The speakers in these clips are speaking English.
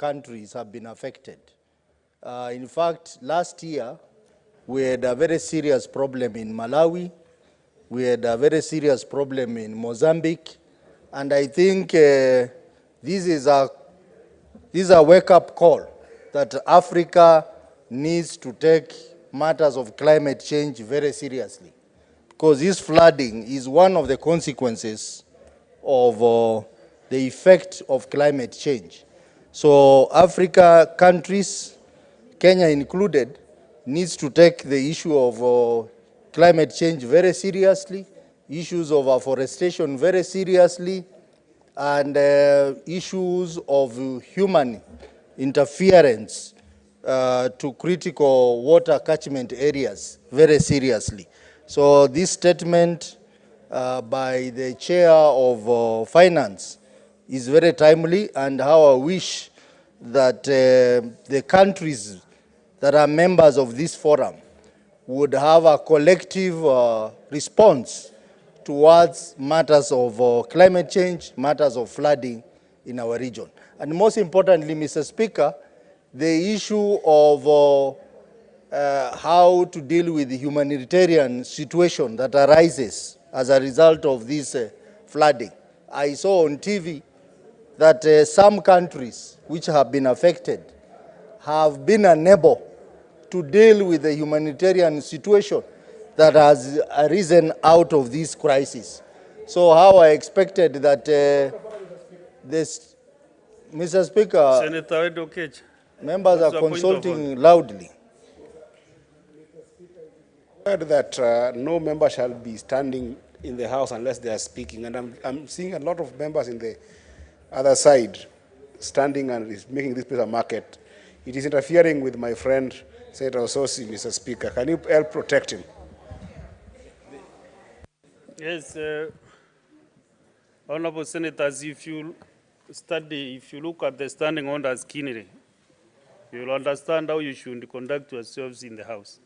countries have been affected. In fact, last year, we had a very serious problem in Malawi. We had a very serious problem in Mozambique. And I think this is a wake-up call that Africa needs to take matters of climate change very seriously, because this flooding is one of the consequences of the effect of climate change. So Africa countries, Kenya included, needs to take the issue of climate change very seriously, issues of afforestation very seriously, and issues of human interference to critical water catchment areas very seriously. So this statement by the chair of finance is very timely, and how I wish that the countries that are members of this forum would have a collective response towards matters of climate change, matters of flooding in our region. And most importantly, Mr. Speaker, the issue of how to deal with the humanitarian situation that arises as a result of this flooding. I saw on TV that some countries which have been affected have been unable to deal with the humanitarian situation that has arisen out of this crisis. So how I expected that this, Mr. Speaker, Senator Edokech, members are consulting loudly. That no member shall be standing in the House unless they are speaking, and I'm seeing a lot of members in the other side standing and is making this place a market. It is interfering with my friend Senator Ososi, Mr. Speaker. Can you help protect him? Yes, Honorable Senators, if you look at the standing orders keenly, you will understand how you should conduct yourselves in the House,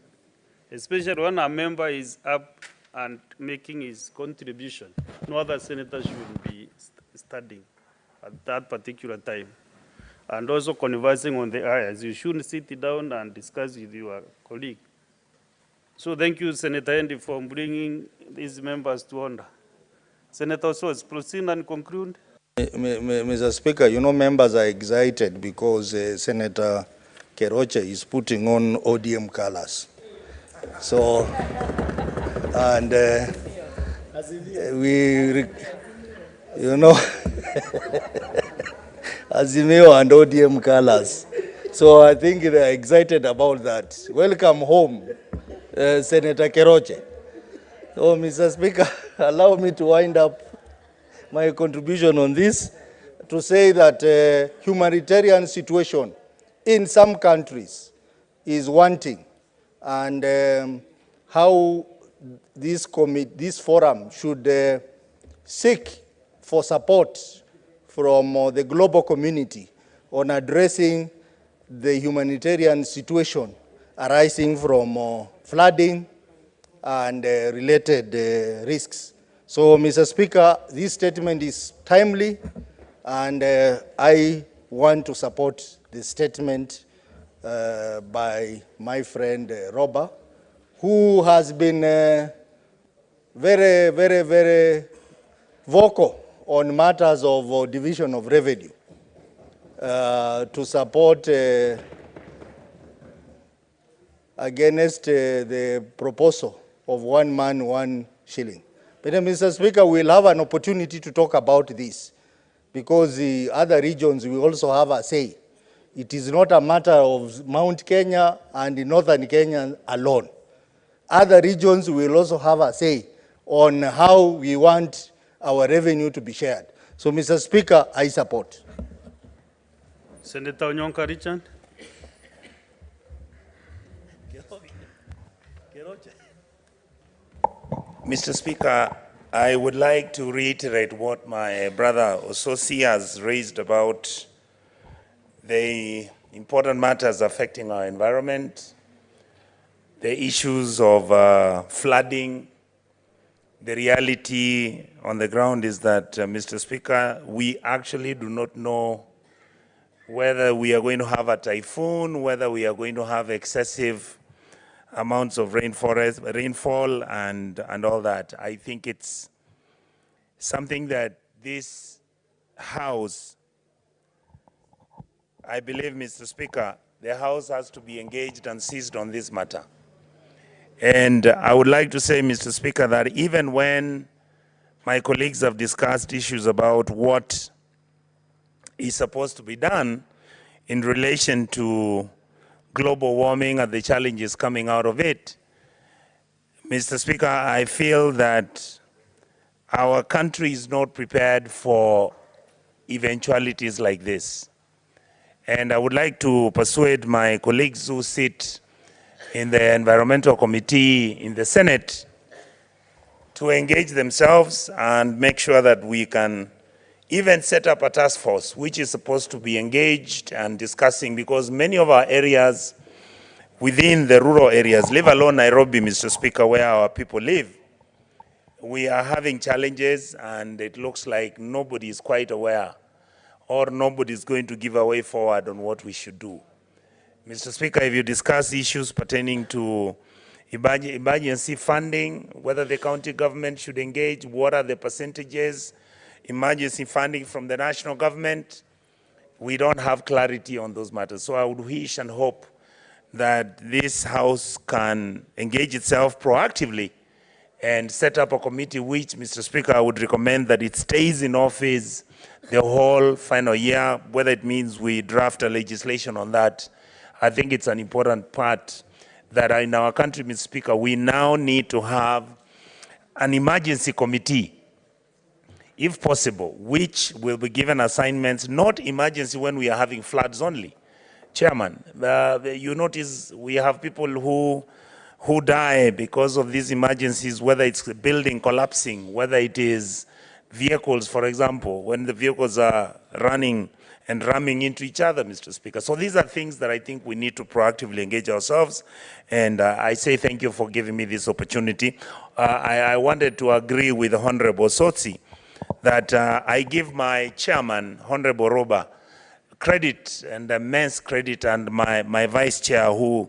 especially when a member is up and making his contribution. No other senator should be studying at that particular time. And also conversing on the areas. You shouldn't sit down and discuss with your colleague. So thank you, Senator Andy, for bringing these members to order. Senator Soos, proceed and conclude. Mr. Speaker, you know, members are excited because Senator Keroche is putting on ODM colors. So, and you know, Azimio and ODM colors. So I think they're excited about that. Welcome home, Senator Keroche. So, Mr. Speaker, allow me to wind up my contribution on this to say that humanitarian situation in some countries is wanting, and how this forum should seek for support from the global community on addressing the humanitarian situation arising from flooding and related risks. So, Mr. Speaker, this statement is timely, and I want to support the statement by my friend Robert, who has been very, very, very vocal on matters of division of revenue to support against the proposal of 1 man, 1 shilling. But Mr. Speaker, we'll have an opportunity to talk about this because the other regions will also have a say. It is not a matter of Mount Kenya and Northern Kenya alone. Other regions will also have a say on how we want our revenue to be shared. So, Mr. Speaker, I support. Senator Onyonka Richard. Mr. Speaker, I would like to reiterate what my brother Ososi has raised about the important matters affecting our environment, the issues of flooding. The reality on the ground is that, Mr. Speaker, we actually do not know whether we are going to have a typhoon, whether we are going to have excessive amounts of rainfall and all that. I think it's something that this House, I believe, Mr. Speaker, the House has to be engaged and seized on this matter. And I would like to say, Mr. Speaker, that even when my colleagues have discussed issues about what is supposed to be done in relation to global warming and the challenges coming out of it, Mr. Speaker, I feel that our country is not prepared for eventualities like this. And I would like to persuade my colleagues who sit in the Environmental Committee in the Senate to engage themselves and make sure that we can even set up a task force which is supposed to be engaged and discussing, because many of our areas within the rural areas, leave alone Nairobi, Mr. Speaker, where our people live, we are having challenges, and it looks like nobody is quite aware or nobody is going to give a way forward on what we should do. Mr. Speaker, if you discuss issues pertaining to emergency funding, whether the county government should engage, what are the percentages, emergency funding from the national government, we don't have clarity on those matters. So I would wish and hope that this House can engage itself proactively and set up a committee which, Mr. Speaker, I would recommend that it stays in office the whole final year, whether it means we draft a legislation on that. I think it's an important part that in our country, Mr. Speaker, we now need to have an emergency committee, if possible, which will be given assignments, not emergency when we are having floods only. Chairman, you notice we have people who die because of these emergencies, whether it's a building collapsing, whether it is vehicles, for example, when the vehicles are running and ramming into each other, Mr. Speaker. So these are things that I think we need to proactively engage ourselves. And I say thank you for giving me this opportunity. I wanted to agree with Honorable Sotsi that I give my chairman, Honorable Roba, credit and immense credit, and my vice chair who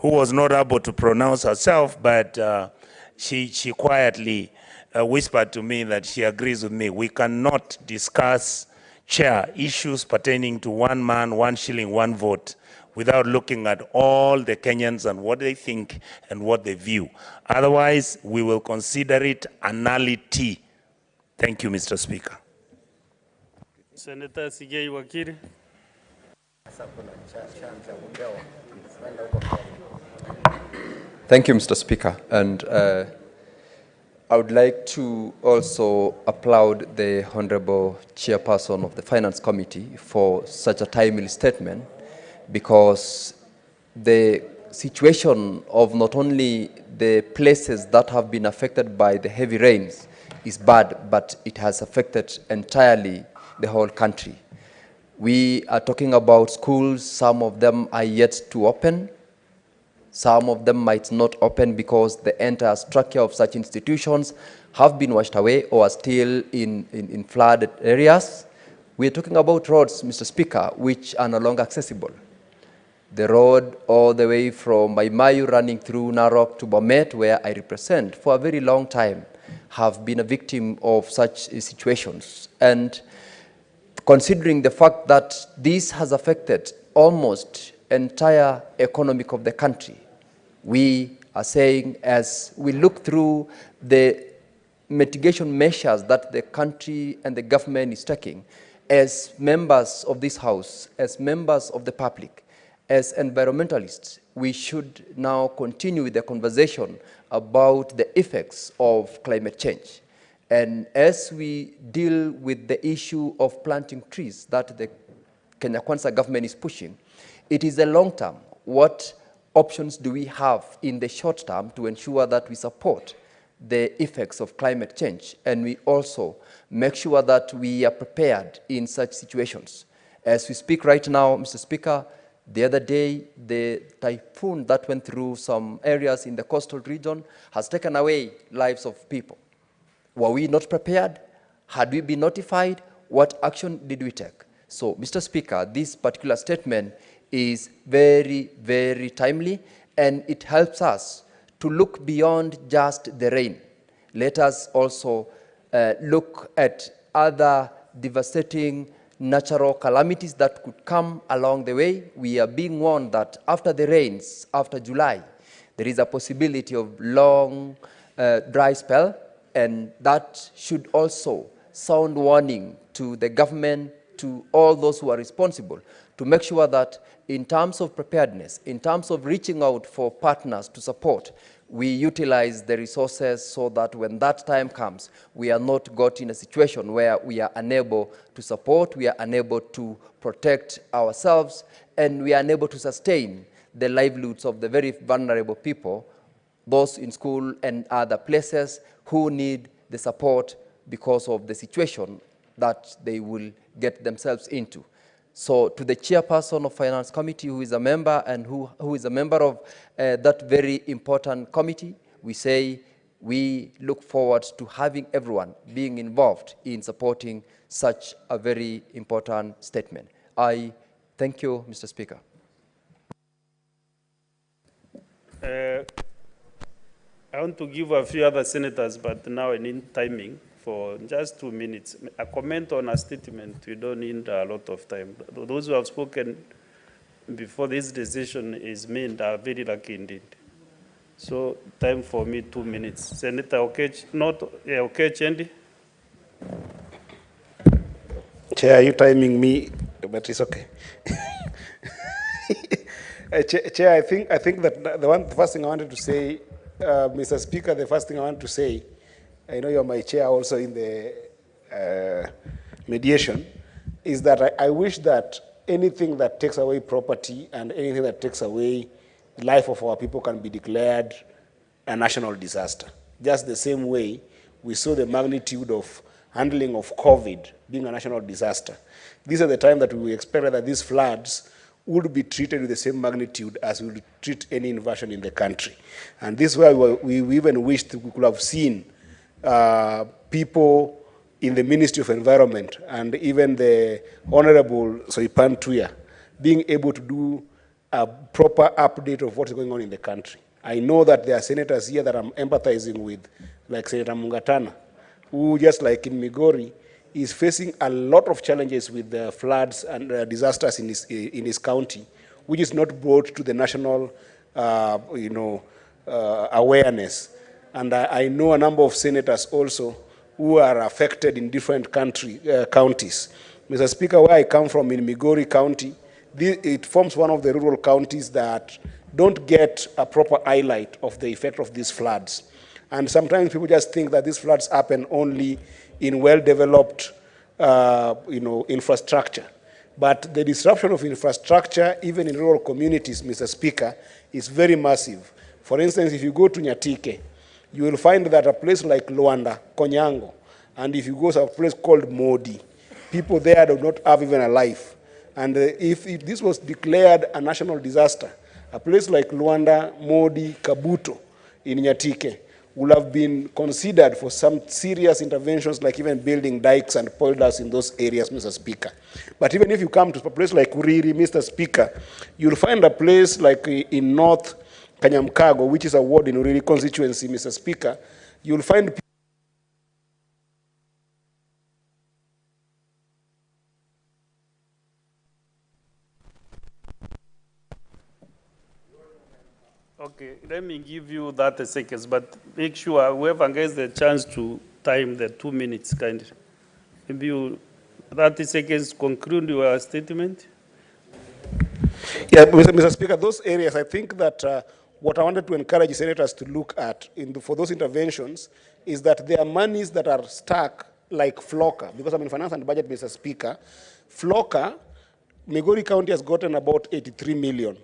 was not able to pronounce herself, but she quietly whispered to me that she agrees with me. We cannot discuss, Chair, issues pertaining to one man, 1 shilling, 1 vote without looking at all the Kenyans and what they think and what they view. Otherwise, we will consider it a nullity. Thank you, Mr. Speaker. Senator Sigei Wakiri. Thank you, Mr. Speaker. And I would like to also applaud the Honorable Chairperson of the Finance Committee for such a timely statement, because the situation of not only the places that have been affected by the heavy rains is bad, but it has affected entirely the whole country. We are talking about schools. Some of them are yet to open. Some of them might not open because the entire structure of such institutions have been washed away or are still in flooded areas. We're talking about roads, Mr. Speaker, which are no longer accessible. The road all the way from Maimayu running through Narok to Bomet, where I represent, for a very long time, have been a victim of such situations. And considering the fact that this has affected almost entire economic of the country, we are saying, as we look through the mitigation measures that the country and the government is taking, as members of this House, as members of the public, as environmentalists, we should now continue with the conversation about the effects of climate change. And as we deal with the issue of planting trees that the Kenya Kwanza government is pushing, it is a long term. What options do we have in the short term to ensure that we support the effects of climate change, and we also make sure that we are prepared in such situations? As we speak right now, Mr. Speaker, the other day, the typhoon that went through some areas in the coastal region has taken away lives of people. Were we not prepared? Had we been notified? What action did we take? So, Mr. Speaker, this particular statement is very, very timely, and it helps us to look beyond just the rain. Let us also look at other devastating natural calamities that could come along the way. We are being warned that after the rains, after July, there is a possibility of long dry spell, and that should also sound warning to the government, to all those who are responsible, to make sure that in terms of preparedness, in terms of reaching out for partners to support, we utilize the resources so that when that time comes, we are not got in a situation where we are unable to support, we are unable to protect ourselves, and we are unable to sustain the livelihoods of the very vulnerable people, those in school and other places who need the support because of the situation that they will get themselves into. So to the chairperson of Finance Committee, who is a member and who is a member of that very important committee, we say we look forward to having everyone being involved in supporting such a very important statement. I thank you, Mr. Speaker. I want to give a few other senators, but now I need timing for just 2 minutes. A comment on a statement, we don't need a lot of time. Those who have spoken before this decision is made are very lucky indeed. So time for me, 2 minutes. Senator Okech, not Okech, Chair, are you timing me? But it's okay. Chair, I think that the first thing I wanted to say, Mr. Speaker, the first thing I want to say, I know you're my chair also in the mediation, is that I wish that anything that takes away property and anything that takes away the life of our people can be declared a national disaster. Just the same way we saw the magnitude of handling of COVID being a national disaster. These are the time that we expected that these floods would be treated with the same magnitude as we would treat any invasion in the country. And this is why we even wished we could have seen people in the Ministry of Environment and even the Honorable Soipan Tuya being able to do a proper update of what is going on in the country. I know that there are senators here that I'm empathizing with, like Senator Mungatana, who, just like in Migori, is facing a lot of challenges with the floods and disasters in his county, which is not brought to the national awareness. And I know a number of senators also who are affected in different counties. Mr. Speaker, where I come from in Migori County, it forms one of the rural counties that don't get a proper highlight of the effect of these floods. And sometimes people just think that these floods happen only in well-developed infrastructure. But the disruption of infrastructure, even in rural communities, Mr. Speaker, is very massive. For instance, if you go to Nyatike, you will find that a place like Luanda, Konyango, and if you go to a place called Modi, people there do not have even a life. And if this was declared a national disaster, a place like Luanda, Modi, Kabuto in Nyatike would have been considered for some serious interventions, like even building dikes and polders in those areas, Mr. Speaker. But even if you come to a place like Uriri, Mr. Speaker, you'll find a place like in North Kanyamkago, which is a ward in Uriri constituency, Mr. Speaker, you'll find Okay, let me give you 30 seconds, but make sure whoever gets the chance to time the 2 minutes, kindly. Maybe you 30 seconds to conclude your statement. Yeah, Mr. Speaker, those areas, I think that what I wanted to encourage senators to look at for those interventions is that there are monies that are stuck like FLOCA, because I'm in finance and budget, Mr. Speaker. FLOCA, Migori County has gotten about 83 million.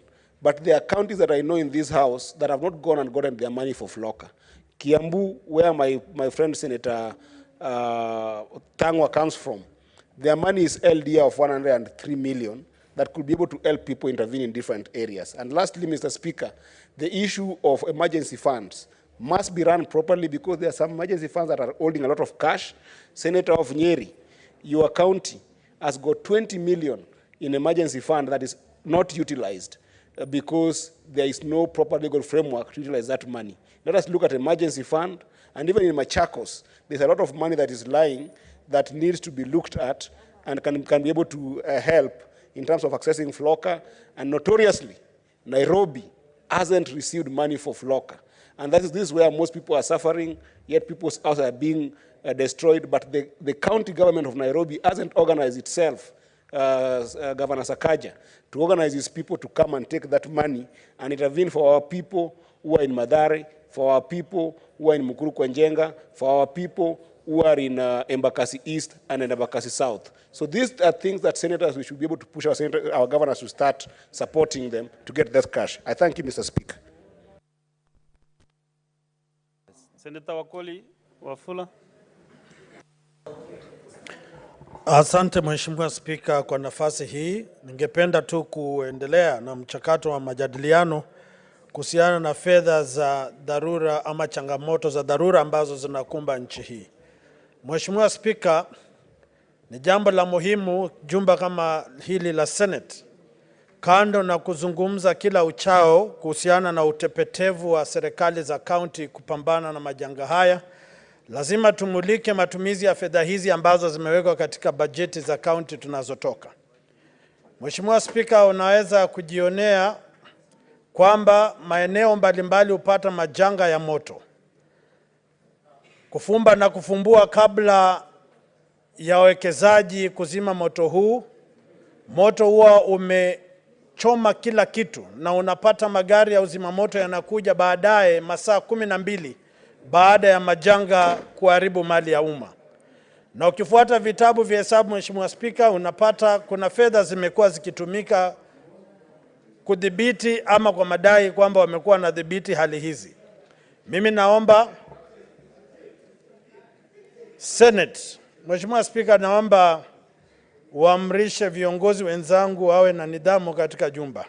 But there are counties that I know in this house that have not gone and gotten their money for FLOCA. Kiambu, where my friend Senator Tangwa comes from, their money is LDA of 103 million that could be able to help people intervene in different areas. And lastly, Mr. Speaker, the issue of emergency funds must be run properly, because there are some emergency funds that are holding a lot of cash. Senator of Nyeri, your county, has got 20 million in emergency fund that is not utilized because there is no proper legal framework to utilize that money. Let us look at emergency fund, and even in Machakos, there's a lot of money that is lying that needs to be looked at and can be able to help in terms of accessing FLOCA. And notoriously, Nairobi hasn't received money for FLOCA. And this is where most people are suffering, yet people's houses are being destroyed. But the county government of Nairobi hasn't organized itself, Governor Sakaja, to organize his people to come and take that money and intervene for our people who are in Mathare, for our people who are in Mukuru Kwenjenga, for our people who are in Embakasi East and in Embakasi South. So these are things that senators, we should be able to push our governors to start supporting them to get that cash. I thank you, Mr. Speaker. Senator Wakoli Wafula. Asante Mheshimiwa Spika kwa nafasi hii. Ningependa tu kuendelea na mchakato wa majadiliano kuhusiana na fedha za dharura ama changamoto za dharura ambazo zinakumba nchi hii. Mheshimiwa Spika, ni jambo la muhimu jumba kama hili la Senate, kando na kuzungumza kila uchao kuhusiana na utepetevu wa serikali za kaunti kupambana na majanga haya, lazima tumulike matumizi ya fedha hizi ambazo zimewekwa katika bajeti za kaunti tunazotoka. Mheshimiwa Spika, unaweza kujionea kwamba maeneo mbalimbali hupata majanga ya moto. Kufumba na kufumbua kabla ya wawekezaji kuzima moto huu, moto huwa umechoma kila kitu na unapata magari ya uzima moto yanakuja baadaye masaa 12 baada ya majanga kuharibu mali ya umma. Na ukifuata vitabu vya hesabu Mheshimiwa Spika, unapata kuna fedha zimekuwa zikitumika kudhibiti ama kwa madai kwamba wamekuwa na dhibiti hali hizi. Mimi naomba Senate, Mheshimiwa Spika, naomba waamrishe viongozi wenzangu wawe na nidhamu katika jumba.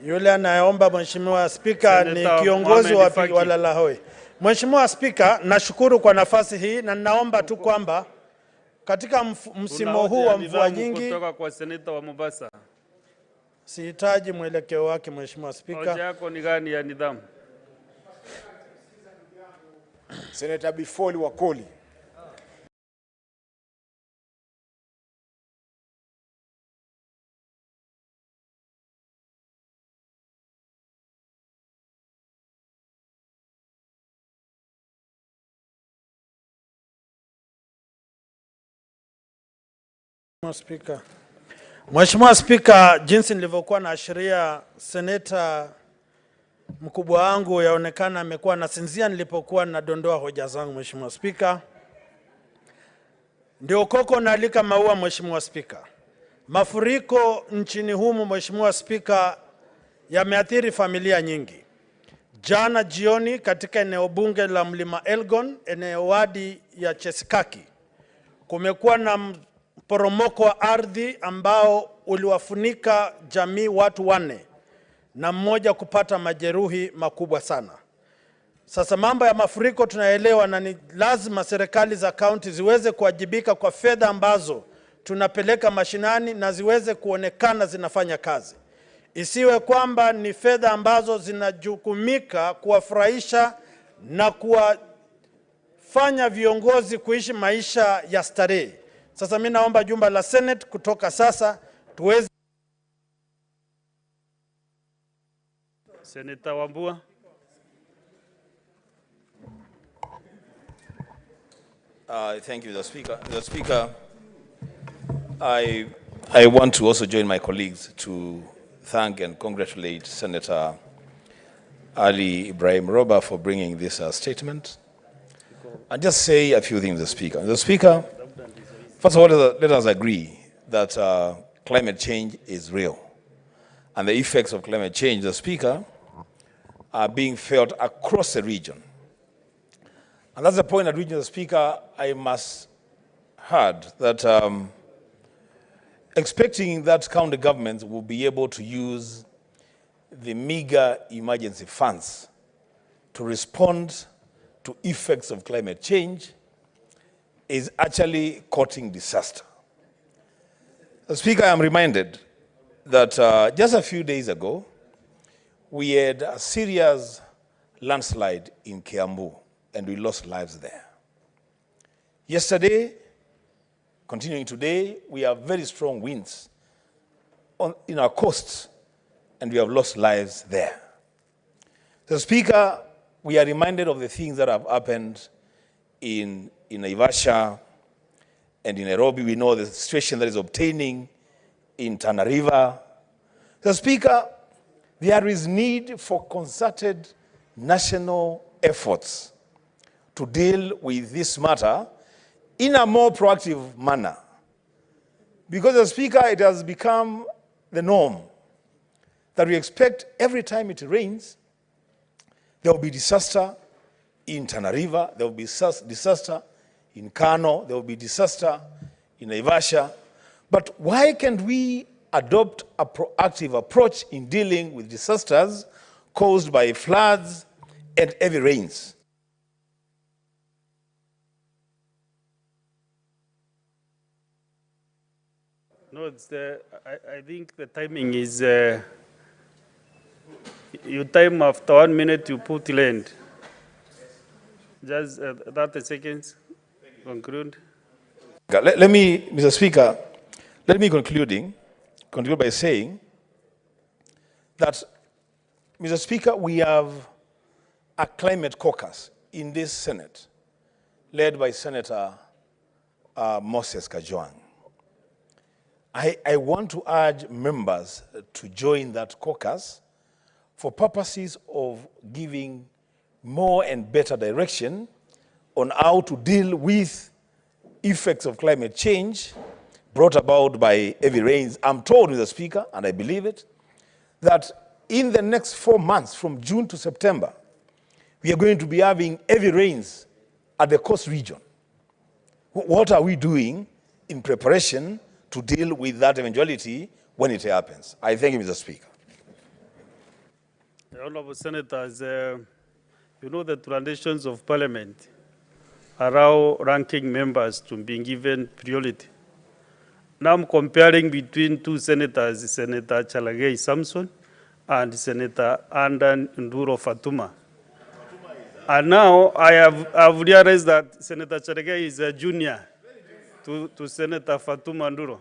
Yule anayeomba Mheshimiwa Spika ni kiongozi wa Lalahoi. Mheshimiwa Spika, nashukuru kwa nafasi hii na ninaomba tu kwamba katika msimu huu wa mvua nyingi kutoka kwa Senator wa Mombasa. Sihitaji mwelekeo wake Mheshimiwa Spika. Hoja yako ni gani ya nidhamu? Senator Bifoli Wakoli. Mheshimiwa Spika, jinsi nilivyokuwa naashiria seneta mkubwa wangu yaonekana amekuwa nasinzia nilipokuwa nadondoa hoja zangu. Mheshimiwa Spika, ndio koko naalika maua. Mheshimiwa Spika, mafuriko nchini humu Mheshimiwa Spika yameathiri familia nyingi. Jana jioni katika eneo bunge la Mlima Elgon, eneo wadi ya Chesikaki, kumekuwa na poromoko wa ardhi ambao uliwafunika jamii watu 4 na mmoja kupata majeruhi makubwa sana. Sasa mambo ya mafuriko tunaelewa na ni lazima serikali za kaunti ziweze kuwajibika kwa fedha ambazo tunapeleka mashinani na ziweze kuonekana zinafanya kazi. Isiwe kwamba ni fedha ambazo zinajukumika kuwafurahisha na kuwafanya viongozi kuishi maisha ya starehe. Sasa mimi naomba jumba la Senate kutoka sasa tuweze. Senator Wambua. Thank you, the Speaker. The Speaker, I want to also join my colleagues to thank and congratulate Senator Ali Ibrahim Roba for bringing this statement. And just say a few things, the Speaker. The Speaker, first of all, let us agree that climate change is real. And the effects of climate change, the Speaker, are being felt across the region. And that's the point at which, the Speaker, I must add that expecting that county governments will be able to use the meager emergency funds to respond to effects of climate change is actually courting disaster. Speaker, I am reminded that just a few days ago, we had a serious landslide in Kiambu, and we lost lives there. Yesterday, continuing today, we have very strong winds in our coasts, and we have lost lives there. So, Speaker, we are reminded of the things that have happened in Naivasha and in Nairobi. We know the situation that is obtaining in Tana River. So, Speaker, there is need for concerted national efforts to deal with this matter in a more proactive manner. Because, Speaker, it has become the norm that we expect every time it rains, there will be disaster in Tana River, there will be disaster in Kano, there will be disaster in Naivasha. But why can't we adopt a proactive approach in dealing with disasters caused by floods and heavy rains? No, I think the timing is, you time after 1 minute, you put land. Just 30 seconds, conclude. Let me, Mr. Speaker, let me conclude by saying that, Mr. Speaker, we have a climate caucus in this Senate led by Senator Moses Kajwang. I want to urge members to join that caucus for purposes of giving more and better direction on how to deal with effects of climate change brought about by heavy rains. I'm told, Mr. Speaker, and I believe it, that in the next 4 months, from June to September, we are going to be having heavy rains at the coast region. What are we doing in preparation to deal with that eventuality when it happens? I thank you, Mr. Speaker. The Honorable Senators, you know the traditions of Parliament allow ranking members to be given priority. Now I'm comparing between two senators, Senator Chalagay Samson and Senator Andan Nduro Fatuma. And now I've realized that Senator Chalagay is a junior to Senator Fatuma Nduro.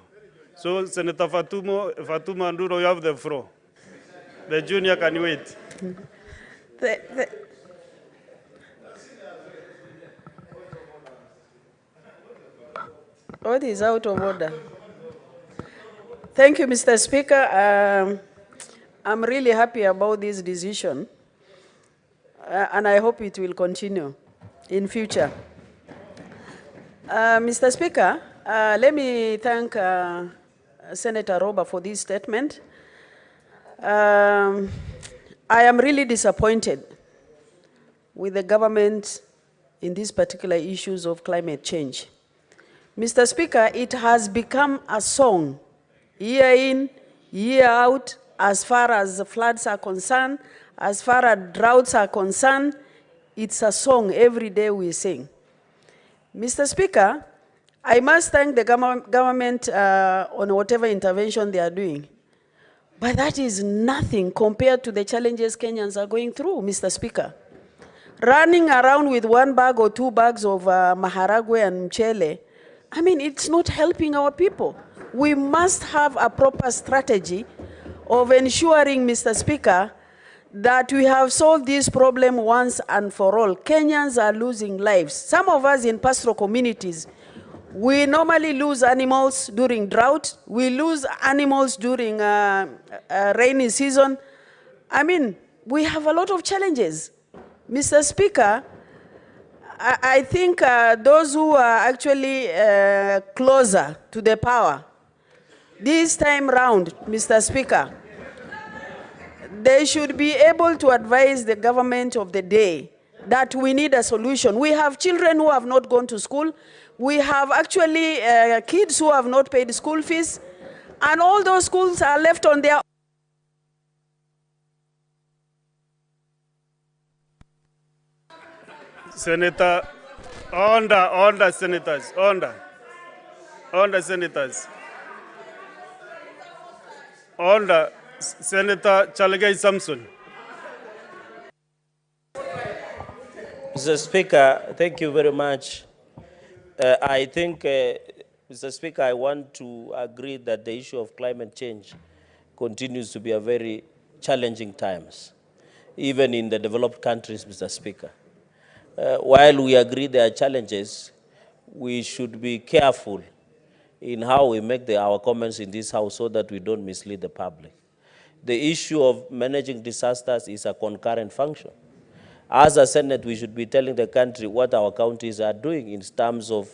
So Senator Fatuma Nduro, you have the floor. The junior can wait. What is out of order? Thank you, Mr. Speaker. I'm really happy about this decision, and I hope it will continue in future. Mr. Speaker, let me thank Senator Roba for this statement. I am really disappointed with the government in these particular issues of climate change. Mr. Speaker, it has become a song, year in, year out, as far as the floods are concerned, as far as droughts are concerned. It's a song every day we sing. Mr. Speaker, I must thank the government on whatever intervention they are doing. But that is nothing compared to the challenges Kenyans are going through, Mr. Speaker. Running around with 1 bag or 2 bags of maharagwe and mchele, I mean, it's not helping our people. We must have a proper strategy of ensuring, Mr. Speaker, that we have solved this problem once and for all. Kenyans are losing lives. Some of us in pastoral communities, we normally lose animals during drought. We lose animals during rainy season. I mean, we have a lot of challenges. Mr. Speaker, I think those who are actually closer to the power, this time round, Mr. Speaker, they should be able to advise the government of the day that we need a solution. We have children who have not gone to school. We have actually kids who have not paid school fees. And all those schools are left on their own. Senator Order, senators, order, senators. Order, Senator Chalagai Samson. Mr. Speaker, thank you very much. I think, Mr. Speaker, I want to agree that the issue of climate change continues to be a very challenging times, even in the developed countries, Mr. Speaker. While we agree there are challenges, we should be careful in how we make our comments in this House so that we don't mislead the public. The issue of managing disasters is a concurrent function. As a Senate, we should be telling the country what our counties are doing in terms of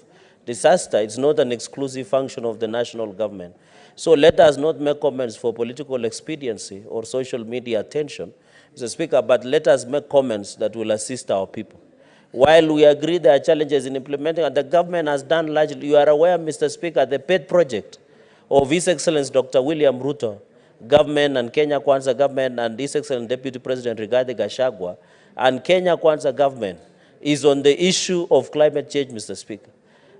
disaster. It's not an exclusive function of the national government. So let us not make comments for political expediency or social media attention, Mr. Speaker, but let us make comments that will assist our people. While we agree there are challenges in implementing, and the government has done largely, you are aware, Mr. Speaker, the PET project of His Excellency Dr. William Ruto, government and Kenya Kwanza government and His Excellency Deputy President Rigathi Gachagua and Kenya Kwanza government is on the issue of climate change, Mr. Speaker.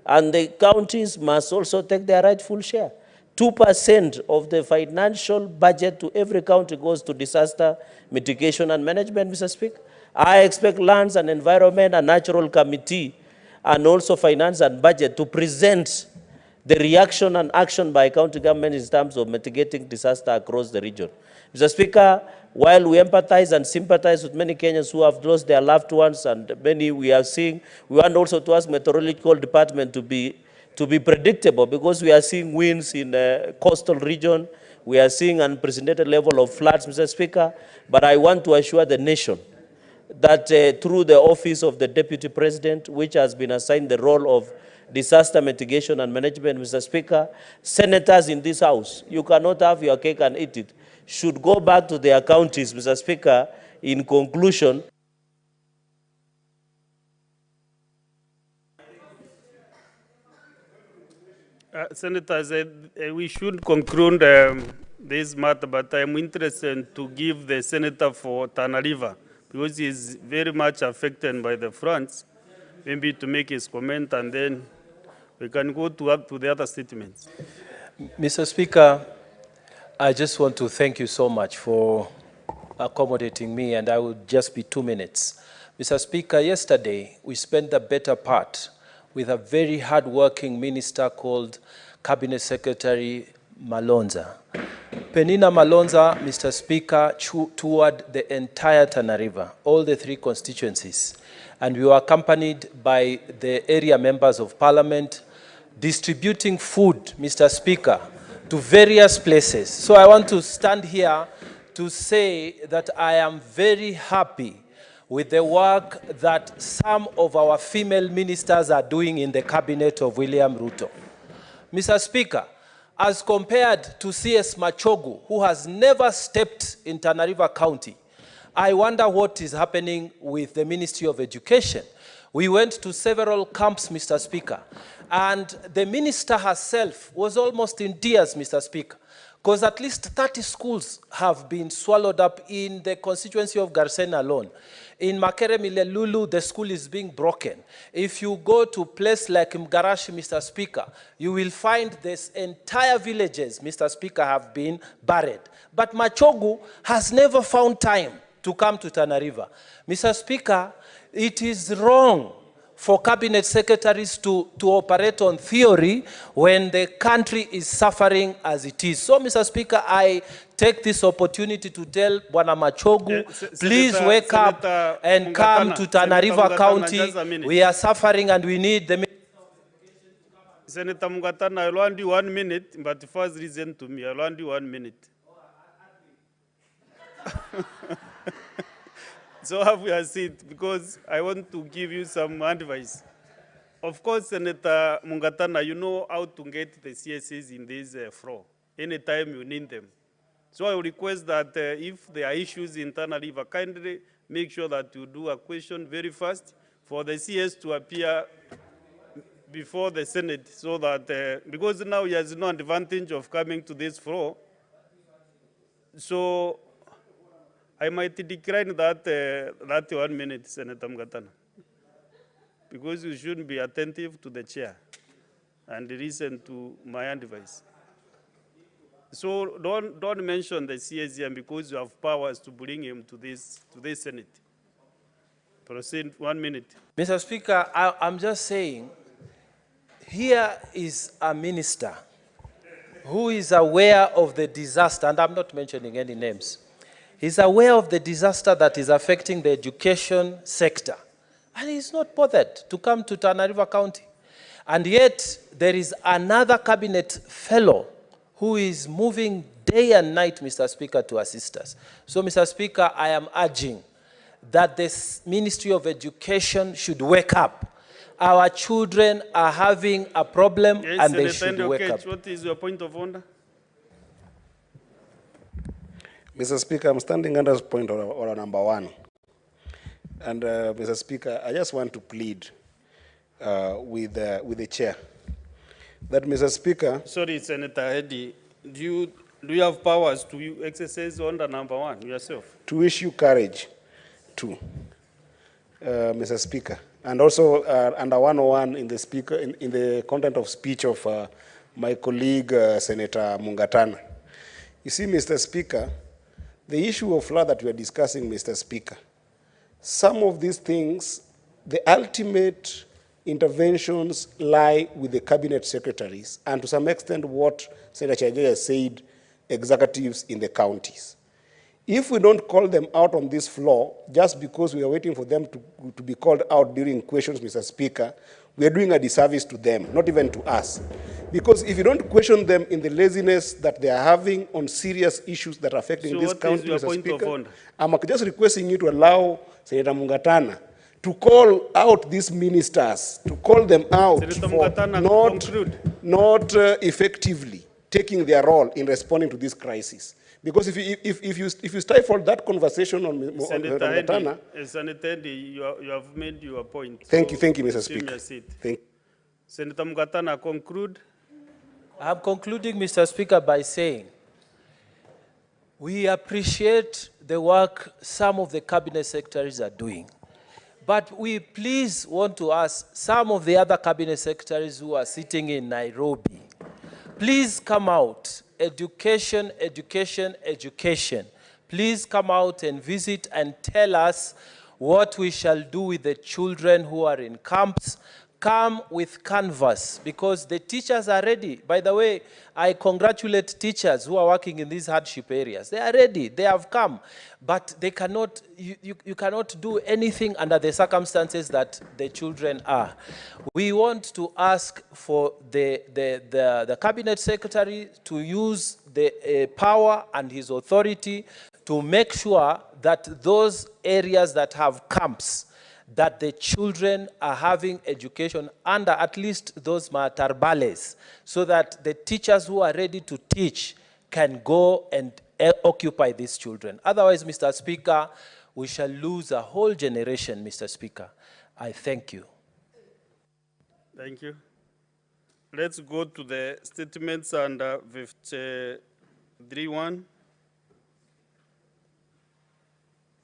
And the counties must also take their rightful share. 2% of the financial budget to every county goes to disaster mitigation and management, Mr. Speaker. I expect Lands and Environment and Natural Committee and also Finance and Budget to present the reaction and action by county government in terms of mitigating disaster across the region. Mr. Speaker, while we empathize and sympathize with many Kenyans who have lost their loved ones and many we are seeing, we want also to ask Meteorological Department to be predictable because we are seeing winds in the coastal region, we are seeing unprecedented level of floods, Mr. Speaker, but I want to assure the nation that through the office of the Deputy President, which has been assigned the role of disaster mitigation and management, Mr. Speaker, senators in this House, you cannot have your cake and eat it, should go back to their counties, Mr. Speaker, in conclusion. Senators, we should conclude this matter, but I'm interested to give the senator for Tana River because he's very much affected by the floods, maybe to make his comment and then we can go to the other statements. Mr. Speaker, I just want to thank you so much for accommodating me, and I will just be 2 minutes. Mr. Speaker, yesterday we spent the better part with a very hard-working minister called Cabinet Secretary Malonza. Penina Malonza, Mr. Speaker, toured the entire Tana River, all the 3 constituencies, and we were accompanied by the area members of parliament, distributing food, Mr. Speaker, to various places. So I want to stand here to say that I am very happy with the work that some of our female ministers are doing in the cabinet of William Ruto. Mr. Speaker, as compared to CS Machogu, who has never stepped in Tana River County, I wonder what is happening with the Ministry of Education. We went to several camps, Mr. Speaker, and the minister herself was almost in tears, Mr. Speaker, because at least 30 schools have been swallowed up in the constituency of Garsen alone. In Makere Milelulu, the school is being broken. If you go to a place like Mgarashi, Mr. Speaker, you will find this entire villages, Mr. Speaker, have been buried. But Machogu has never found time to come to Tana River. Mr. Speaker, it is wrong for cabinet secretaries to operate on theory when the country is suffering as it is. So, Mr. Speaker, I take this opportunity to tell Bwana Machogu, please wake up and come to Tana River County. We are suffering and we need the... Senator Mungatana, I'll only 1 minute, but first listen to me. I'll only 1 minute. So have your seat, because I want to give you some advice. Of course, Senator Mungatana, you know how to get the CSAs in this floor anytime you need them. So I request that if there are issues in Tana River, kindly make sure that you do a question very fast for the CS to appear before the Senate, so that, because now he has no advantage of coming to this floor, so I might decline that 1 minute, Senator Mungatana. because you shouldn't be attentive to the chair and listen to my advice. So don't mention the CSM because you have powers to bring him to this Senate. Proceed, 1 minute. Mr. Speaker, I'm just saying, here is a minister who is aware of the disaster, and I'm not mentioning any names. He's aware of the disaster that is affecting the education sector, and he's not bothered to come to Tana River County. And yet, there is another cabinet fellow who is moving day and night, Mr. Speaker, to assist us. So, Mr. Speaker, I am urging that the Ministry of Education should wake up. Our children are having a problem, Yes, and they Senator should wake Ndokech, up. what is your point of order? Mr. Speaker, I'm standing under point order number 1. And Mr. Speaker, I just want to plead with the chair that, Mr. Speaker. Sorry, Senator Eddy, do you have powers to exercise order number 1 yourself? To issue courage to Mr. Speaker, and also under 101 in the speaker in the content of speech of my colleague Senator Mungatana. You see, Mr. Speaker, the issue of flood that we are discussing, Mr. Speaker, some of these things, the ultimate interventions lie with the cabinet secretaries, and to some extent what Senator Chagaya said, executives in the counties. If we don't call them out on this floor, just because we are waiting for them to be called out during questions, Mr. Speaker, we are doing a disservice to them, not even to us. Because if you don't question them in the laziness that they are having on serious issues that are affecting this country, Mr. Speaker, I'm just requesting you to allow Senator Mungatana to call out these ministers, to call them out Senator for Mungatana, not effectively taking their role in responding to this crisis. Because if you stifle that conversation on Senator Mungatana, Senator Eddy, you have made your point. Thank so you, Mr. Speaker. Thank you. Senator Mungatana, conclude. I'm concluding, Mr. Speaker, by saying we appreciate the work some of the cabinet secretaries are doing. But we please want to ask some of the other cabinet secretaries who are sitting in Nairobi, please come out. Education, education, education. Please come out and visit and tell us what we shall do with the children who are in camps. Come with canvas, because the teachers are ready. By the way, I congratulate teachers who are working in these hardship areas. They are ready, they have come, but they cannot, you cannot do anything under the circumstances that the children are. We want to ask for the cabinet secretary to use the power and his authority to make sure that those areas that have camps, that the children are having education under at least those matarbales, so that the teachers who are ready to teach can go and occupy these children. Otherwise, Mr. Speaker, we shall lose a whole generation, Mr. Speaker. I thank you. Thank you. Let's go to the statements under 53.1.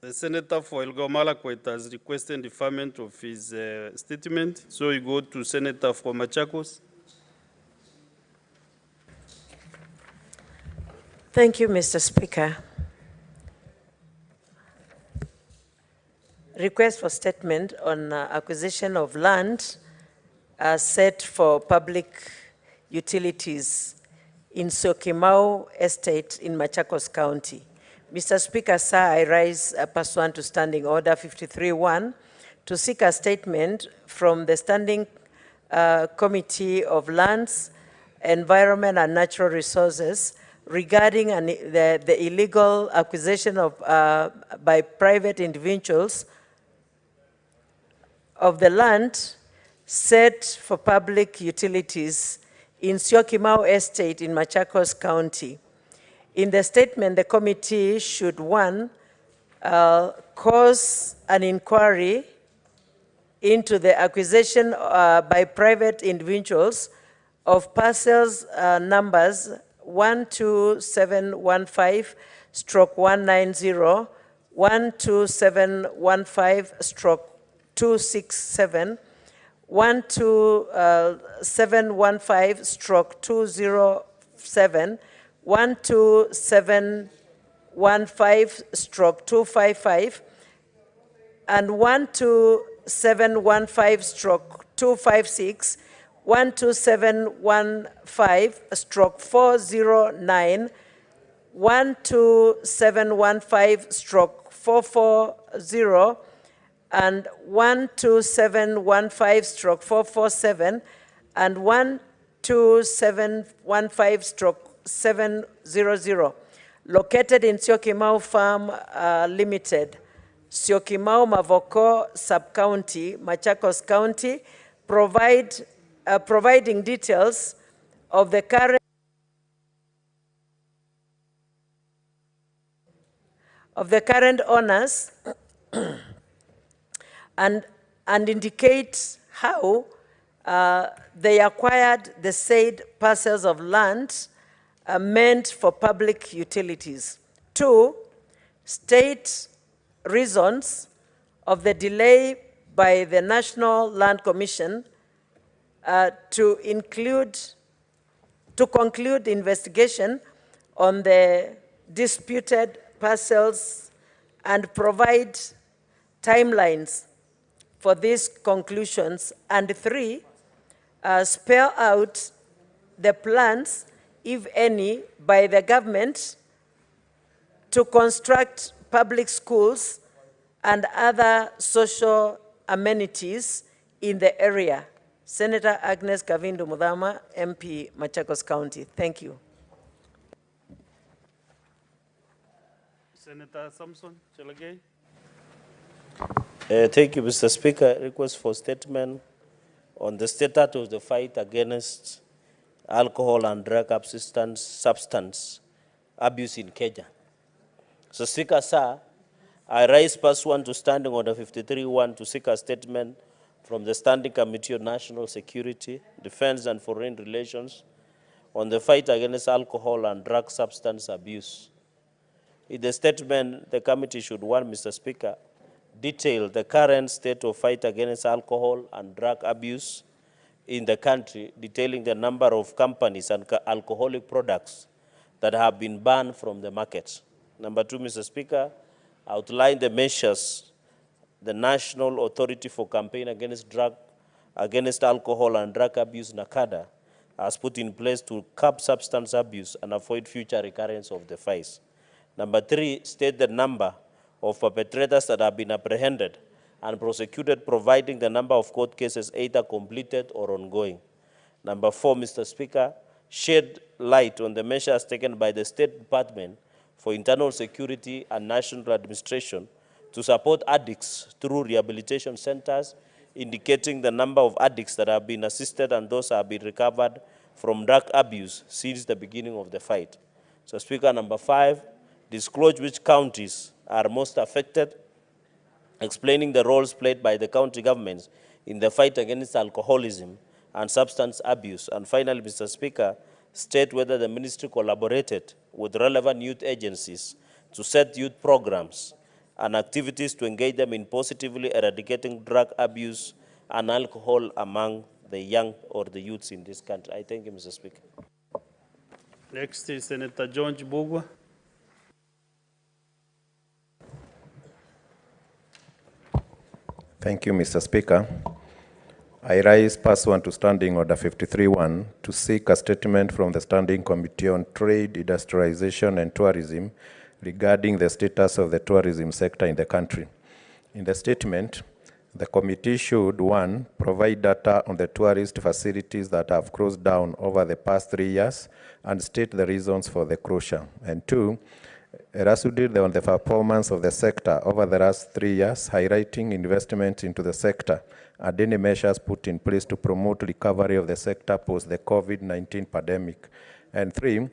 The Senator for Elgeyo Marakwet has requested deferment of his statement. So we go to Senator for Machakos. Thank you, Mr. Speaker. Request for statement on acquisition of land set for public utilities in Syokimau Estate in Machakos County. Mr. Speaker, sir, I rise pursuant to Standing Order 53.1 to seek a statement from the Standing Committee of Lands, Environment and Natural Resources regarding the illegal acquisition of, by private individuals of the land set for public utilities in Syokimau Estate in Machakos County. In the statement, the committee should, 1, cause an inquiry into the acquisition by private individuals of parcels numbers 12715/190, 12715/267, 12715/207, 12715/255, and 12715/256, 12715/409, 12715/440, and 12715/447, and 12715/700, located in Syokimau Farm Limited, Syokimau Mavoko Sub-County, Machakos County, providing details of the current owners and indicate how they acquired the said parcels of land meant for public utilities. 2, state reasons of the delay by the National Land Commission to conclude investigation on the disputed parcels and provide timelines for these conclusions. And 3, spell out the plans, if any, by the government to construct public schools and other social amenities in the area. Senator Agnes Kavindu Mudhama, MP, Machakos County. Thank you. Senator Samson Chelagay. Thank you, Mr. Speaker. Request for statement on the status of the fight against alcohol and drug substance abuse in Kenya. So, Speaker, sir, I rise pursuant to Standing Order 53-1 to seek a statement from the Standing Committee on National Security, Defense and Foreign Relations on the fight against alcohol and drug substance abuse. In the statement, the committee should, 1, Mr. Speaker, detail the current state of fight against alcohol and drug abuse in the country, detailing the number of companies and alcoholic products that have been banned from the market. Number 2, Mr. Speaker, outline the measures the National Authority for Campaign Against Alcohol and Drug Abuse, NACADA, has put in place to curb substance abuse and avoid future recurrence of the vice. Number 3, state the number of perpetrators that have been apprehended and prosecuted, providing the number of court cases either completed or ongoing. Number 4, Mr. Speaker, shed light on the measures taken by the State Department for Internal Security and National Administration to support addicts through rehabilitation centers, indicating the number of addicts that have been assisted and those have been recovered from drug abuse since the beginning of the fight. So, Speaker, number 5, disclose which counties are most affected, explaining the roles played by the county governments in the fight against alcoholism and substance abuse. And finally, Mr. Speaker, state whether the ministry collaborated with relevant youth agencies to set youth programs and activities to engage them in positively eradicating drug abuse and alcohol among the young or the youths in this country. I thank you, Mr. Speaker. Next is Senator John Bugwa. Thank you, Mr. Speaker. I rise pursuant to Standing Order 53-1 to seek a statement from the Standing Committee on Trade, Industrialization and Tourism regarding the status of the tourism sector in the country. In the statement, the committee should, 1, provide data on the tourist facilities that have closed down over the past 3 years and state the reasons for the closure. And 2, elucidate on the performance of the sector over the last 3 years, highlighting investment into the sector and any measures put in place to promote recovery of the sector post the COVID-19 pandemic. And 3,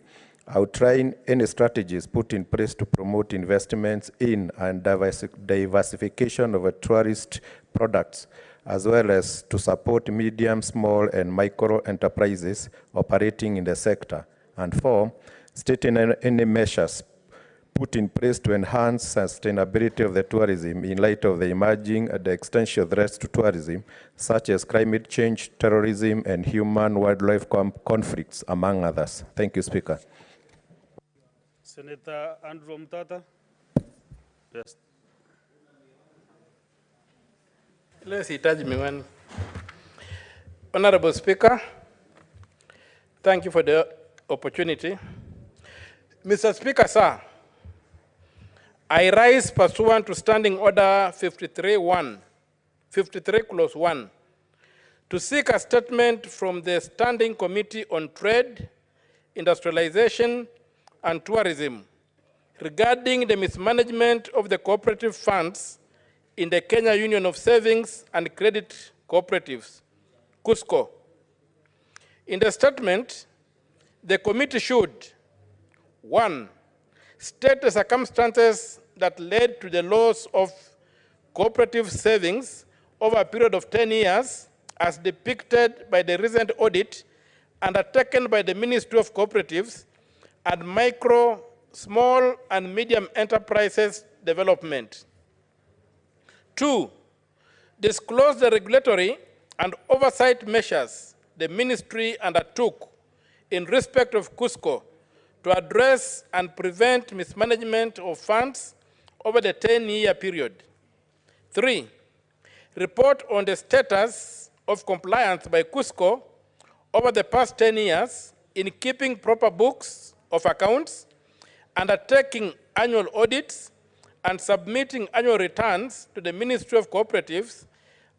outline any strategies put in place to promote investments in and diversification of tourist products, as well as to support medium, small, and micro enterprises operating in the sector. And 4, stating any measures put in place to enhance sustainability of the tourism in light of the emerging and existential threats to tourism, such as climate change, terrorism, and human-wildlife conflicts, among others. Thank you, Speaker. Senator Andrew Mtata. Yes. Honorable Speaker, thank you for the opportunity. Mr. Speaker, sir, I rise pursuant to Standing Order 53 clause 1, to seek a statement from the Standing Committee on Trade, Industrialization, and Tourism regarding the mismanagement of the cooperative funds in the Kenya Union of Savings and Credit Cooperatives, KUSCO. In the statement, the committee should, 1, state the circumstances that led to the loss of cooperative savings over a period of 10 years as depicted by the recent audit undertaken by the Ministry of Cooperatives and Micro, Small and Medium Enterprises Development. 2, disclose the regulatory and oversight measures the ministry undertook in respect of KUSCO to address and prevent mismanagement of funds over the 10-year period. 3, report on the status of compliance by KUSCO over the past 10 years in keeping proper books of accounts, undertaking annual audits, and submitting annual returns to the Ministry of Cooperatives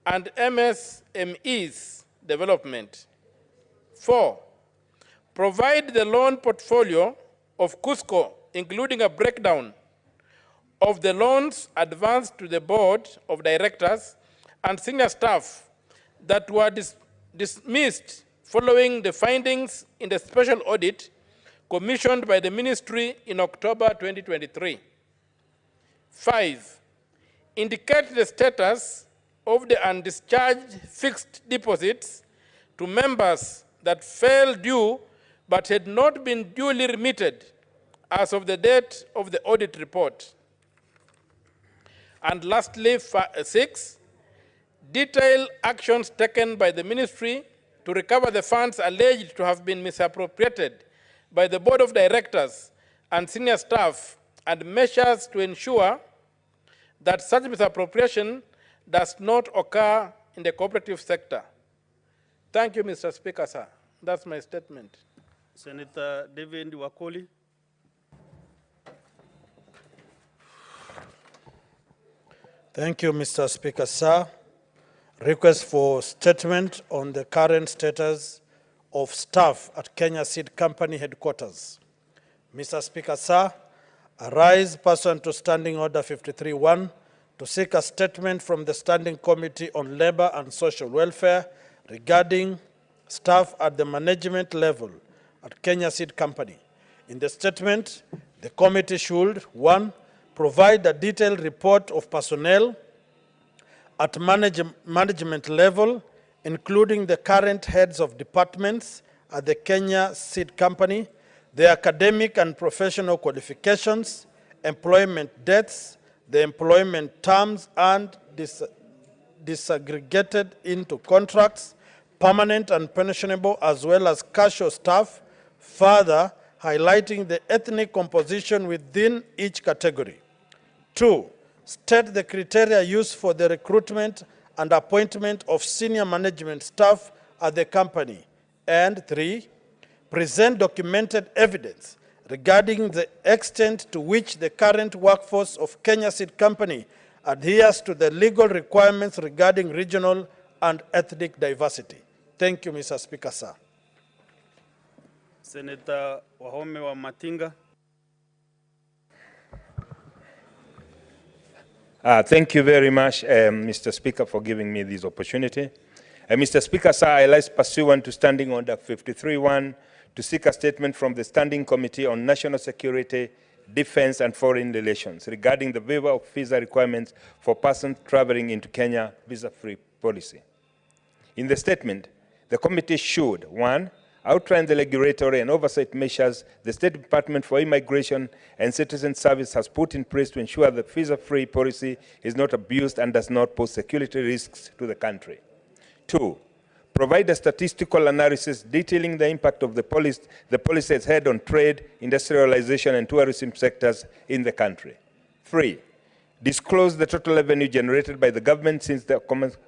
and MSMEs Development. 4, provide the loan portfolio of KUSCO, including a breakdown of the loans advanced to the board of directors and senior staff that were dismissed following the findings in the special audit commissioned by the ministry in October 2023. 5, indicate the status of the undischarged fixed deposits to members that fell due but had not been duly remitted as of the date of the audit report. And lastly, 6, detail actions taken by the ministry to recover the funds alleged to have been misappropriated by the board of directors and senior staff, and measures to ensure that such misappropriation does not occur in the cooperative sector. Thank you, Mr. Speaker, sir. That's my statement. Senator David Wakoli. Thank you, Mr. Speaker, sir. Request for statement on the current status of staff at Kenya Seed Company headquarters. Mr. Speaker, sir, I rise pursuant to Standing Order 53-1 to seek a statement from the Standing Committee on Labor and Social Welfare regarding staff at the management level at Kenya Seed Company. In the statement, the committee should, 1, provide a detailed report of personnel at management level, including the current heads of departments at the Kenya Seed Company, their academic and professional qualifications, employment dates, the employment terms and disaggregated into contracts, permanent and pensionable, as well as casual staff, further highlighting the ethnic composition within each category. 2, state the criteria used for the recruitment and appointment of senior management staff at the company. And 3, present documented evidence regarding the extent to which the current workforce of Kenya Seed Company adheres to the legal requirements regarding regional and ethnic diversity. Thank you, Mr. Speaker, sir. Senator Wahome wa Matinga. Thank you very much, Mr. Speaker, for giving me this opportunity. Mr. Speaker, sir, I rise pursuant to Standing Order 53-1 to seek a statement from the Standing Committee on National Security, Defense and Foreign Relations regarding the waiver of visa requirements for persons traveling into Kenya visa-free policy. In the statement, the committee should, 1, outline the regulatory and oversight measures the State Department for Immigration and Citizen Service has put in place to ensure the visa-free policy is not abused and does not pose security risks to the country. 2, provide a statistical analysis detailing the impact of the policy has had on trade, industrialization, and tourism sectors in the country. 3, disclose the total revenue generated by the government since the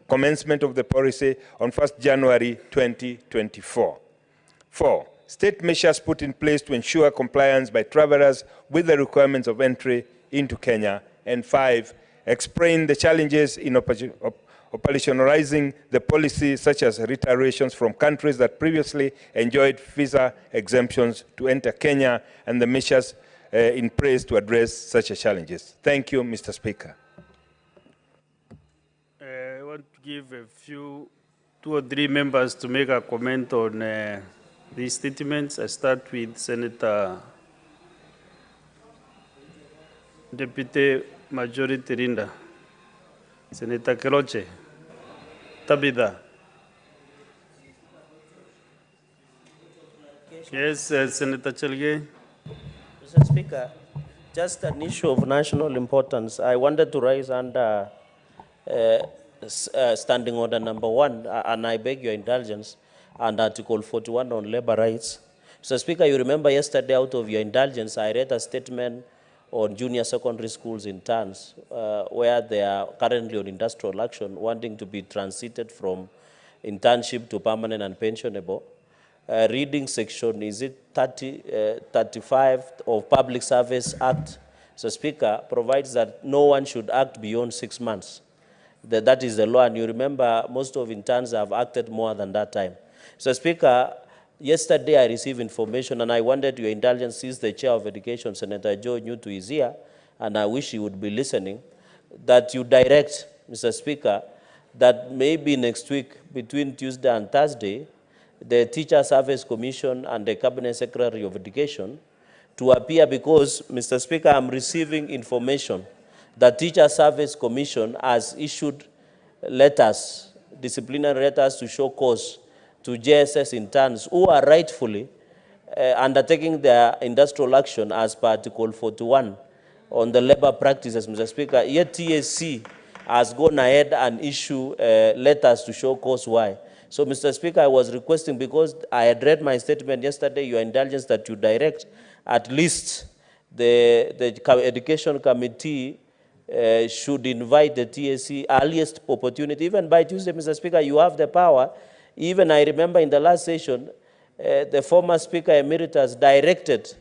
commencement of the policy on 1st January 2024. 4, state measures put in place to ensure compliance by travelers with the requirements of entry into Kenya. And 5, explain the challenges in operationalizing the policy, such as reiterations from countries that previously enjoyed visa exemptions to enter Kenya and the measures in place to address such challenges. Thank you, Mr. Speaker. I want to give a few, 2 or 3 members to make a comment on these statements. I start with Senator Deputy Majority Rinda, Senator Keroche, Tabitha. Yes, Senator Chelge. Mr. Speaker, just an issue of national importance. I wanted to raise under standing order number 1, and I beg your indulgence, and Article 41 on labor rights. Mr. Speaker, you remember yesterday, out of your indulgence, I read a statement on junior secondary schools in Tans, where they are currently on industrial action, wanting to be transited from internship to permanent and pensionable. Reading section, is it 35 of Public Service Act, Mr. Speaker, provides that no one should act beyond 6 months. That is the law, and you remember most of interns have acted more than that time. Mr. Speaker, yesterday I received information, and I wanted your indulgence, since the Chair of Education, Senator Joe Newt, is here, and I wish he would be listening, that you direct, Mr. Speaker, that maybe next week, between Tuesday and Thursday, the Teacher Service Commission and the Cabinet Secretary of Education to appear, because, Mr. Speaker, I'm receiving information that Teacher Service Commission has issued letters, disciplinary letters, to show cause to JSS interns who are rightfully undertaking their industrial action as per Article 41 on the labor practices, Mr. Speaker. Yet TSC has gone ahead and issued letters to show cause why. So, Mr. Speaker, I was requesting, because I had read my statement yesterday, your indulgence, that you direct at least the Education Committee should invite the TSC earliest opportunity, even by Tuesday, Mr. Speaker. You have the power. Even I remember in the last session, the former Speaker Emeritus directed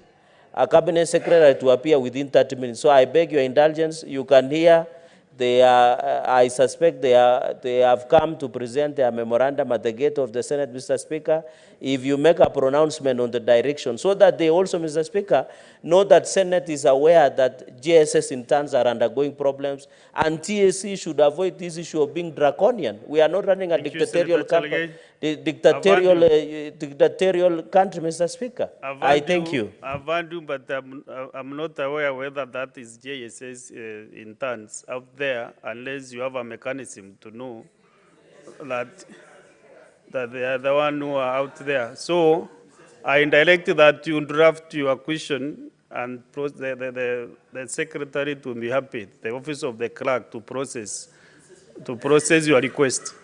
a Cabinet Secretary to appear within 30 minutes. So I beg your indulgence. You can hear. They are, I suspect they have come to present their memorandum at the gate of the Senate, Mr. Speaker. If you make a pronouncement on the direction, so that they also, Mr. Speaker, know that Senate is aware that GSS interns are undergoing problems, and TSC should avoid this issue of being draconian. We are not running a dictatorial country, dictatorial country, Mr. Speaker. I thank you. I've heard you, but I'm not aware whether that is JSS interns out there, unless you have a mechanism to know that they are the one who are out there. So I direct that you draft your question, and the secretary to be happy, the office of the clerk, to process your request.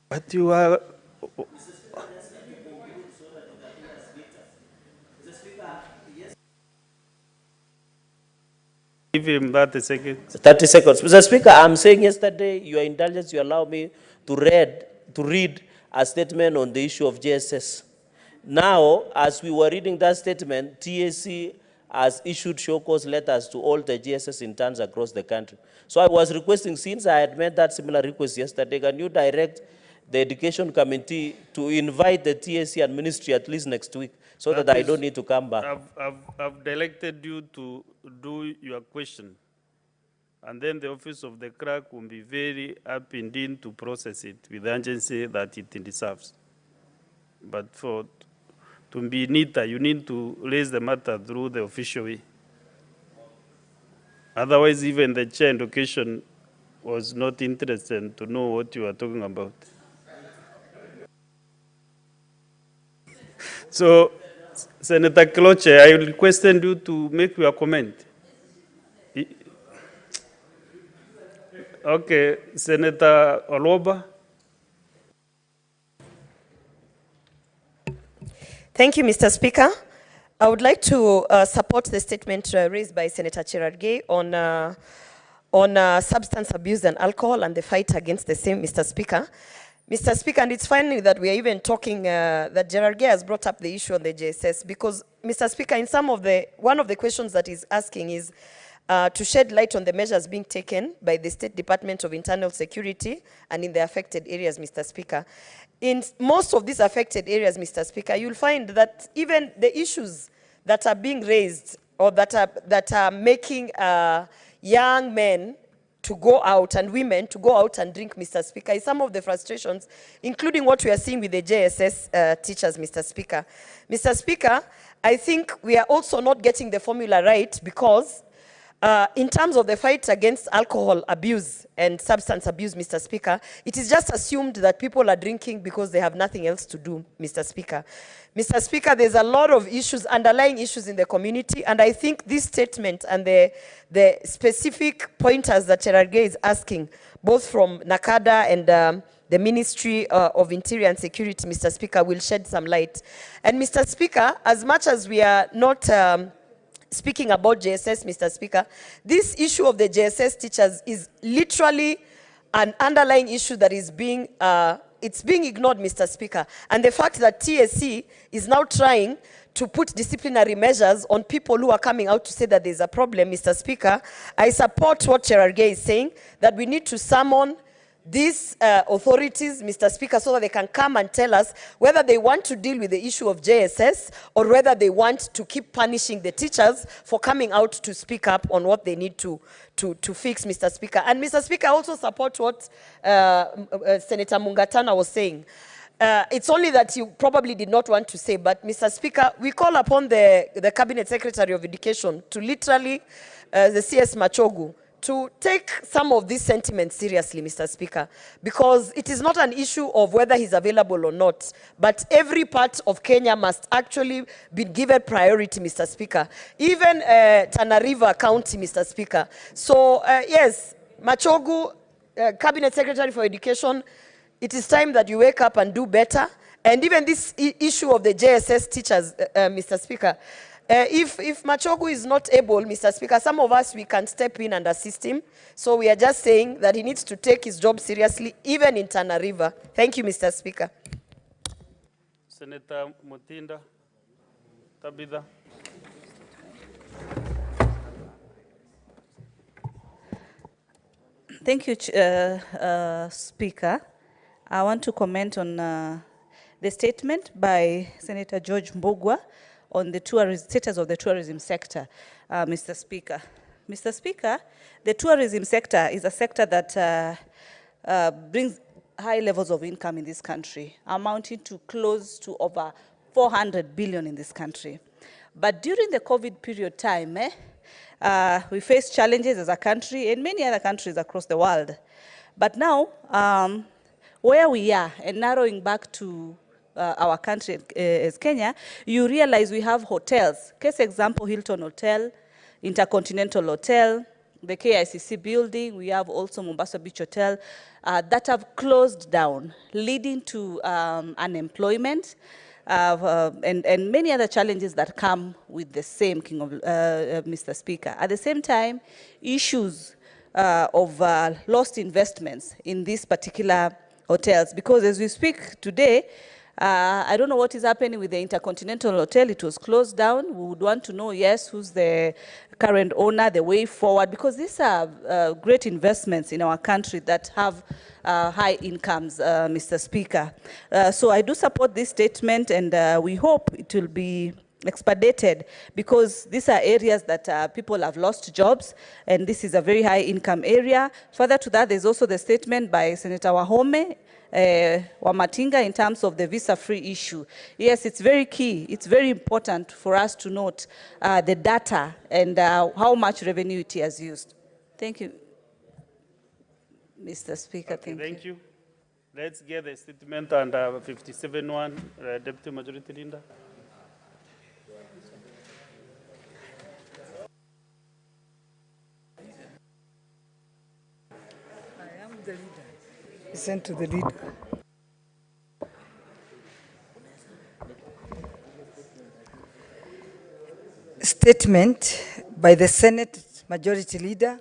But you are. Give him 30 seconds. 30 seconds. Mr. Speaker, I'm saying yesterday, your indulgence, you allow me to read a statement on the issue of JSS. Now, as we were reading that statement, TSC has issued show cause letters to all the GSS interns across the country. So I was requesting, since I had made that similar request yesterday, can you direct the Education Committee to invite the TSC and Ministry at least next week, so that I don't need to come back? I've directed you to do your question, and then the office of the clerk will be very happy indeed to process it with the urgency that it deserves. But to be neater, you need to raise the matter through the official way. Otherwise, even the chair in education was not interested to know what you are talking about. So, Senator Kloche, I requested you to make your comment. Okay, Senator Oloba. Thank you, Mr. Speaker. I would like to support the statement raised by Senator Cherargei on substance abuse and alcohol and the fight against the same, Mr. Speaker. Mr. Speaker, and it's funny that we are even talking, that Cherargei has brought up the issue on the JSS, because, Mr. Speaker, in one of the questions that he's asking is to shed light on the measures being taken by the State Department of Internal Security and in the affected areas, Mr. Speaker. In most of these affected areas, Mr. Speaker, you'll find that even the issues that are being raised or that are making young men to go out and women to go out and drink, Mr. Speaker, is some of the frustrations, including what we are seeing with the JSS teachers, Mr. Speaker. Mr. Speaker, I think we are also not getting the formula right, because in terms of the fight against alcohol abuse and substance abuse, Mr. Speaker, it is just assumed that people are drinking because they have nothing else to do, Mr. Speaker. Mr. Speaker, there's a lot of issues, underlying issues in the community, and I think this statement and the specific pointers that Cherargei is asking, both from NACADA and the Ministry of Interior and Security, Mr. Speaker, will shed some light. And Mr. Speaker, as much as we are not speaking about JSS, Mr. Speaker, this issue of the JSS teachers is literally an underlying issue that is being ignored, Mr. Speaker. And the fact that TSC is now trying to put disciplinary measures on people who are coming out to say that there's a problem, Mr. Speaker, I support what Cherargei is saying, that we need to summon these authorities, Mr. Speaker, so that they can come and tell us whether they want to deal with the issue of JSS or whether they want to keep punishing the teachers for coming out to speak up on what they need to fix, Mr. Speaker. And Mr. Speaker, I also support what Senator Mungatana was saying. It's only that you probably did not want to say, but Mr. Speaker, we call upon the Cabinet Secretary of Education to literally, the CS Machogu, to take some of these sentiments seriously, Mr. Speaker, because it is not an issue of whether he's available or not, but every part of Kenya must actually be given priority, Mr. Speaker. Even Tana River County, Mr. Speaker. So, yes, Machogu, Cabinet Secretary for Education, it is time that you wake up and do better. And even this issue of the JSS teachers, Mr. Speaker, if Machogu is not able, Mr. Speaker, some of us, we can step in and assist him. So we are just saying that he needs to take his job seriously, even in Tana River. Thank you, Mr. Speaker. Senator Mutinda, Tabitha. Thank you, Speaker. I want to comment on the statement by Senator George Mbugua on the status of the tourism sector, Mr. Speaker. Mr. Speaker, the tourism sector is a sector that brings high levels of income in this country, amounting to close to over 400 billion in this country. But during the COVID period time, we faced challenges as a country and many other countries across the world. But now, where we are, and narrowing back to our country as Kenya, you realize we have hotels. Case example, Hilton Hotel, Intercontinental Hotel, the KICC building. We have also Mombasa Beach Hotel that have closed down, leading to unemployment and many other challenges that come with the same, Mr. Speaker. At the same time, issues of lost investments in these particular hotels, because as we speak today, I don't know what is happening with the Intercontinental Hotel. It was closed down. We would want to know, yes, who's the current owner, the way forward, because these are great investments in our country that have high incomes, Mr. Speaker. So I do support this statement, and we hope it will be expedited, because these are areas that people have lost jobs, and this is a very high income area. Further to that, there's also the statement by Senator Wahome, Wamatinga, in terms of the visa-free issue. Yes, it's very key. It's very important for us to note the data and how much revenue it has used. Thank you. Mr. Speaker, Okay, thank you. you. Let's get the statement under 57-1, Deputy Majority Leader. I am the leader. Listen to the leader. Statement by the Senate Majority Leader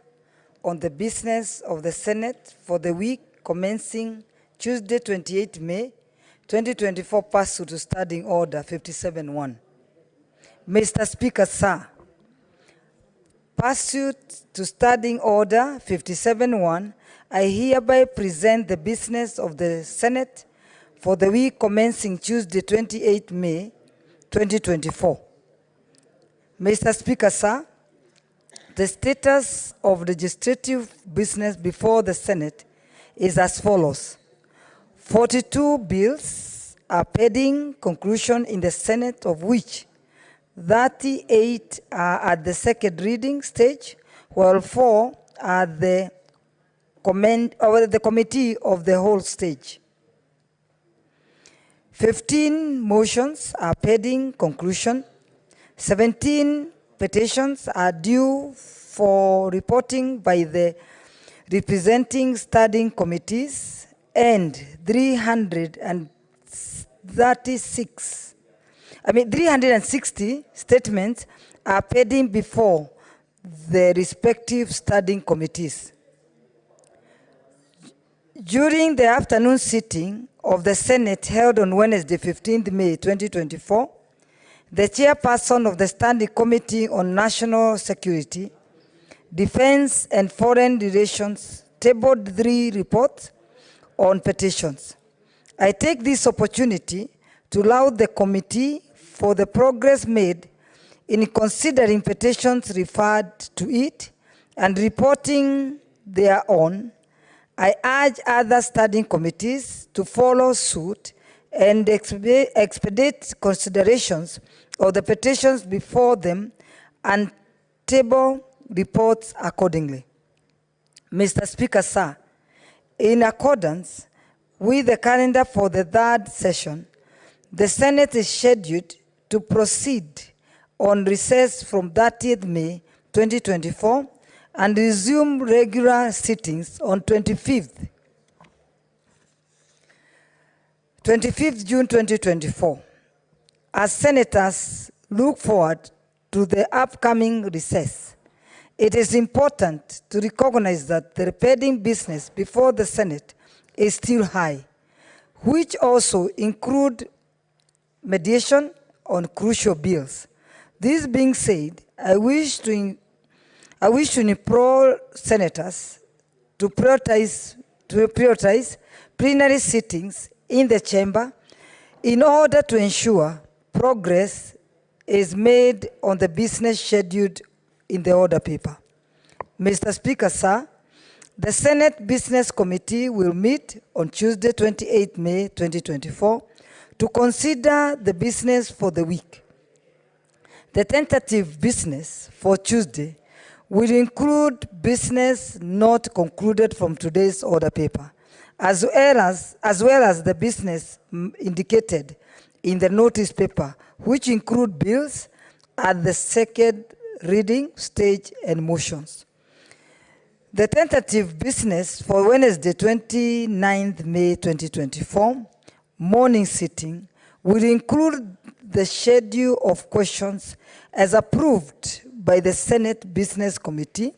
on the business of the Senate for the week commencing Tuesday, 28 May, 2024, pursuant to Standing Order 57-1. Mr. Speaker, sir, pursuant to Standing Order 57-1, I hereby present the business of the Senate for the week commencing Tuesday, 28 May, 2024. Mr. Speaker, sir, the status of legislative business before the Senate is as follows. 42 bills are pending conclusion in the Senate, of which 38 are at the second reading stage, while 4 are the committee of the whole stage. 15 motions are pending conclusion. 17 petitions are due for reporting by the representing standing committees, and 360 statements are pending before the respective standing committees. During the afternoon sitting of the Senate held on Wednesday, 15th May 2024, the chairperson of the Standing Committee on National Security, Defense and Foreign Relations tabled 3 reports on petitions. I take this opportunity to laud the committee for the progress made in considering petitions referred to it and reporting thereon. I urge other standing committees to follow suit and expedite considerations of the petitions before them and table reports accordingly. Mr. Speaker, sir, in accordance with the calendar for the 3rd session, the Senate is scheduled to proceed on recess from 30th May 2024 and resume regular sittings on 25th June 2024. As senators look forward to the upcoming recess, it is important to recognize that the pending business before the Senate is still high, which also include mediation on crucial bills. This being said, I wish to implore senators to prioritize plenary sittings in the chamber in order to ensure progress is made on the business scheduled in the order paper. Mr. Speaker, sir, the Senate Business Committee will meet on Tuesday, 28 May 2024 to consider the business for the week. The tentative business for Tuesday will include business not concluded from today's order paper, as well as the business indicated in the notice paper, which include bills at the second reading stage and motions. The tentative business for Wednesday, 29th May 2024, morning sitting will include the schedule of questions as approved by the Senate Business Committee,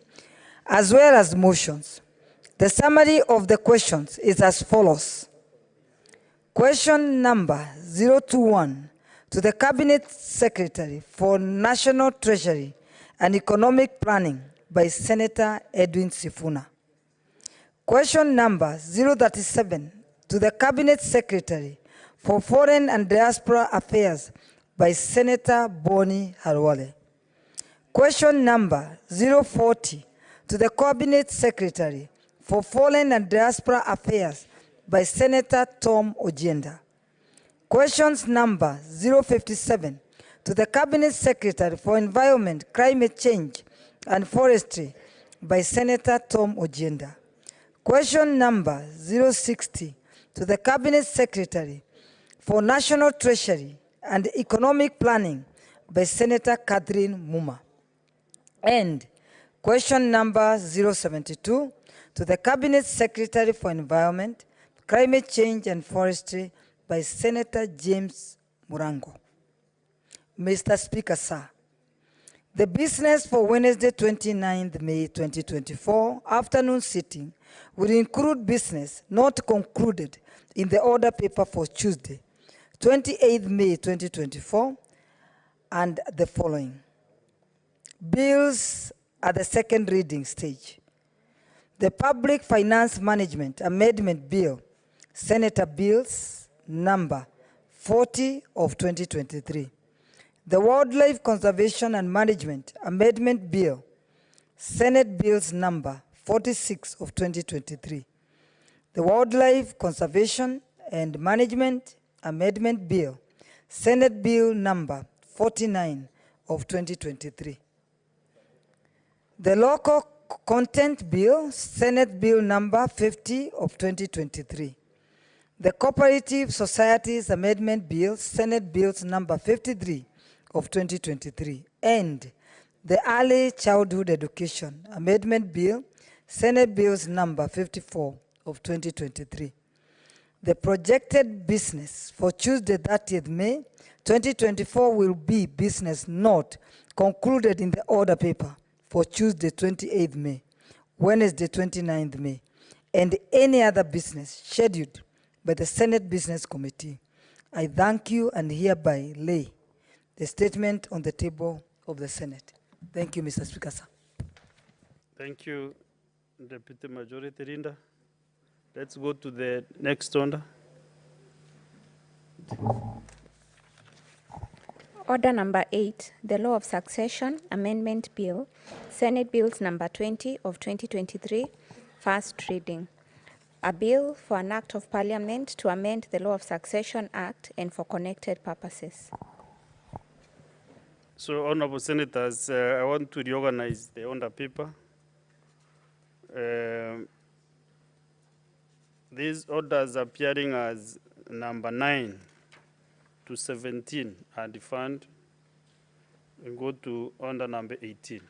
as well as motions. The summary of the questions is as follows. Question number 021 to the Cabinet Secretary for National Treasury and Economic Planning by Senator Edwin Sifuna. Question number 037 to the Cabinet Secretary for Foreign and Diaspora Affairs by Senator Boni Halwale. Question number 040 to the Cabinet Secretary for Foreign and Diaspora Affairs by Senator Tom Ojienda. Questions number 057 to the Cabinet Secretary for Environment, Climate Change and Forestry by Senator Tom Ojienda. Question number 060 to the Cabinet Secretary for National Treasury and Economic Planning by Senator Catherine Muma. And question number 072 to the Cabinet Secretary for Environment, Climate Change and Forestry by Senator James Murango. Mr. Speaker, sir, the business for Wednesday, 29th May 2024 afternoon sitting will include business not concluded in the order paper for Tuesday, 28th May 2024, and the following. Bills at the second reading stage. The Public Finance Management Amendment Bill, Senator Bills number 40 of 2023. The Wildlife Conservation and Management Amendment Bill, Senate Bills number 46 of 2023. The Wildlife Conservation and Management Amendment Bill, Senate Bill number 49 of 2023. The Local Content Bill, Senate Bill number 50 of 2023. The Cooperative Societies Amendment Bill, Senate Bills number 53 of 2023. And the Early Childhood Education Amendment Bill, Senate Bills number 54 of 2023. The projected business for Tuesday, 30th May 2024 will be business not concluded in the order paper for Tuesday, 28th May, Wednesday, 29th May, and any other business scheduled by the Senate Business Committee. I thank you and hereby lay the statement on the table of the Senate. Thank you, Mr. Speaker, sir. Thank you, Deputy Majority Leader. Let's go to the next order. Order number 8, the Law of Succession Amendment Bill, Senate Bills number 20 of 2023, first reading. A bill for an act of parliament to amend the Law of Succession Act and for connected purposes. So, Honorable Senators, I want to reorganize the order paper. These orders appearing as number 9 to 17 are defined. We go to order number 18.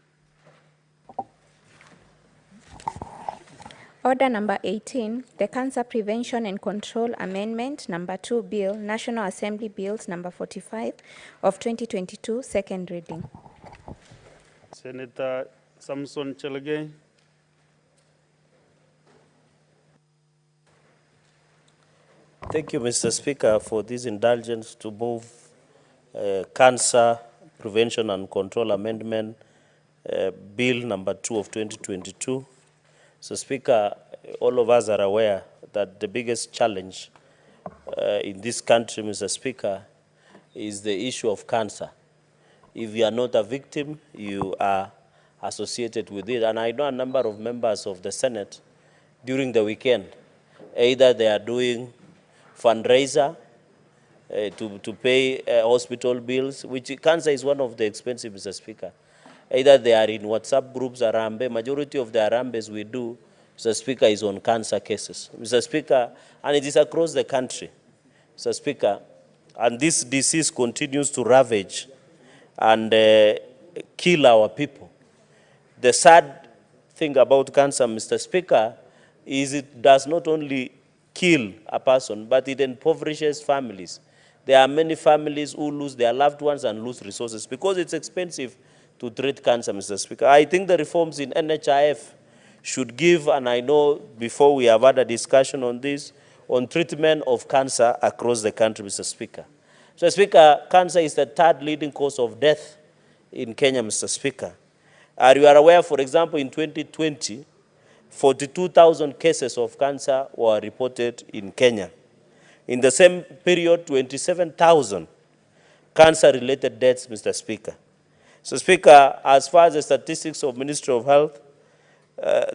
Order number 18, the Cancer Prevention and Control Amendment number 2 Bill, National Assembly Bills number 45 of 2022, second reading. Senator Samson Chelagay. Thank you, Mr. Speaker, for this indulgence to move Cancer Prevention and Control Amendment Bill number 2 of 2022. So, Speaker, all of us are aware that the biggest challenge in this country, Mr. Speaker, is the issue of cancer. If you are not a victim, you are associated with it. And I know a number of members of the Senate during the weekend, either they are doing fundraiser to pay hospital bills, which cancer is one of the expensive, Mr. Speaker. Either they are in WhatsApp groups, Arambe, majority of the Arambes we do, Mr. Speaker, is on cancer cases. Mr. Speaker, and it is across the country, Mr. Speaker, and this disease continues to ravage and kill our people. The sad thing about cancer, Mr. Speaker, is it does not only kill a person, but it impoverishes families. There are many families who lose their loved ones and lose resources because it's expensive to treat cancer, Mr. Speaker. I think the reforms in NHIF should give, and I know before we have had a discussion on this, on treatment of cancer across the country, Mr. Speaker. Mr. Speaker, cancer is the third leading cause of death in Kenya, Mr. Speaker. You are aware, for example, in 2020, 42,000 cases of cancer were reported in Kenya. In the same period, 27,000 cancer-related deaths, Mr. Speaker. So, Speaker, as far as the statistics of Ministry of Health,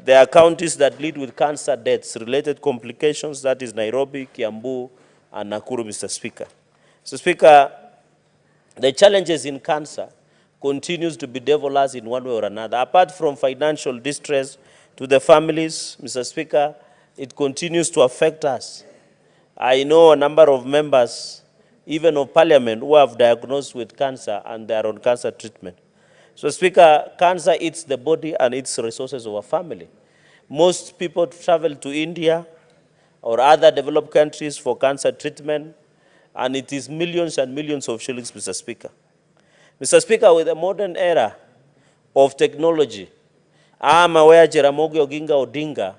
there are counties that lead with cancer deaths, related complications, that is Nairobi, Kiambu, and Nakuru, Mr. Speaker. So, Speaker, the challenges in cancer continues to bedevil us in one way or another. Apart from financial distress to the families, Mr. Speaker, it continues to affect us. I know a number of members, even of parliament, who have diagnosed with cancer and they are on cancer treatment. So, Speaker, cancer eats the body and its resources of a family. Most people travel to India or other developed countries for cancer treatment, and it is millions and millions of shillings, Mr. Speaker. Mr. Speaker, with the modern era of technology, I'm aware Jaramogi Oginga Odinga,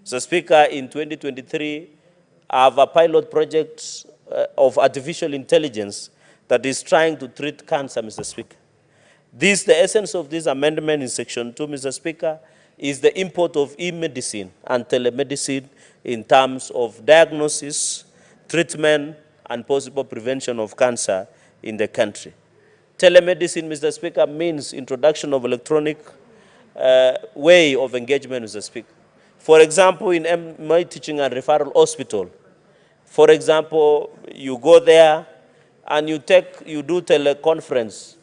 Mr. Speaker, in 2023, I have a pilot project of artificial intelligence that is trying to treat cancer, Mr. Speaker. The essence of this amendment in Section 2, Mr. Speaker, is the import of e-medicine and telemedicine in terms of diagnosis, treatment, and possible prevention of cancer in the country. Telemedicine, Mr. Speaker, means introduction of electronic way of engagement, Mr. Speaker. For example, in my teaching and referral hospital, for example, you go there and you do teleconference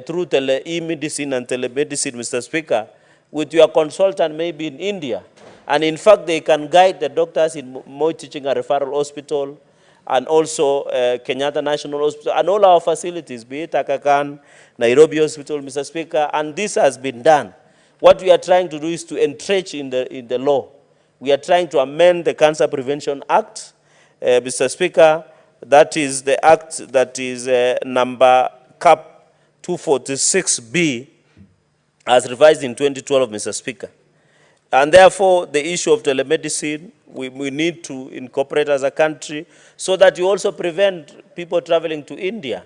through e-medicine and telemedicine, Mr. Speaker, with your consultant maybe in India. And in fact, they can guide the doctors in Moi Teaching and Referral Hospital and also Kenyatta National Hospital and all our facilities, be it Aga Khan, Nairobi Hospital, Mr. Speaker, and this has been done. What we are trying to do is to entrench in the law. We are trying to amend the Cancer Prevention Act, Mr. Speaker. That is the act that is number CAP 246B, as revised in 2012, Mr. Speaker. And therefore, the issue of telemedicine, we need to incorporate as a country so that you also prevent people traveling to India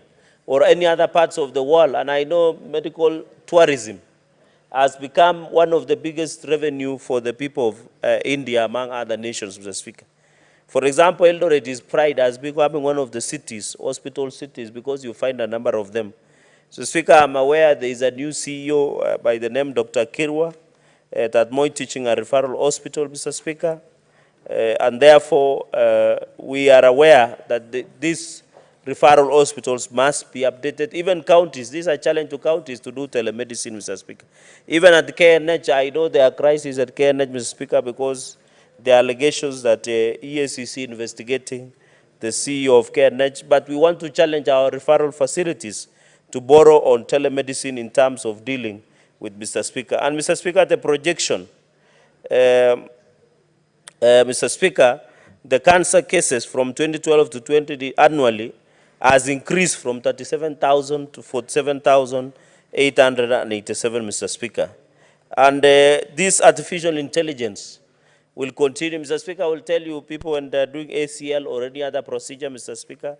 or any other parts of the world. And I know medical tourism has become one of the biggest revenue for the people of India among other nations, Mr. Speaker. For example, Eldoret is pride as becoming one of the cities, hospital cities, because you find a number of them. So, Speaker, I'm aware there is a new CEO by the name Dr. Kirwa at Moi Teaching and Referral Hospital, Mr. Speaker. And therefore, we are aware that these referral hospitals must be updated. Even counties, this is a challenge to counties to do telemedicine, Mr. Speaker. Even at KNH, I know there are crises at KNH, Mr. Speaker, because there are allegations that EACC investigating the CEO of KNH, but we want to challenge our referral facilities to borrow on telemedicine in terms of dealing with Mr. Speaker. And Mr. Speaker, the projection, Mr. Speaker, the cancer cases from 2012 to 2020 annually has increased from 37,000 to 47,887, Mr. Speaker. And this artificial intelligence will continue. Mr. Speaker, I will tell you, people when they're doing ACL or any other procedure, Mr. Speaker,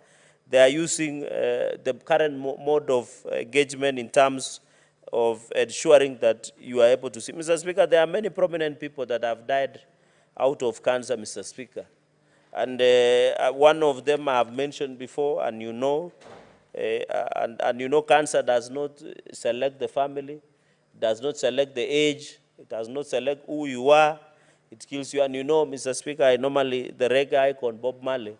they are using the current mode of engagement in terms of ensuring that you are able to see. Mr. Speaker, there are many prominent people that have died out of cancer, Mr. Speaker. And one of them I have mentioned before, and you know, and you know cancer does not select the family, does not select the age, it does not select who you are, it kills you. And you know, Mr. Speaker, the reggae icon, Bob Marley,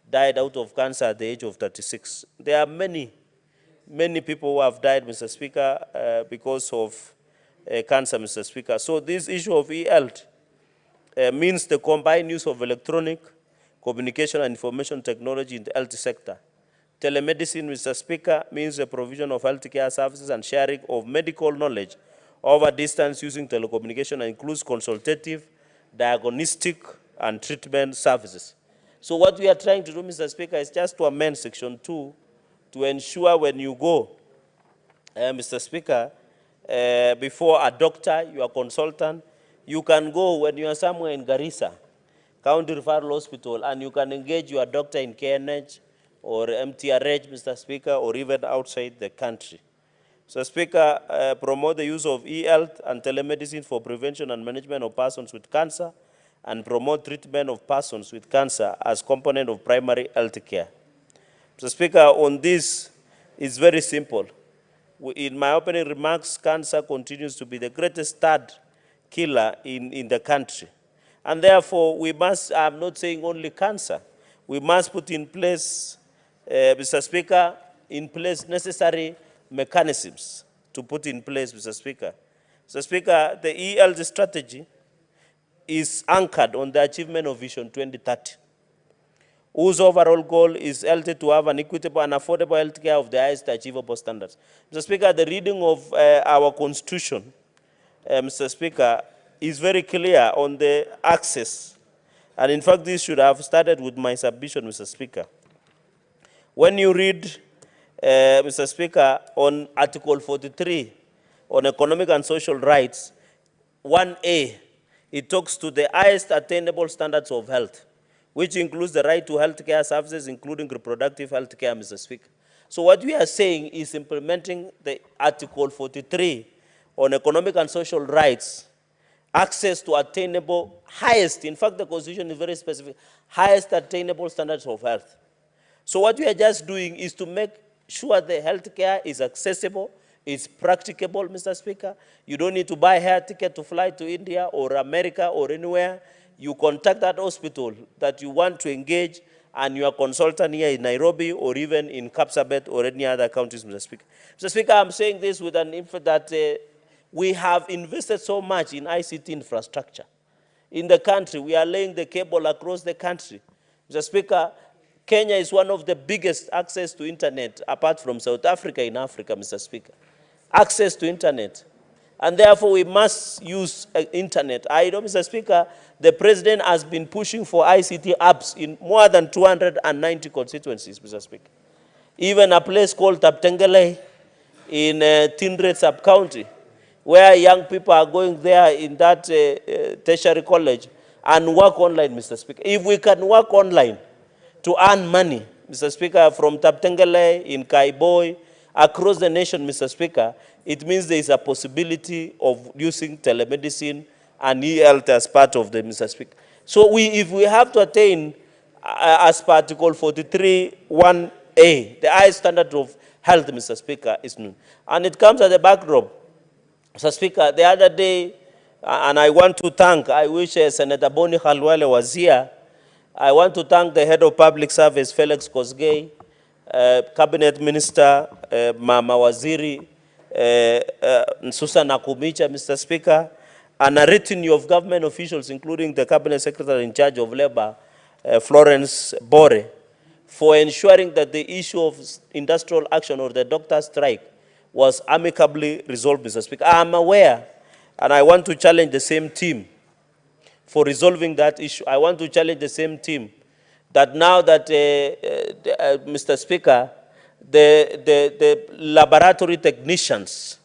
died out of cancer at the age of 36. There are many people who have died, Mr. Speaker, because of cancer, Mr. Speaker. So this issue of e-health means the combined use of electronic communication and information technology in the health sector. Telemedicine, Mr. Speaker, means the provision of healthcare services and sharing of medical knowledge over distance using telecommunication and includes consultative, diagnostic, and treatment services. So what we are trying to do, Mr. Speaker, is just to amend Section 2 to ensure when you go, Mr. Speaker, before a doctor, your consultant, you can go when you are somewhere in Garissa, County Referral Hospital, and you can engage your doctor in KNH or MTRH, Mr. Speaker, or even outside the country. So, Speaker, promote the use of e-health and telemedicine for prevention and management of persons with cancer, and promote treatment of persons with cancer as component of primary health care. Mr. Speaker, on this, it's very simple. In my opening remarks, cancer continues to be the greatest third killer in the country. And therefore, we must, I'm not saying only cancer, we must put in place, Mr. Speaker, in place necessary mechanisms to put in place, Mr. Speaker. Mr. Speaker, the e-health strategy is anchored on the achievement of Vision 2030, whose overall goal is health to have an equitable and affordable healthcare of the highest achievable standards. Mr. Speaker, the reading of our Constitution, Mr. Speaker, is very clear on the access. And in fact, this should have started with my submission, Mr. Speaker. When you read, Mr. Speaker, on Article 43 on economic and social rights, 1A, it talks to the highest attainable standards of health, which includes the right to health care services, including reproductive health care, Mr. Speaker. So what we are saying is implementing the Article 43 on economic and social rights, access to attainable, highest, in fact the Constitution is very specific, highest attainable standards of health. So what we are just doing is to make sure the health care is accessible, it's practicable, Mr. Speaker. You don't need to buy a air ticket to fly to India or America or anywhere. You contact that hospital that you want to engage and your consultant here in Nairobi or even in Kapsabet or any other counties, Mr. Speaker. Mr. Speaker, I'm saying this with an emphasis that we have invested so much in ICT infrastructure. In the country, we are laying the cable across the country. Mr. Speaker, Kenya is one of the biggest access to internet, apart from South Africa in Africa, Mr. Speaker. Access to internet. And therefore, we must use internet. I know, Mr. Speaker, the President has been pushing for ICT apps in more than 290 constituencies, Mr. Speaker. Even a place called Taptengele in Tindred sub-county, where young people are going there in that tertiary college and work online, Mr. Speaker. If we can work online to earn money, Mr. Speaker, from Taptengele, in Kaiboi, across the nation, Mr. Speaker, it means there is a possibility of using telemedicine and e-health as part of the, Mr. Speaker. So if we have to attain, as per Article 43, 1A, the highest standard of health, Mr. Speaker, is known. And it comes at the backdrop. Mr. Speaker, the other day, and I want to thank, I wish Senator Boni Khalwale was here. I want to thank the head of public service, Felix Kosgei, Cabinet Minister, Mama Waziri, Susan Akumicha, Mr. Speaker, and a retinue of government officials, including the Cabinet Secretary in charge of Labor, Florence Bore, for ensuring that the issue of industrial action or the doctor strike was amicably resolved, Mr. Speaker. I am aware, and I want to challenge the same team for resolving that issue. I want to challenge the same team that now that, Mr. Speaker, the laboratory technicians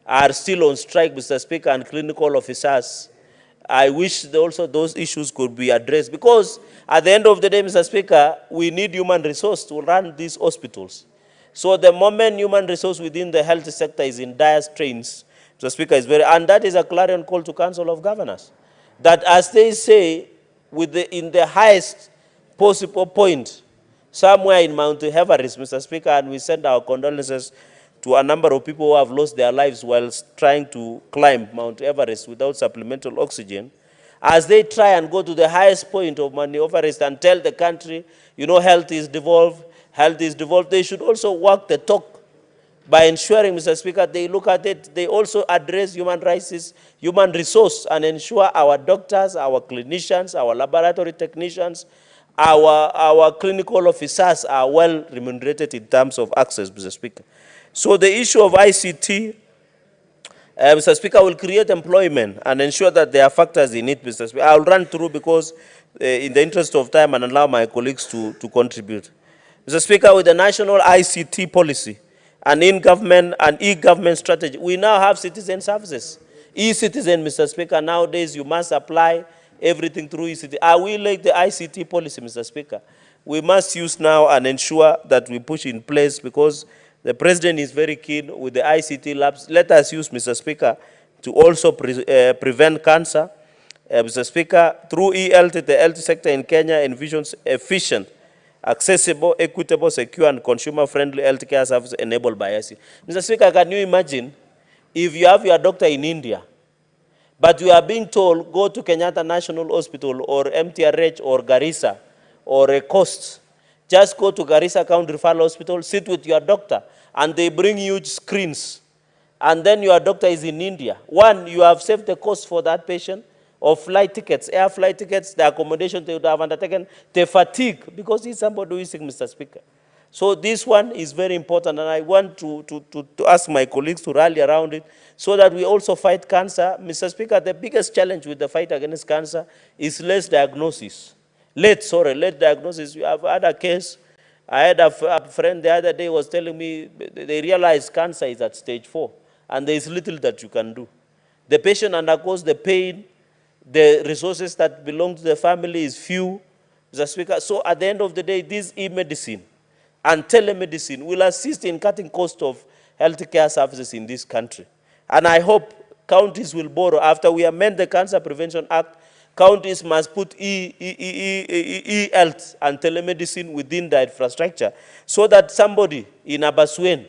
are still on strike, Mr. Speaker, and clinical officers, I wish also those issues could be addressed, because at the end of the day, Mr. Speaker, we need human resource to run these hospitals. So the moment human resource within the health sector is in dire strains, Mr. Speaker, is very, and that is a clarion call to Council of Governors, that as they say, in the highest possible point, somewhere in Mount Everest, Mr. Speaker, and we send our condolences to a number of people who have lost their lives while trying to climb Mount Everest without supplemental oxygen, as they try and go to the highest point of Mount Everest and tell the country, you know, health is devolved, they should also walk the talk by ensuring, Mr. Speaker, they look at it, they also address human rights, human resource, and ensure our doctors, our clinicians, our laboratory technicians, our clinical officers are well remunerated in terms of access, Mr. Speaker. So the issue of ICT, Mr. Speaker, will create employment and ensure that there are factors in it, Mr. Speaker. I'll run through because in the interest of time and allow my colleagues to contribute. Mr. Speaker, with the national ICT policy and in-government and e-government strategy, we now have citizen services. E-citizen, Mr. Speaker, nowadays you must apply everything through e-citizen. Are we like the ICT policy, Mr. Speaker? We must use now and ensure that we push in place, because the President is very keen with the ICT labs. Let us use, Mr. Speaker, to also prevent cancer. Mr. Speaker, through e-health, the health sector in Kenya envisions efficient, accessible, equitable, secure, and consumer-friendly healthcare services enabled by ICT. Mr. Speaker, can you imagine if you have your doctor in India, but you are being told, go to Kenyatta National Hospital or MTRH or Garissa or a Coast. Just go to Garissa County Referral Hospital, sit with your doctor, and they bring huge screens. And then your doctor is in India. One, you have saved the cost for that patient, of flight tickets, air flight tickets, the accommodation they would have undertaken, the fatigue, because he's somebody who is sick, Mr. Speaker. So this one is very important, and I want to ask my colleagues to rally around it so that we also fight cancer. Mr. Speaker, the biggest challenge with the fight against cancer is late diagnosis. Late diagnosis. You have had a case. I had a friend the other day was telling me they realized cancer is at stage 4, and there is little that you can do. The patient undergoes the pain, the resources that belong to the family is few, Mr. Speaker. So at the end of the day, this e-medicine and telemedicine will assist in cutting cost of healthcare services in this country. And I hope counties will borrow. After we amend the Cancer Prevention Act, counties must put e-health and telemedicine within the infrastructure so that somebody in Abaswen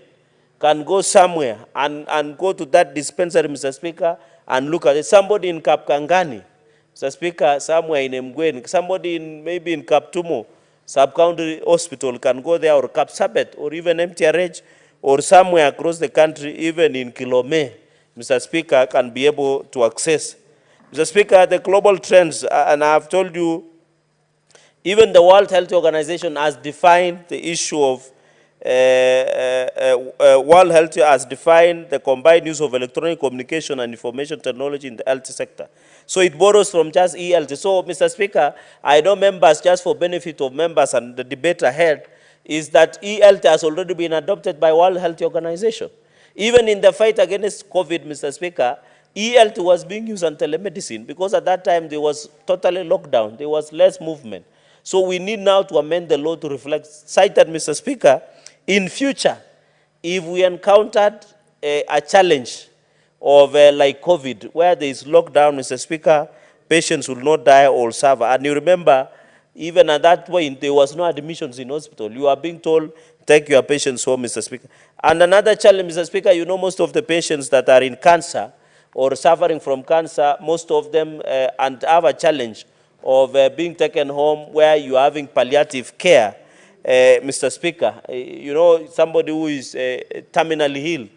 can go somewhere and go to that dispensary, Mr. Speaker, and look at it. Somebody in Kapkangani, Mr. Speaker, somewhere in Mgwen, somebody maybe in Kaptumo, sub-county hospital can go there, or Kapsabet, or even MTRH, or somewhere across the country, even in Kilome, Mr. Speaker, can be able to access. Mr. Speaker, the global trends, and I have told you, even the World Health Organization has defined the issue of World Health has defined the combined use of electronic communication and information technology in the health sector. So it borrows from just e-health. So, Mr. Speaker, I know members, just for benefit of members and the debate ahead, is that e-health has already been adopted by World Health Organization. Even in the fight against COVID, Mr. Speaker, e-health was being used on telemedicine because at that time there was totally lockdown. There was less movement. So we need now to amend the law to reflect, cited, Mr. Speaker, in future, if we encountered a challenge of like COVID, where there is lockdown, Mr. Speaker, patients will not die or suffer. And you remember, even at that point, there was no admissions in hospital. You are being told, take your patients home, Mr. Speaker. And another challenge, Mr. Speaker, you know most of the patients that are in cancer or suffering from cancer, most of them and have a challenge of being taken home where you are having palliative care. Mr. Speaker, you know, somebody who is terminally ill,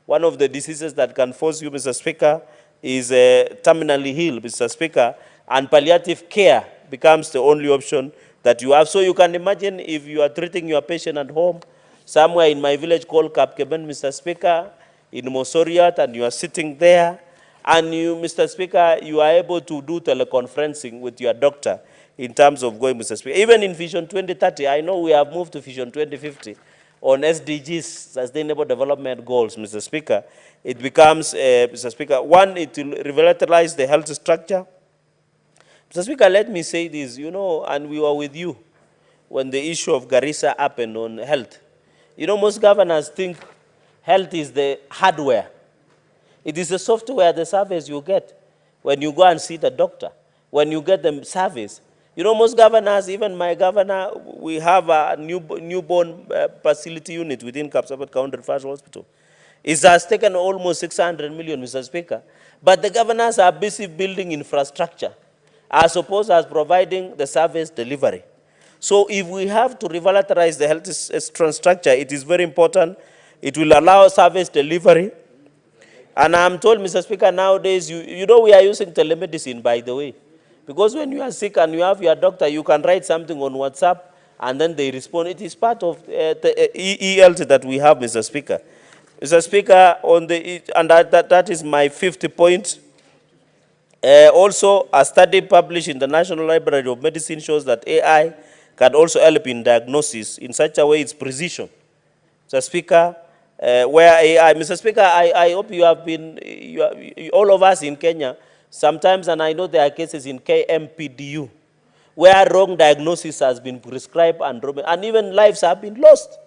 one of the diseases that can force you, Mr. Speaker, is terminally ill, Mr. Speaker, and palliative care becomes the only option that you have. So you can imagine if you are treating your patient at home, somewhere in my village called Kapkeben, Mr. Speaker, in Mosoriat, and you are sitting there, and you, Mr. Speaker, you are able to do teleconferencing with your doctor in terms of going, Mr. Speaker. Even in Vision 2030, I know we have moved to Vision 2050 on SDGs, Sustainable Development Goals, Mr. Speaker. It becomes, Mr. Speaker, one, it will revitalize the health structure. Mr. Speaker, let me say this, you know, and we were with you when the issue of Garissa happened on health. You know, most governors think health is the hardware. It is the software, the service you get when you go and see the doctor, when you get the service. You know, most governors, even my governor, we have a newborn facility unit within Kapsabet County Referral Hospital. It has taken almost 600 million, Mr. Speaker. But the governors are busy building infrastructure as opposed as providing the service delivery. So if we have to revitalize the health structure, it is very important. It will allow service delivery. And I'm told, Mr. Speaker, nowadays, you know we are using telemedicine, by the way. Because when you are sick and you have your doctor, you can write something on WhatsApp, and then they respond. It is part of the e-health that we have, Mr. Speaker. Mr. Speaker, on the, and that is my 50th point. Also, a study published in the National Library of Medicine shows that AI can also help in diagnosis in such a way it's precision. Mr. Speaker, where AI, Mr. Speaker, I hope you have been, all of us in Kenya, sometimes, and I know there are cases in KMPDU, where wrong diagnosis has been prescribed and even lives have been lost.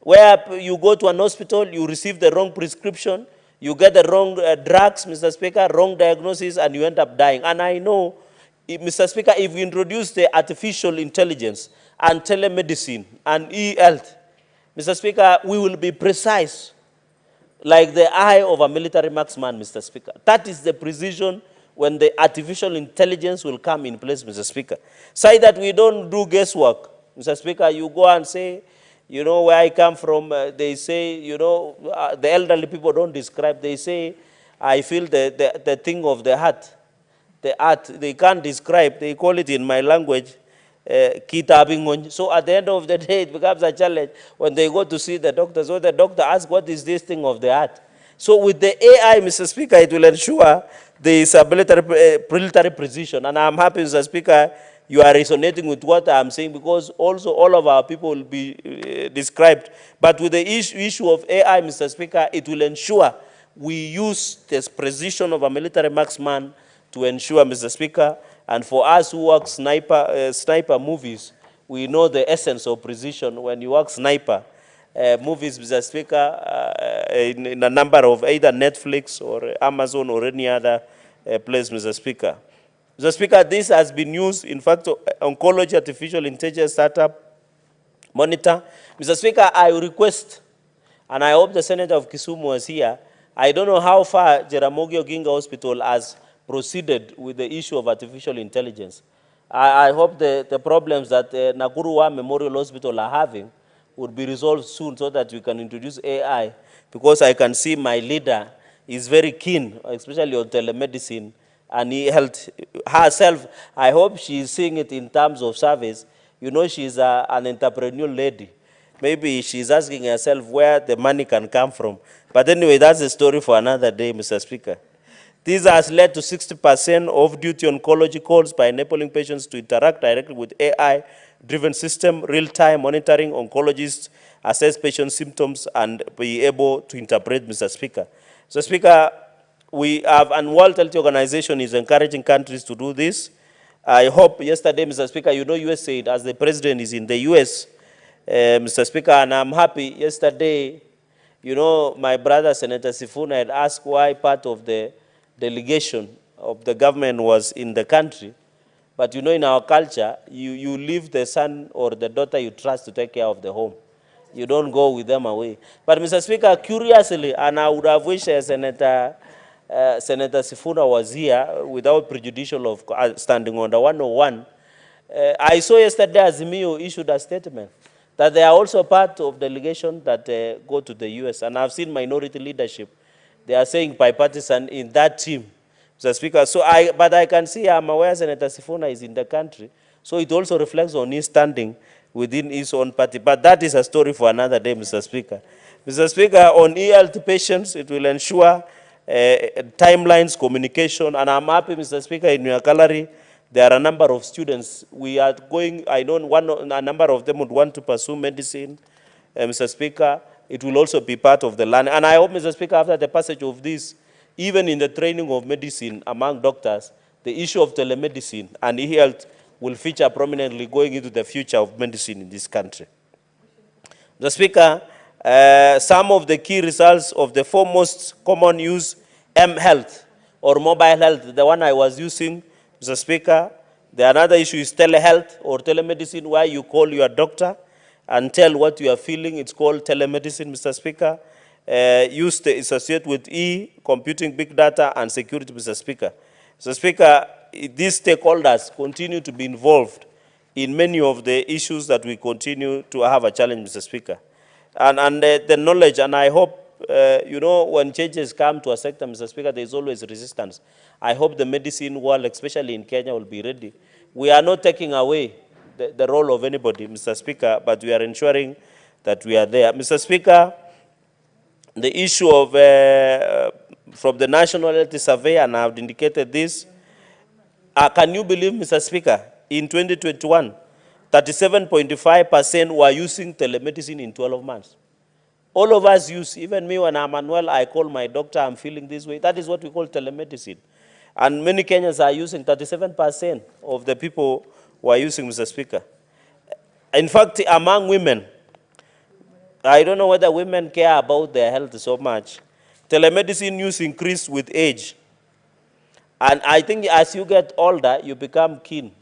Where you go to an hospital, you receive the wrong prescription, you get the wrong drugs, Mr. Speaker, wrong diagnosis, and you end up dying. And I know, Mr. Speaker, if we introduce the artificial intelligence and telemedicine and e-health, Mr. Speaker, we will be precise, like the eye of a military marksman, Mr. Speaker. That is the precision when the artificial intelligence will come in place, Mr. Speaker. Say that we don't do guesswork, Mr. Speaker. You go and say, you know, where I come from, they say, you know, the elderly people don't describe. They say, I feel the thing of the heart. the art, they can't describe, they call it in my language, kitabingon. So at the end of the day, it becomes a challenge when they go to see the doctor. So the doctor asks, what is this thing of the art? So with the AI, Mr. Speaker, it will ensure there is a military precision. And I'm happy, Mr. Speaker, you are resonating with what I'm saying, because also all of our people will be described. But with the issue of AI, Mr. Speaker, it will ensure we use the precision of a military marksman to ensure, Mr. Speaker, and for us who work sniper movies, we know the essence of precision. When you work sniper movies, Mr. Speaker, in a number of either Netflix or Amazon or any other place, Mr. Speaker. Mr. Speaker, this has been used, in fact, oncology artificial intelligence startup monitor. Mr. Speaker, I request, and I hope the Senator of Kisumu was here, I don't know how far Jaramogi Oginga Hospital has proceeded with the issue of artificial intelligence. I hope the problems that Nakuruwa Memorial Hospital are having would be resolved soon so that we can introduce AI, because I can see my leader is very keen, especially on telemedicine, and he helped herself. I hope she is seeing it in terms of service. You know, she's an entrepreneurial lady. Maybe she's asking herself where the money can come from. But anyway, that's a story for another day, Mr. Speaker. This has led to 60% off-duty oncology calls by enabling patients to interact directly with AI-driven system, real-time monitoring. Oncologists assess patient symptoms and be able to interpret, Mr. Speaker. Mr. Speaker, we have, and World Health Organization is encouraging countries to do this. I hope yesterday, Mr. Speaker, you know USAID, as the president is in the US, Mr. Speaker, and I'm happy yesterday, you know, my brother Senator Sifuna had asked why part of the delegation of the government was in the country. But you know, in our culture, you leave the son or the daughter you trust to take care of the home. You don't go with them away. But Mr. Speaker, curiously, and I would have wished Senator Sifuna was here without prejudicial of standing under 101. I saw yesterday Azimio issued a statement that they are also part of delegation that go to the US. And I've seen minority leadership. They are saying bipartisan in that team, Mr. Speaker. So but I can see, I'm aware Senator Sifuna is in the country. So it also reflects on his standing within his own party. But that is a story for another day, Mr. Speaker. Mr. Speaker, on e-health patients, it will ensure timelines, communication, and I'm happy, Mr. Speaker, in your gallery, there are a number of students. We are going, I know a number of them would want to pursue medicine, Mr. Speaker. It will also be part of the learning. And I hope, Mr. Speaker, after the passage of this, even in the training of medicine among doctors, the issue of telemedicine and e-health will feature prominently going into the future of medicine in this country. Mr. Speaker, some of the key results of the foremost common use M-Health or mobile health, the one I was using, Mr. Speaker. The another issue is telehealth or telemedicine, where you call your doctor and tell what you are feeling. It's called telemedicine, Mr. Speaker. Used to associate with computing, big data, and security, Mr. Speaker. Mr. Speaker, these stakeholders continue to be involved in many of the issues that we continue to have a challenge, Mr. Speaker. And the knowledge, and I hope, you know, when changes come to a sector, Mr. Speaker, there is always resistance. I hope the medicine world, especially in Kenya, will be ready. We are not taking away the role of anybody, Mr. Speaker, but we are ensuring that we are there. Mr. Speaker, the issue of, from the National Health Survey, and I have indicated this, can you believe, Mr. Speaker, in 2021, 37.5% were using telemedicine in 12 months. All of us use, even me when I'm unwell, I call my doctor, I'm feeling this way. That is what we call telemedicine. And many Kenyans are using, 37% of the people who are using, Mr. Speaker. In fact, among women, I don't know whether women care about their health so much. Telemedicine use increased with age. And I think as you get older, you become keen.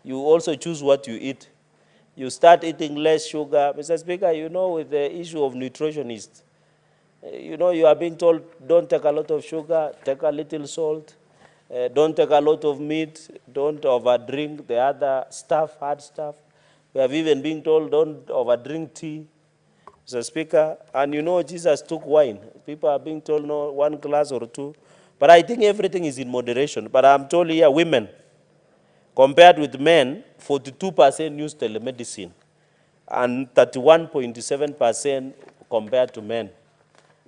You also choose what you eat. You start eating less sugar. Mr. Speaker, you know, with the issue of nutritionists, you know, you are being told, don't take a lot of sugar, take a little salt, don't take a lot of meat, don't overdrink the other stuff, hard stuff. We have even been told, don't overdrink tea, Mr. Speaker. And you know, Jesus took wine. People are being told, no, 1 glass or 2. But I think everything is in moderation. But I'm told here, women, compared with men, 42% use telemedicine and 31.7% compared to men.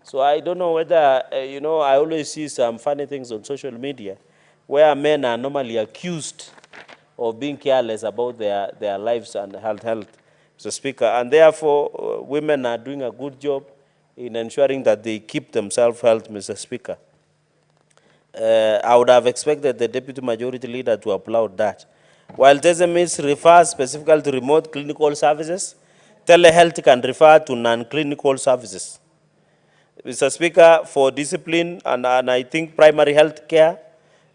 So I don't know whether, you know, I always see some funny things on social media where men are normally accused of being careless about their lives and health, Mr. Speaker. And therefore, women are doing a good job in ensuring that they keep themselves healthy, Mr. Speaker. I would have expected the Deputy Majority Leader to applaud that. While TSMS refers specifically to remote clinical services, telehealth can refer to non-clinical services. Mr. Speaker, for discipline and I think primary health care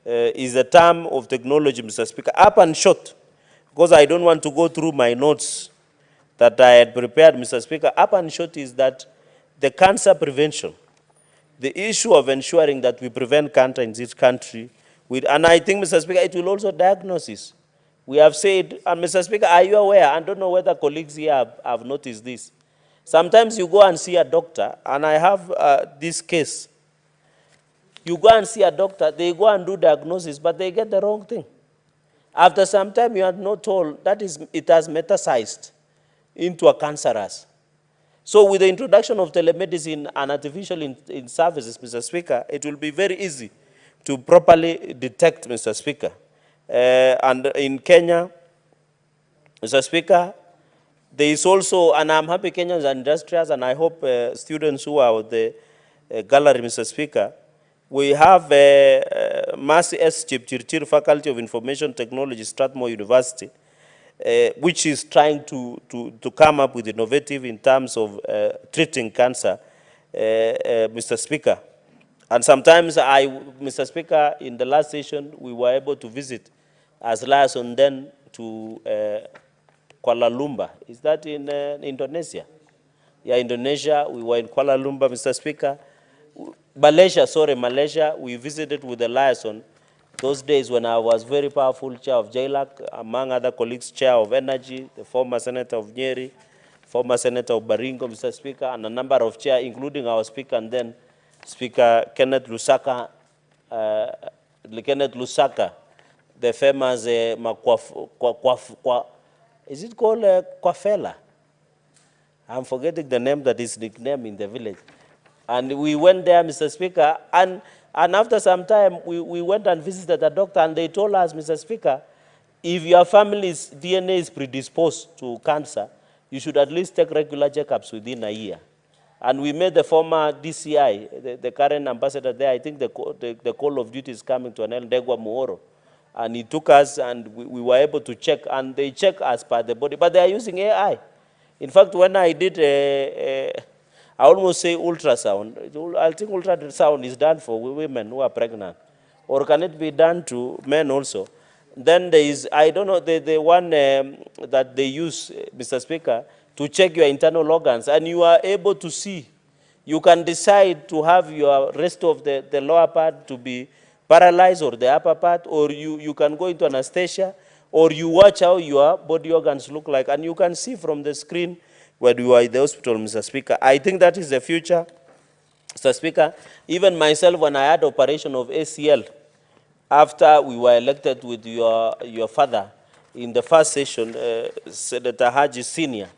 is a term of technology, Mr. Speaker. Up and short, because I don't want to go through my notes that I had prepared, Mr. Speaker. Up and short is that the cancer prevention, the issue of ensuring that we prevent cancer in this country, and I think, Mr. Speaker, it will also diagnosis. We have said, and Mr. Speaker, are you aware, I don't know whether colleagues here have noticed this, sometimes you go and see a doctor, and I have this case. You go and see a doctor, they go and do diagnosis, but they get the wrong thing. After some time, you are not told that it has metastasized into a cancerous. So with the introduction of telemedicine and artificial in services, Mr. Speaker, it will be very easy to properly detect, Mr. Speaker. And in Kenya, Mr. Speaker, there is also, and I'm happy Kenyans are industrious, and I hope students who are at the gallery, Mr. Speaker, we have Mercy S. Chipchirchir Faculty of Information Technology, Strathmore University, which is trying to come up with innovative in terms of treating cancer, Mr. Speaker. And sometimes Mr. Speaker, in the last session, we were able to visit as liaison then to Kuala Lumpur. Is that in Indonesia? Yeah, Indonesia. We were in Kuala Lumpur, Mr. Speaker. Malaysia, we visited with the liaison those days when I was very powerful chair of JLAC, among other colleagues, chair of energy, the former senator of Nyeri, former senator of Baringo, Mr. Speaker, and a number of chairs, including our speaker and then Speaker Kenneth Lusaka, the famous is it called Kwafela? I'm forgetting the name that is nicknamed in the village. And we went there, Mr. Speaker, and after some time, we went and visited the doctor, and they told us, Mr. Speaker, if your family's DNA is predisposed to cancer, you should at least take regular checkups within a year. And we made the former DCI, the current ambassador there, I think the call of duty is coming to an end, Degwa Muoro. And he took us, and we were able to check, and they check as per the body, but they are using AI. In fact, when I did I almost say ultrasound. I think ultrasound is done for women who are pregnant. Or can it be done to men also? Then there is, I don't know, the one that they use, Mr. Speaker, to check your internal organs. And you are able to see. You can decide to have your rest of the lower part to be paralyzed or the upper part, or you can go into anesthesia, or you watch how your body organs look like, and you can see from the screen when you are in the hospital, Mr. Speaker. I think that is the future, Mr. Speaker. Even myself, when I had operation of ACL, after we were elected with your father in the first session, Senator Haji Senior,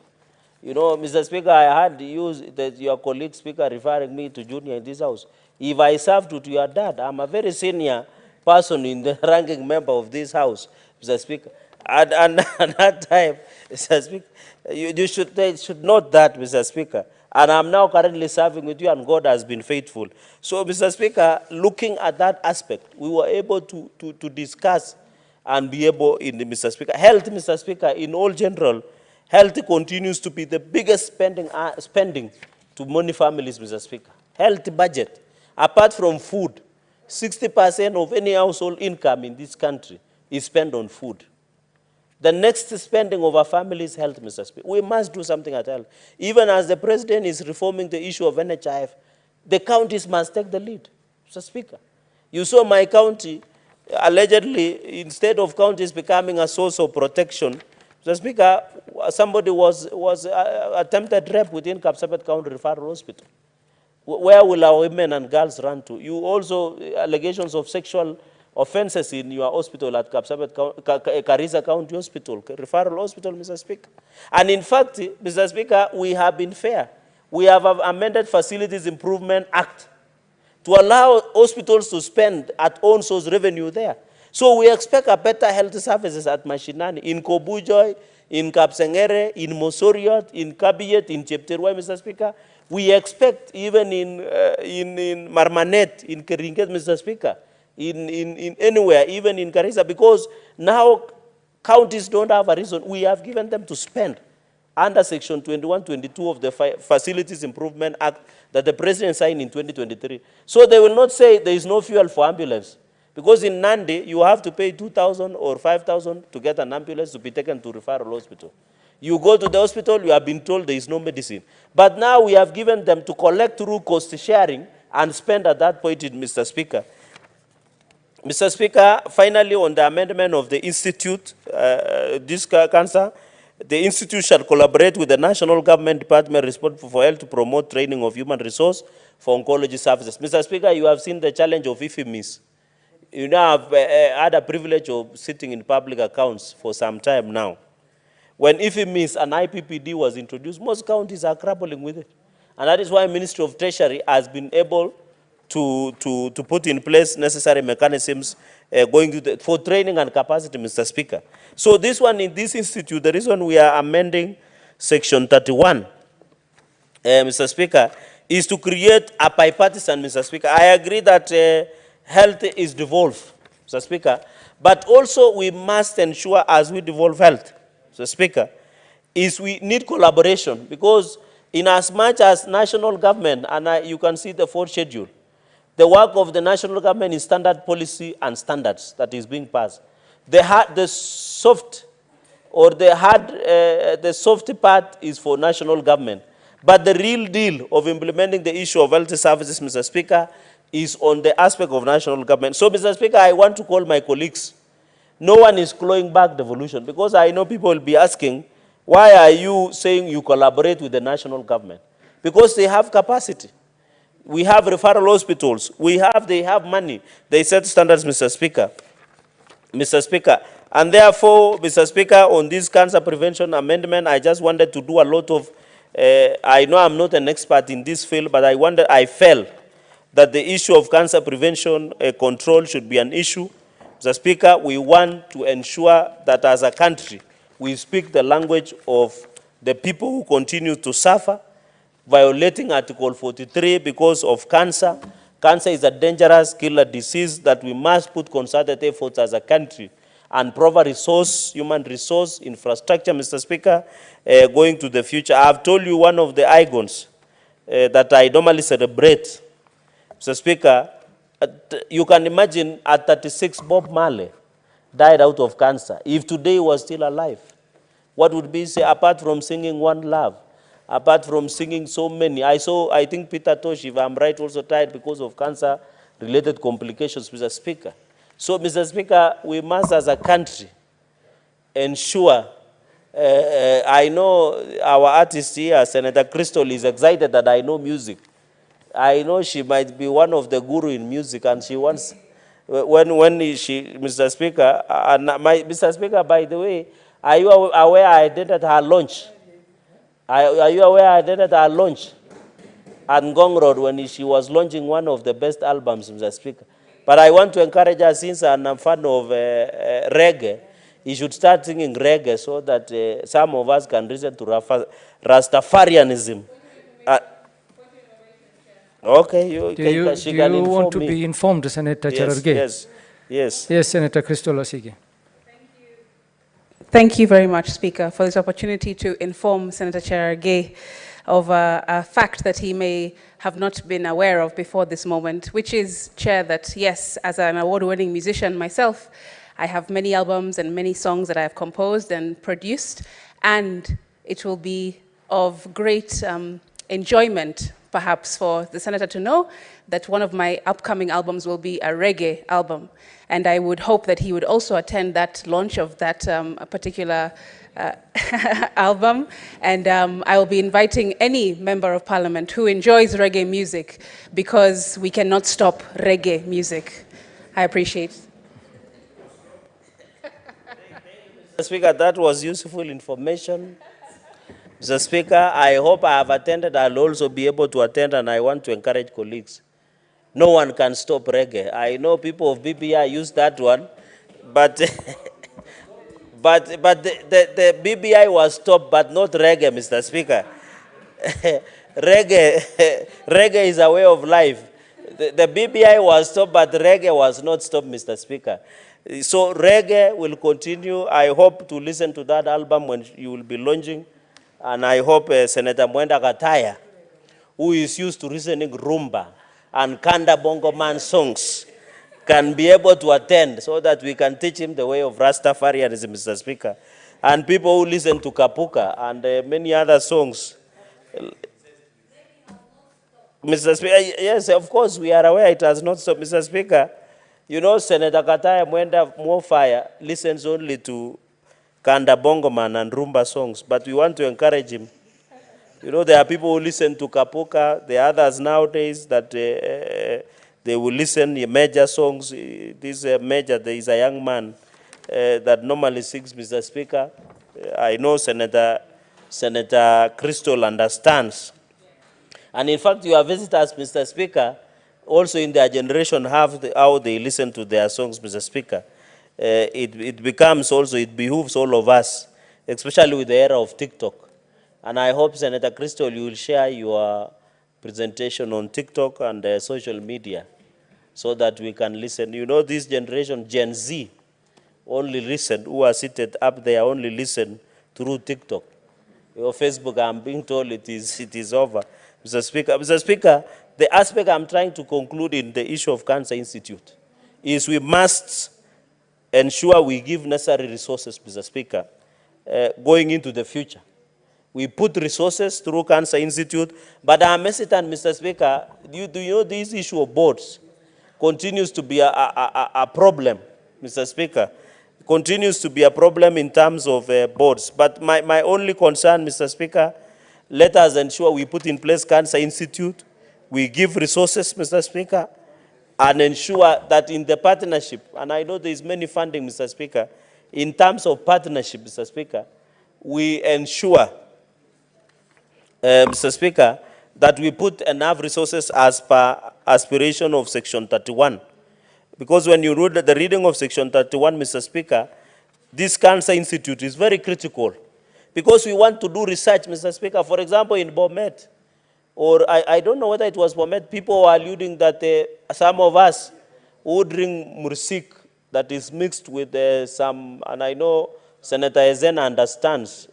you know, Mr. Speaker, I had your colleague speaker referring me to junior in this house. If I served to your dad, I'm a very senior person in the ranking member of this house, Mr. Speaker. And at that time, Mr. Speaker, you should note that, Mr. Speaker. And I'm now currently serving with you, and God has been faithful. So, Mr. Speaker, looking at that aspect, we were able to discuss and be able, Mr. Speaker, health, Mr. Speaker, in all general, health continues to be the biggest spending to many families, Mr. Speaker. Health budget, apart from food, 60% of any household income in this country is spent on food. The next spending of our family is health, Mr. Speaker. We must do something at health. Even as the president is reforming the issue of NHIF, the counties must take the lead, Mr. Speaker. You saw my county, allegedly, instead of counties becoming a source of protection, Mr. Speaker, somebody was attempted rape within Kapsabet County Referral Hospital. Where will our women and girls run to? You also, allegations of sexual offenses in your hospital at Kapsabet, Karisa County Hospital, referral hospital, Mr. Speaker. And in fact, Mr. Speaker, we have been fair. We have amended Facilities Improvement Act to allow hospitals to spend at own source revenue there. So we expect a better health services at Mashinani, in Kobujoy, in Kapsengere, in Mosoriot, in Kabiyet, in Chepterwai, Mr. Speaker. We expect even in Marmanet, in Keringet, Mr. Speaker, in anywhere, even in Karisa, because now counties don't have a reason. We have given them to spend under Section 2122 of the Facilities Improvement Act that the President signed in 2023. So they will not say there is no fuel for ambulance. Because in Nandi, you have to pay 2,000 or 5,000 to get an ambulance to be taken to referral hospital. You go to the hospital, you have been told there is no medicine. But now we have given them to collect through cost sharing and spend at that point, Mr. Speaker. Mr. Speaker, finally on the amendment of the Institute, this cancer, the Institute shall collaborate with the National Government Department responsible for health to promote training of human resource for oncology services. Mr. Speaker, you have seen the challenge of IFIMIS. You now have had a privilege of sitting in public accounts for some time now. When IFIMIS and IPPD was introduced, most counties are grappling with it. And that is why Ministry of Treasury has been able to put in place necessary mechanisms for training and capacity, Mr. Speaker. So this one, in this institute, the reason we are amending Section 31, Mr. Speaker, is to create a bipartisan, Mr. Speaker. I agree that health is devolved, Mr. Speaker, but also we must ensure as we devolve health, Mr. Speaker, is we need collaboration, because in as much as national government, and you can see the fourth schedule, the work of the national government is standard policy and standards that is being passed. The soft part is for national government. But the real deal of implementing the issue of health services, Mr. Speaker, is on the aspect of national government. So, Mr. Speaker, I want to call my colleagues. No one is clawing back devolution, because I know people will be asking, why are you saying you collaborate with the national government? Because they have capacity. We have referral hospitals. They have money. They set standards, Mr. Speaker. Mr. Speaker. And therefore, Mr. Speaker, on this cancer prevention amendment, I just wanted to do a lot of, I know I'm not an expert in this field, but I felt that the issue of cancer prevention control should be an issue. Mr. Speaker, we want to ensure that as a country, we speak the language of the people who continue to suffer, violating Article 43 because of cancer. Cancer is a dangerous killer disease that we must put concerted efforts as a country and proper resource, human resource, infrastructure, Mr. Speaker, going to the future. I have told you one of the icons that I normally celebrate, Mr. Speaker. You can imagine at 36, Bob Marley died out of cancer. If today he was still alive, what would be say, apart from singing One Love, apart from singing so many? I think Peter Tosh, if I'm right, also died because of cancer-related complications, Mr. Speaker. So, Mr. Speaker, we must, as a country, ensure, I know our artist here, Senator Crystal, is excited that I know music. I know she might be one of the guru in music, and she wants, Mr. Speaker, Mr. Speaker, by the way, are you aware I attended her launch? Are you aware I attended her launch at Ngong Road when she was launching one of the best albums, Mr. Speaker? But I want to encourage her, since I'm a fan of reggae, he should start singing reggae so that some of us can listen to Rastafarianism. Okay, she can inform me. Do you want to be informed, Senator Cherargei? Yes. Yes, Senator Crystal Osigi. Thank you very much, Speaker, for this opportunity to inform Senator Cherargei of a fact that he may have not been aware of before this moment, which is, Chair, that yes, as an award-winning musician myself, I have many albums and many songs that I have composed and produced, and it will be of great enjoyment perhaps for the senator to know that one of my upcoming albums will be a reggae album. And I would hope that he would also attend that launch of that particular album. And I will be inviting any member of parliament who enjoys reggae music, because we cannot stop reggae music. I appreciate it. Mr. Speaker, that was useful information. Mr. Speaker, I hope I have attended. I'll also be able to attend, and I want to encourage colleagues. No one can stop reggae. I know people of BBI use that one, but but the BBI was stopped, but not reggae, Mr. Speaker. reggae is a way of life. The BBI was stopped, but reggae was not stopped, Mr. Speaker. So reggae will continue. I hope to listen to that album when you will be launching. And I hope Senator Mwenda Gataya, who is used to listening rumba and Kanda Bongo Man songs, can be able to attend, so that we can teach him the way of Rastafarianism, Mr. Speaker. And people who listen to Kapuka and many other songs. Mr. Speaker, yes, of course, we are aware it has not stopped, Mr. Speaker. You know, Senator Kataya Mwenda Mwofire listens only to Kanda Bongo Man and rumba songs, but we want to encourage him. You know, there are people who listen to Kapuka, there are others nowadays that they will listen to major songs. This major, there is a young man that normally sings, Mr. Speaker. I know Senator Crystal understands. And in fact, your visitors, Mr. Speaker, also in their generation have how they listen to their songs, Mr. Speaker. It becomes also, it behooves all of us, especially with the era of TikTok. And I hope, Senator Crystal, you will share your presentation on TikTok and social media so that we can listen. You know, this generation, Gen Z, only listen, who are seated up there, only listen through TikTok. Your Facebook, I'm being told it is over. Mr. Speaker, the aspect I'm trying to conclude in the issue of Cancer Institute is we must ensure we give necessary resources, Mr. Speaker, going into the future. We put resources through Cancer Institute, but I'm hesitant, Mr. Speaker. Do you know this issue of boards continues to be a problem, Mr. Speaker? Continues to be a problem in terms of boards. But my only concern, Mr. Speaker, let us ensure we put in place Cancer Institute, we give resources, Mr. Speaker, and ensure that in the partnership, and I know there is many funding, Mr. Speaker, in terms of partnership, Mr. Speaker, we ensure, Mr. Speaker, that we put enough resources as per aspiration of Section 31. Because when you read the reading of Section 31, Mr. Speaker, this Cancer Institute is very critical. Because we want to do research, Mr. Speaker. For example, in Bomet, or I don't know whether it was Bomet, people were alluding that some of us who drink mursik that is mixed with some, and I know Senator Ezena understands,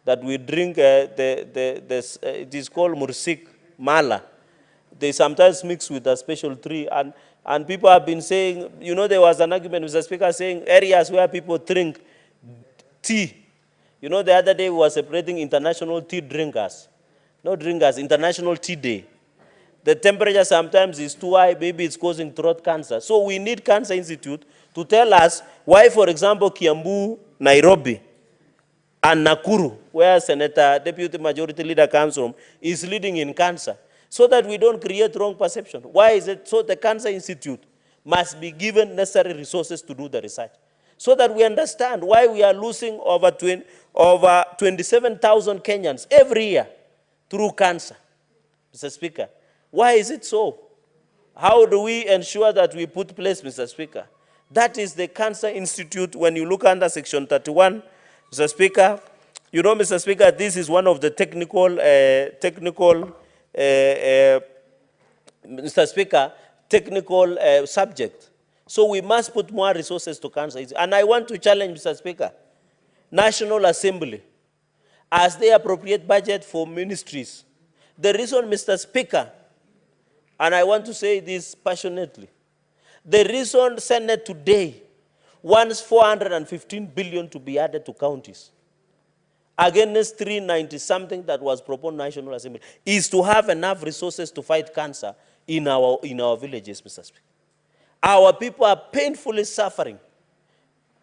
that we drink, it is called mursik mala. They sometimes mix with a special tree, and people have been saying, you know, there was an argument, Mr. Speaker, saying areas where people drink tea. You know, the other day we were celebrating International Tea Drinkers. Not drinkers, International Tea Day. The temperature sometimes is too high, maybe it's causing throat cancer. So we need Cancer Institute to tell us why, for example, Kiambu, Nairobi, and Nakuru, where Senator Deputy Majority Leader comes from, is leading in cancer, so that we don't create wrong perception. Why is it? So the Cancer Institute must be given necessary resources to do the research, so that we understand why we are losing over 27,000 Kenyans every year through cancer. Mr. Speaker, why is it so? How do we ensure that we put place, Mr. Speaker? That is the Cancer Institute. When you look under Section 31, Mr. Speaker, you know, Mr. Speaker, this is one of the Mr. Speaker, technical subject. So we must put more resources to cancer. And I want to challenge, Mr. Speaker, National Assembly, as they appropriate budget for ministries. The reason, Mr. Speaker, and I want to say this passionately, the reason Senate today wants 415 billion to be added to counties, against 390-something that was proposed National Assembly, is to have enough resources to fight cancer in our villages, Mr. Speaker. Our people are painfully suffering.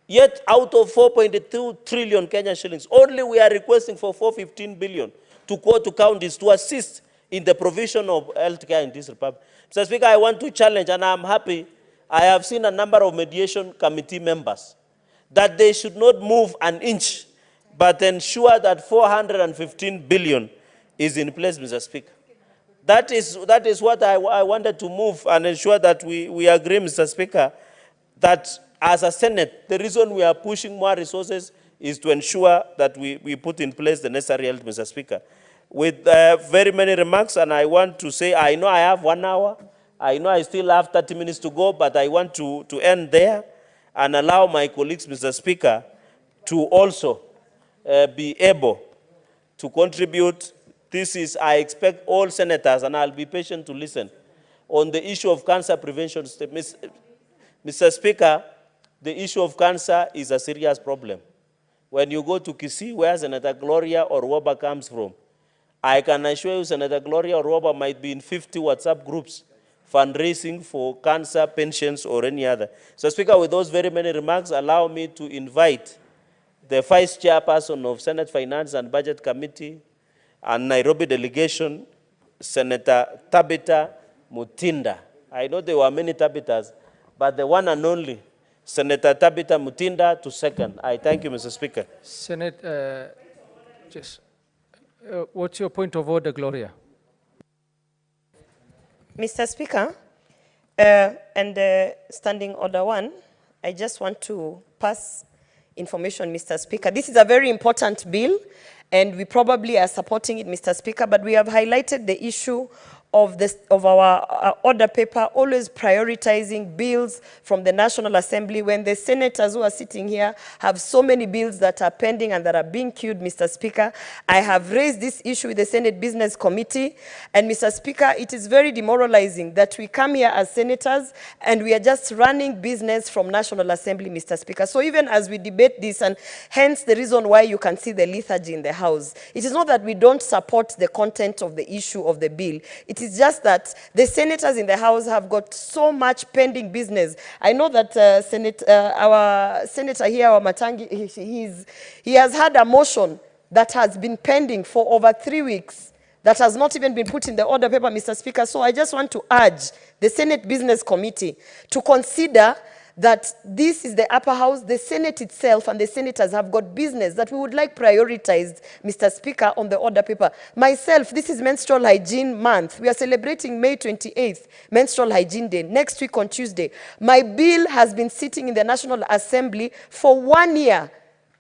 Yet out of 4.2 trillion Kenya shillings, only we are requesting for 415 billion to go to counties to assist in the provision of healthcare in this republic. Mr. Speaker, I want to challenge, and I'm happy, I have seen a number of mediation committee members, that they should not move an inch, but ensure that 415 billion is in place, Mr. Speaker. That is what I wanted to move and ensure that we agree, Mr. Speaker, that as a Senate, the reason we are pushing more resources is to ensure that we put in place the necessary health, Mr. Speaker. With very many remarks, and I want to say, I know I have 1 hour, I know I still have 30 minutes to go, but I want to end there and allow my colleagues, Mr. Speaker, to also be able to contribute. This is, I expect all senators, and I'll be patient to listen, on the issue of cancer prevention. Mr. Speaker, the issue of cancer is a serious problem. When you go to Kisii, where Senator Gloria Orwoba comes from, I can assure you Senator Gloria Orwoba might be in 50 WhatsApp groups fundraising for cancer pensions or any other. So, Speaker, with those very many remarks, allow me to invite the Vice Chairperson of Senate Finance and Budget Committee and Nairobi delegation, Senator Tabitha Mutinda. I know there were many Tabitas, but the one and only Senator Tabitha Mutinda to second. I thank you, Mr. Speaker. Senate, what's your point of order, Gloria? Mr. Speaker, Standing Order 1, I just want to pass information, Mr. Speaker. This is a very important bill, and we probably are supporting it, Mr. Speaker, but we have highlighted the issue of our order paper, always prioritizing bills from the National Assembly, when the senators who are sitting here have so many bills that are pending and that are being queued, Mr. Speaker. I have raised this issue with the Senate Business Committee, and Mr. Speaker, it is very demoralizing that we come here as senators and we are just running business from National Assembly, Mr. Speaker. So even as we debate this, and hence the reason why you can see the lethargy in the House, it is not that we don't support the content of the issue of the bill. It is just that the senators in the House have got so much pending business. I know that our senator here, our Matangi, he has had a motion that has been pending for over 3 weeks that has not even been put in the order paper, Mr. Speaker. So I just want to urge the Senate Business Committee to consider that this is the upper house, the Senate itself and the senators have got business that we would like prioritized, Mr. Speaker, on the order paper. Myself, this is Menstrual Hygiene Month. We are celebrating May 28th, Menstrual Hygiene Day, next week on Tuesday. My bill has been sitting in the National Assembly for 1 year,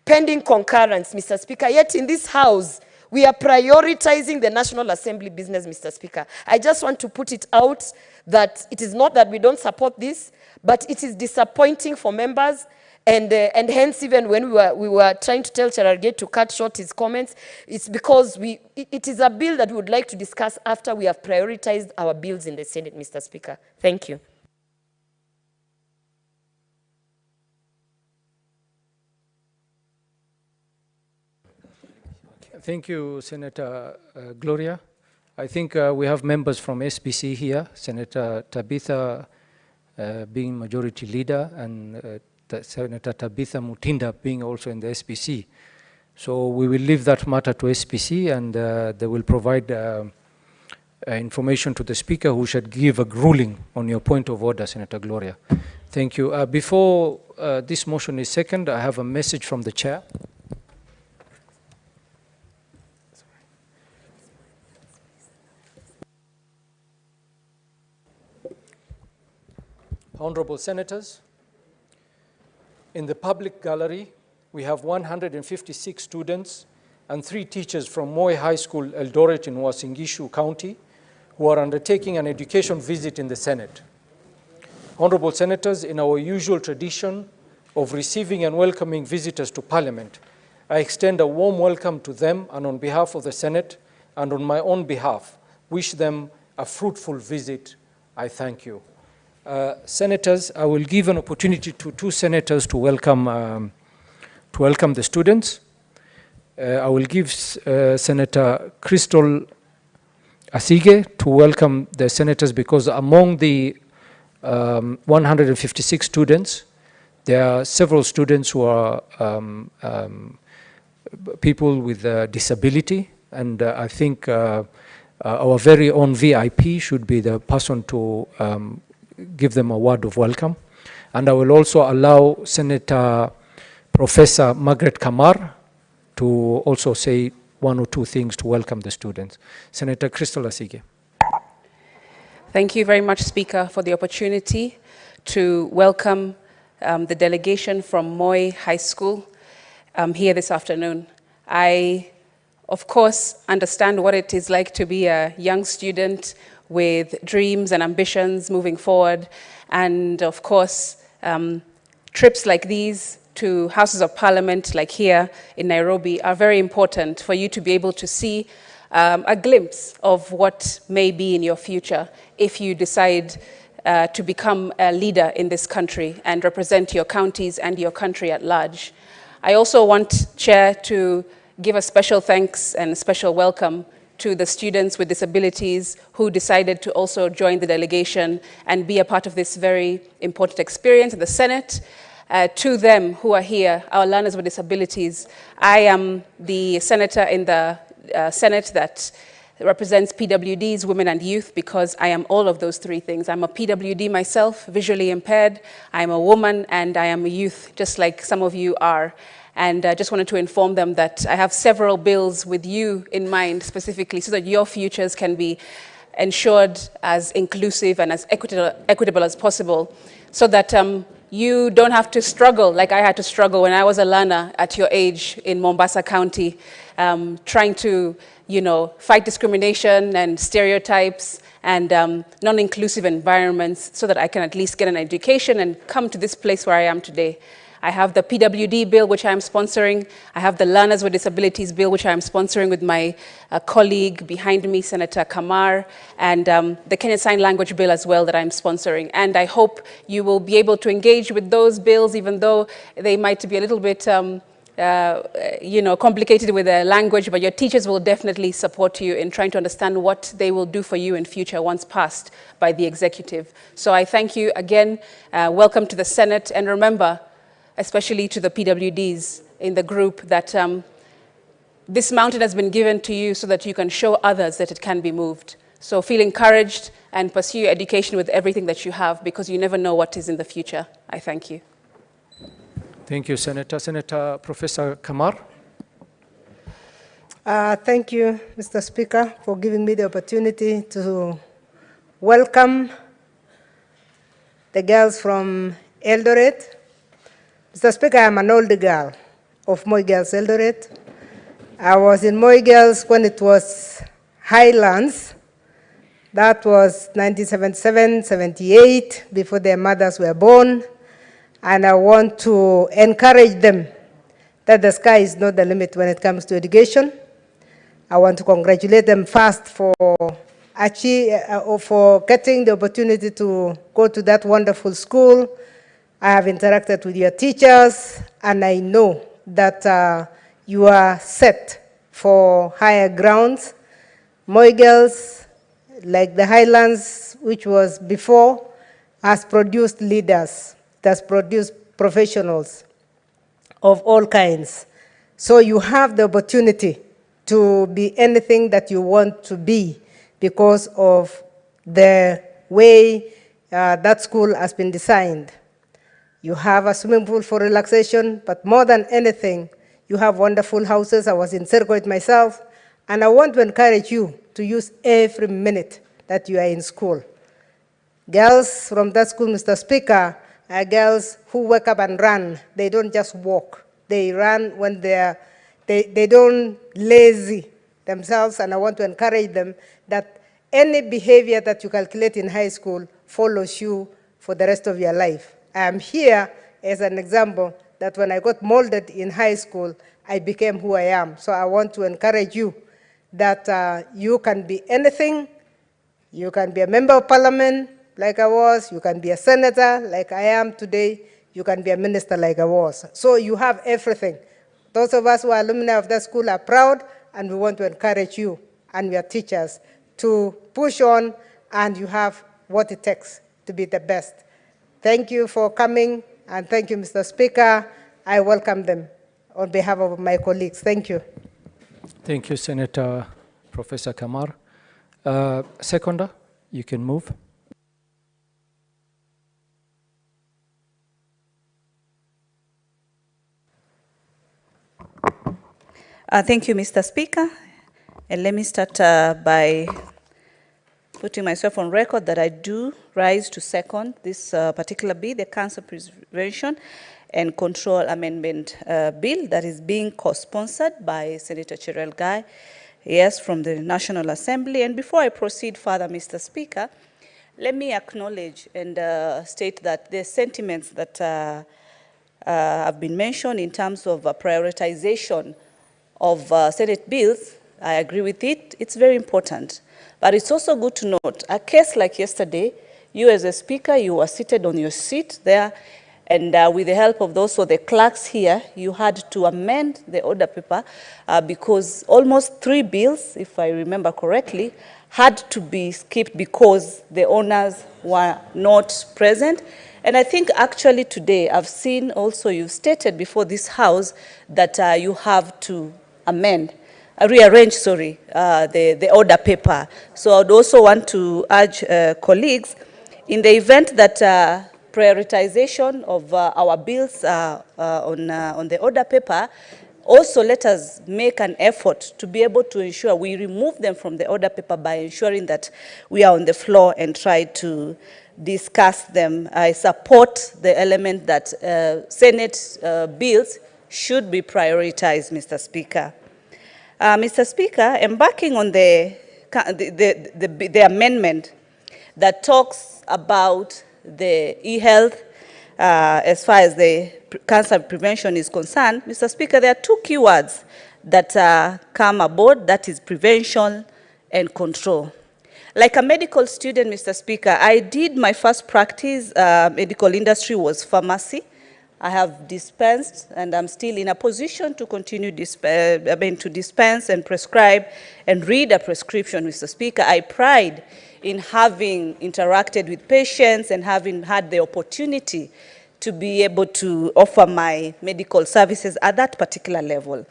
pending concurrence, Mr. Speaker. Yet in this House, we are prioritizing the National Assembly business, Mr. Speaker. I just want to put it out that it is not that we don't support this, but it is disappointing for members, and hence even when we were trying to tell Cherargei to cut short his comments, it's because it is a bill that we would like to discuss after we have prioritized our bills in the Senate, Mr. Speaker. Thank you. Thank you, Senator Gloria. I think we have members from SPC here, Senator Tabitha being majority leader, and Senator Tabitha Mutinda being also in the SPC. So we will leave that matter to SPC, and they will provide information to the Speaker, who should give a ruling on your point of order, Senator Gloria. Thank you. Before this motion is seconded, I have a message from the Chair. Honorable Senators, in the public gallery, we have 156 students and 3 teachers from Moi High School, Eldoret in Uasin Gishu County, who are undertaking an education visit in the Senate. Honorable Senators, in our usual tradition of receiving and welcoming visitors to Parliament, I extend a warm welcome to them, and on behalf of the Senate and on my own behalf, wish them a fruitful visit. I thank you. Senators, I will give an opportunity to 2 senators to welcome the students. I will give Senator Crystal Asige to welcome the senators, because among the 156 students, there are several students who are people with disability, and I think our very own VIP should be the person to give them a word of welcome. And I will also allow Senator Professor Margaret Kamar to also say one or two things to welcome the students. Senator Crystal Asige. Thank you very much, Speaker, for the opportunity to welcome the delegation from Moi High School here this afternoon. I, of course, understand what it is like to be a young student with dreams and ambitions moving forward. And of course, trips like these to Houses of Parliament, like here in Nairobi, are very important for you to be able to see a glimpse of what may be in your future if you decide to become a leader in this country and represent your counties and your country at large. I also want, Chair, to give a special thanks and a special welcome to the students with disabilities who decided to also join the delegation and be a part of this very important experience in the Senate. To them who are here, our learners with disabilities, I am the senator in the Senate that represents PWDs, women and youth, because I am all of those three things. I'm a PWD myself, visually impaired, I'm a woman, and I am a youth, just like some of you are. And I just wanted to inform them that I have several bills with you in mind specifically so that your futures can be ensured as inclusive and as equitable as possible, so that you don't have to struggle like I had to struggle when I was a learner at your age in Mombasa County, trying to, fight discrimination and stereotypes and non-inclusive environments so that I can at least get an education and come to this place where I am today. I have the PWD bill, which I am sponsoring. I have the Learners with Disabilities bill, which I am sponsoring with my colleague behind me, Senator Kamar, and the Kenyan Sign Language bill as well that I'm sponsoring. And I hope you will be able to engage with those bills, even though they might be a little bit complicated with the language, but your teachers will definitely support you in trying to understand what they will do for you in future once passed by the executive. So I thank you again. Welcome to the Senate, and remember, especially to the PWDs in the group, that this mountain has been given to you so that you can show others that it can be moved. So feel encouraged and pursue your education with everything that you have, because you never know what is in the future. I thank you. Thank you, Senator. Senator Professor Kamar. Thank you, Mr. Speaker, for giving me the opportunity to welcome the girls from Eldoret. Mr. Speaker, I'm an old girl of Moi Girls Eldoret. I was in Moi Girls when it was Highlands. That was 1977, 78, before their mothers were born. And I want to encourage them that the sky is not the limit when it comes to education. I want to congratulate them first for getting the opportunity to go to that wonderful school. I have interacted with your teachers, and I know that you are set for higher grounds. Moi Girls, like the Highlands, which was before, has produced leaders, it has produced professionals of all kinds. So you have the opportunity to be anything that you want to be because of the way that school has been designed. You have a swimming pool for relaxation, but more than anything, you have wonderful houses. I was in Sergoit myself, and I want to encourage you to use every minute that you are in school. Girls from that school, Mr. Speaker, are girls who wake up and run. They don't just walk. They run when they don't lazy themselves, and I want to encourage them that any behavior that you calculate in high school follows you for the rest of your life. I am here as an example that when I got molded in high school, I became who I am. So I want to encourage you that you can be anything. You can be a member of parliament like I was. You can be a senator like I am today. You can be a minister like I was. So you have everything Those of us who are alumni of that school are proud, and we want to encourage you and your teachers to push on, and you have what it takes to be the best. Thank you for coming, and thank you, Mr. Speaker. I welcome them on behalf of my colleagues. Thank you. Thank you, Senator Professor Kamar. Seconder, you can move. Thank you, Mr. Speaker. And let me start by putting myself on record that I do rise to second this particular bill, the Cancer Prevention and Control Amendment Bill that is being co-sponsored by Senator Cherargei, yes, from the National Assembly. And before I proceed further, Mr. Speaker, let me acknowledge and state that the sentiments that have been mentioned in terms of prioritization of Senate bills, I agree with it. It's very important. But it's also good to note, a case like yesterday, you as a speaker, you were seated on your seat there, and with the help of those the clerks here, you had to amend the order paper because almost 3 bills, if I remember correctly, had to be skipped because the owners were not present. And I think actually today, I've seen also you stated before this House that you have to rearrange, the order paper. So I'd also want to urge colleagues, in the event that prioritization of our bills on the order paper, also let us make an effort to be able to ensure we remove them from the order paper by ensuring that we are on the floor and try to discuss them. I support the element that Senate bills should be prioritized, Mr. Speaker. Mr. Speaker, embarking on the amendment that talks about the e-health as far as the cancer prevention is concerned, Mr. Speaker, there are 2 keywords that come aboard, that is prevention and control. Like a medical student, Mr. Speaker, I did my first practice, medical industry was pharmacy. I have dispensed, and I'm still in a position to continue to dispense and prescribe and read a prescription, Mr. Speaker. I pride in having interacted with patients and having had the opportunity to be able to offer my medical services at that particular level.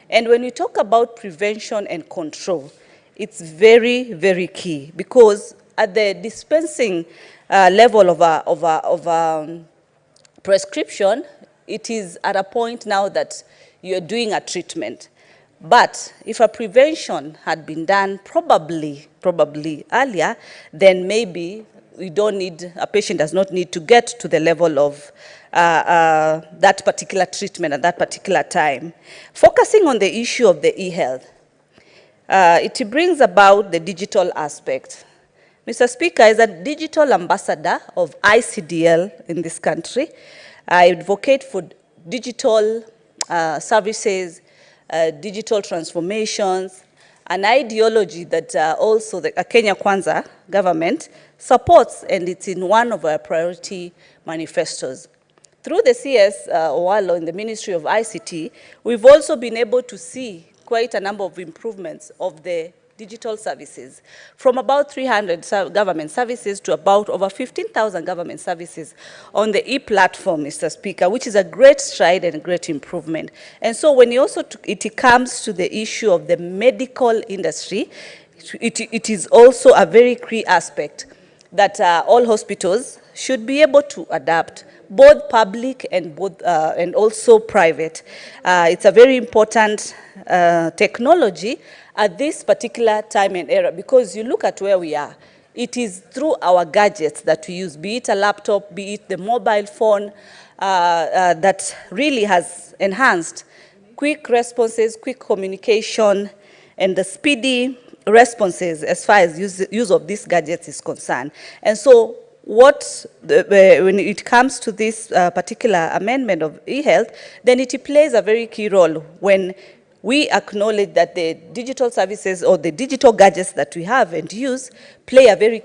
And when we talk about prevention and control, it's very, very key, because at the dispensing level of a prescription, it is at a point now that you're doing a treatment. But if a prevention had been done probably earlier, then maybe a patient does not need to get to the level of that particular treatment at that particular time. Focusing on the issue of the e-health, it brings about the digital aspect. Mr. Speaker, as a digital ambassador of ICDL in this country, I advocate for digital services, digital transformations, an ideology that also the Kenya Kwanza government supports, and it's in one of our priority manifestos. Through the CS Owalo in the Ministry of ICT, we've also been able to see quite a number of improvements of the digital services, from about 300 government services to about over 15,000 government services on the e-platform, Mr. Speaker, which is a great stride and a great improvement. And so when it comes to the issue of the medical industry, it is also a very key aspect that all hospitals should be able to adapt, both public and also private. It's a very important technology at this particular time and era, because you look at where we are. It is through our gadgets that we use, be it a laptop, be it the mobile phone, that really has enhanced quick responses, quick communication, and the speedy responses as far as use of these gadgets is concerned. And so when it comes to this particular amendment of e-health, then it plays a very key role when we acknowledge that the digital services or the digital gadgets that we have and use play a very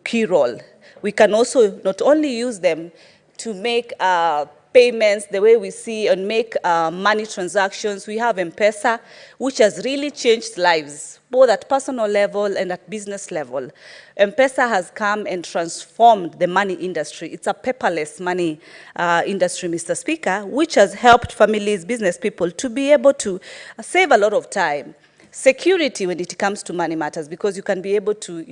key role. We can also not only use them to make payments, the way we see and make money transactions. We have M-Pesa, which has really changed lives, both at personal level and at business level. M-Pesa has come and transformed the money industry. It's a paperless money industry, Mr. Speaker, which has helped families, business people to be able to save a lot of time. Security when it comes to money matters, because you can be able to,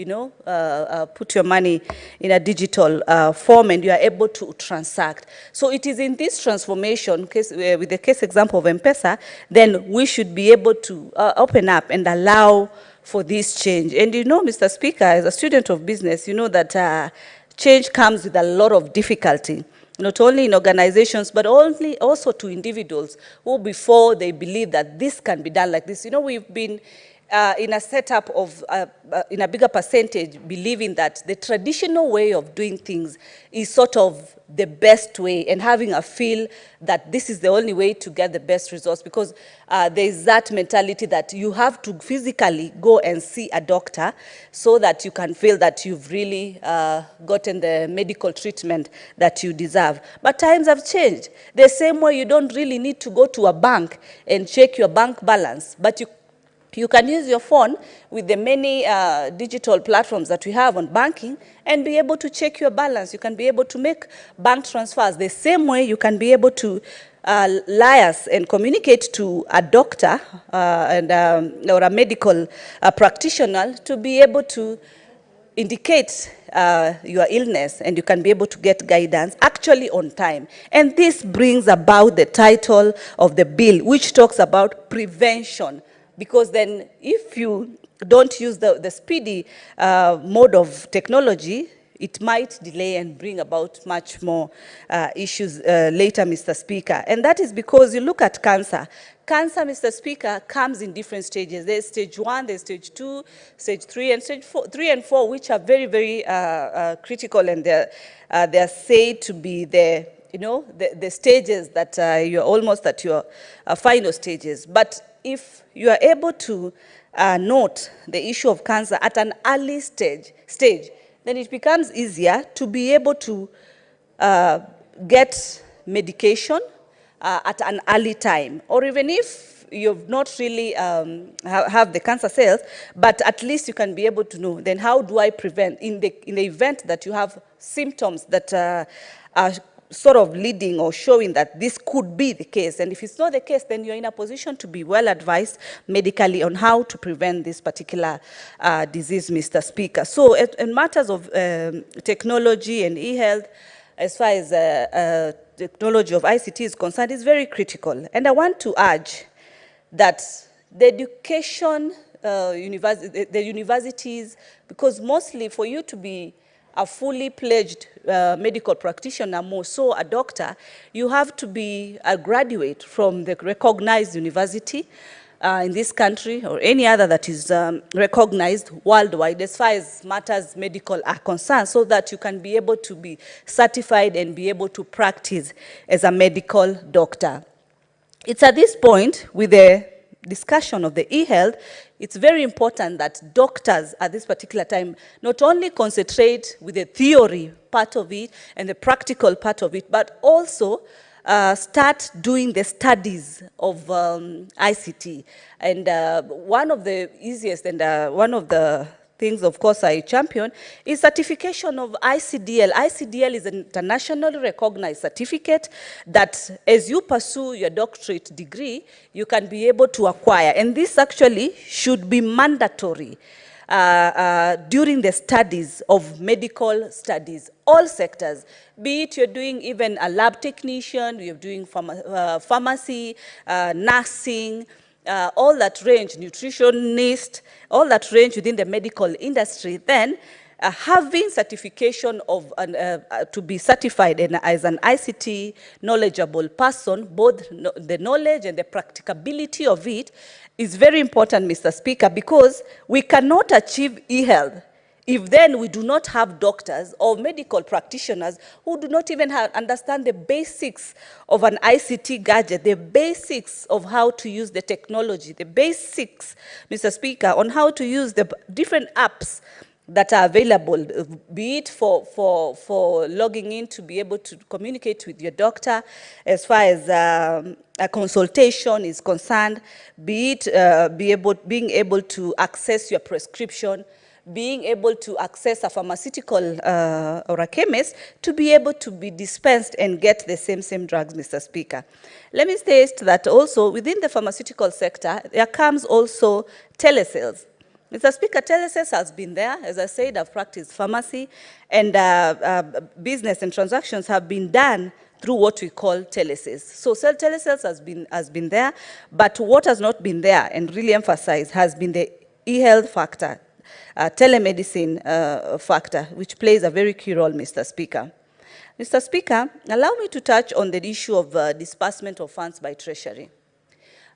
put your money in a digital form and you are able to transact. So it is in this transformation, with the case example of M-Pesa, then we should be able to open up and allow for this change. And Mr. Speaker, as a student of business, you know that change comes with a lot of difficulty, not only in organizations, but also to individuals who before they believe that this can be done like this. We've been in a setup of, in a bigger percentage, believing that the traditional way of doing things is sort of the best way, and having a feel that this is the only way to get the best results, because there's that mentality that you have to physically go and see a doctor so that you can feel that you've really gotten the medical treatment that you deserve. But times have changed. The same way you don't really need to go to a bank and check your bank balance, but you can use your phone with the many digital platforms that we have on banking and be able to check your balance. You can be able to make bank transfers. The same way you can be able to liaise and communicate to a doctor or a medical practitioner to be able to indicate your illness, and you can be able to get guidance actually on time. And this brings about the title of the bill, which talks about prevention. Because then if you don't use the speedy mode of technology, it might delay and bring about much more issues later, Mr. Speaker. And that is because you look at cancer. Cancer, Mr. Speaker, comes in different stages. There's stage 1, there's stage 2, stage 3, and stage 3 and 4, which are very, very critical, and they're said to be the stages that you're almost at your final stages. But if you are able to note the issue of cancer at an early stage, then it becomes easier to be able to get medication at an early time. Or even if you've not really have the cancer cells, but at least you can be able to know, then how do I prevent in the event that you have symptoms that are sort of leading or showing that this could be the case. And if it's not the case, then you're in a position to be well advised medically on how to prevent this particular disease, Mr. Speaker. So in matters of technology and e-health, as far as technology of ICT is concerned, is very critical. And I want to urge that the education, the universities, because mostly for you to be a fully pledged medical practitioner, more so a doctor, you have to be a graduate from the recognized university in this country or any other that is recognized worldwide as far as matters medical are concerned, so that you can be able to be certified and be able to practice as a medical doctor. It's at this point, with the discussion of the e-health, it's very important that doctors at this particular time not only concentrate with the theory part of it and the practical part of it, but also start doing the studies of ICT. And one of the easiest and one of the things, of course, I champion is certification of ICDL. ICDL is an internationally recognized certificate that as you pursue your doctorate degree, you can be able to acquire. And this actually should be mandatory during the studies of medical studies, all sectors, be it you're doing even a lab technician, you're doing pharmacy, nursing, all that range, nutritionist, all that range within the medical industry, then having certification of to be certified as an ICT knowledgeable person, both the knowledge and the practicability of it is very important, Mr. Speaker, because we cannot achieve e-health if then we do not have doctors or medical practitioners who do not even understand the basics of an ICT gadget, the basics of how to use the technology, the basics, Mr. Speaker, on how to use the different apps that are available, be it for logging in to be able to communicate with your doctor as far as a consultation is concerned, be it being able to access your prescription, being able to access a pharmaceutical or a chemist to be able to be dispensed and get the same drugs, Mr. Speaker. Let me state that also within the pharmaceutical sector, there comes also telesales. Mr. Speaker, telesales has been there. As I said, I've practiced pharmacy, and business and transactions have been done through what we call telesales. So telesales has been there, but what has not been there and really emphasized has been the e-health factor, telemedicine factor, which plays a very key role, Mr. Speaker. Mr. Speaker, allow me to touch on the issue of disbursement of funds by Treasury.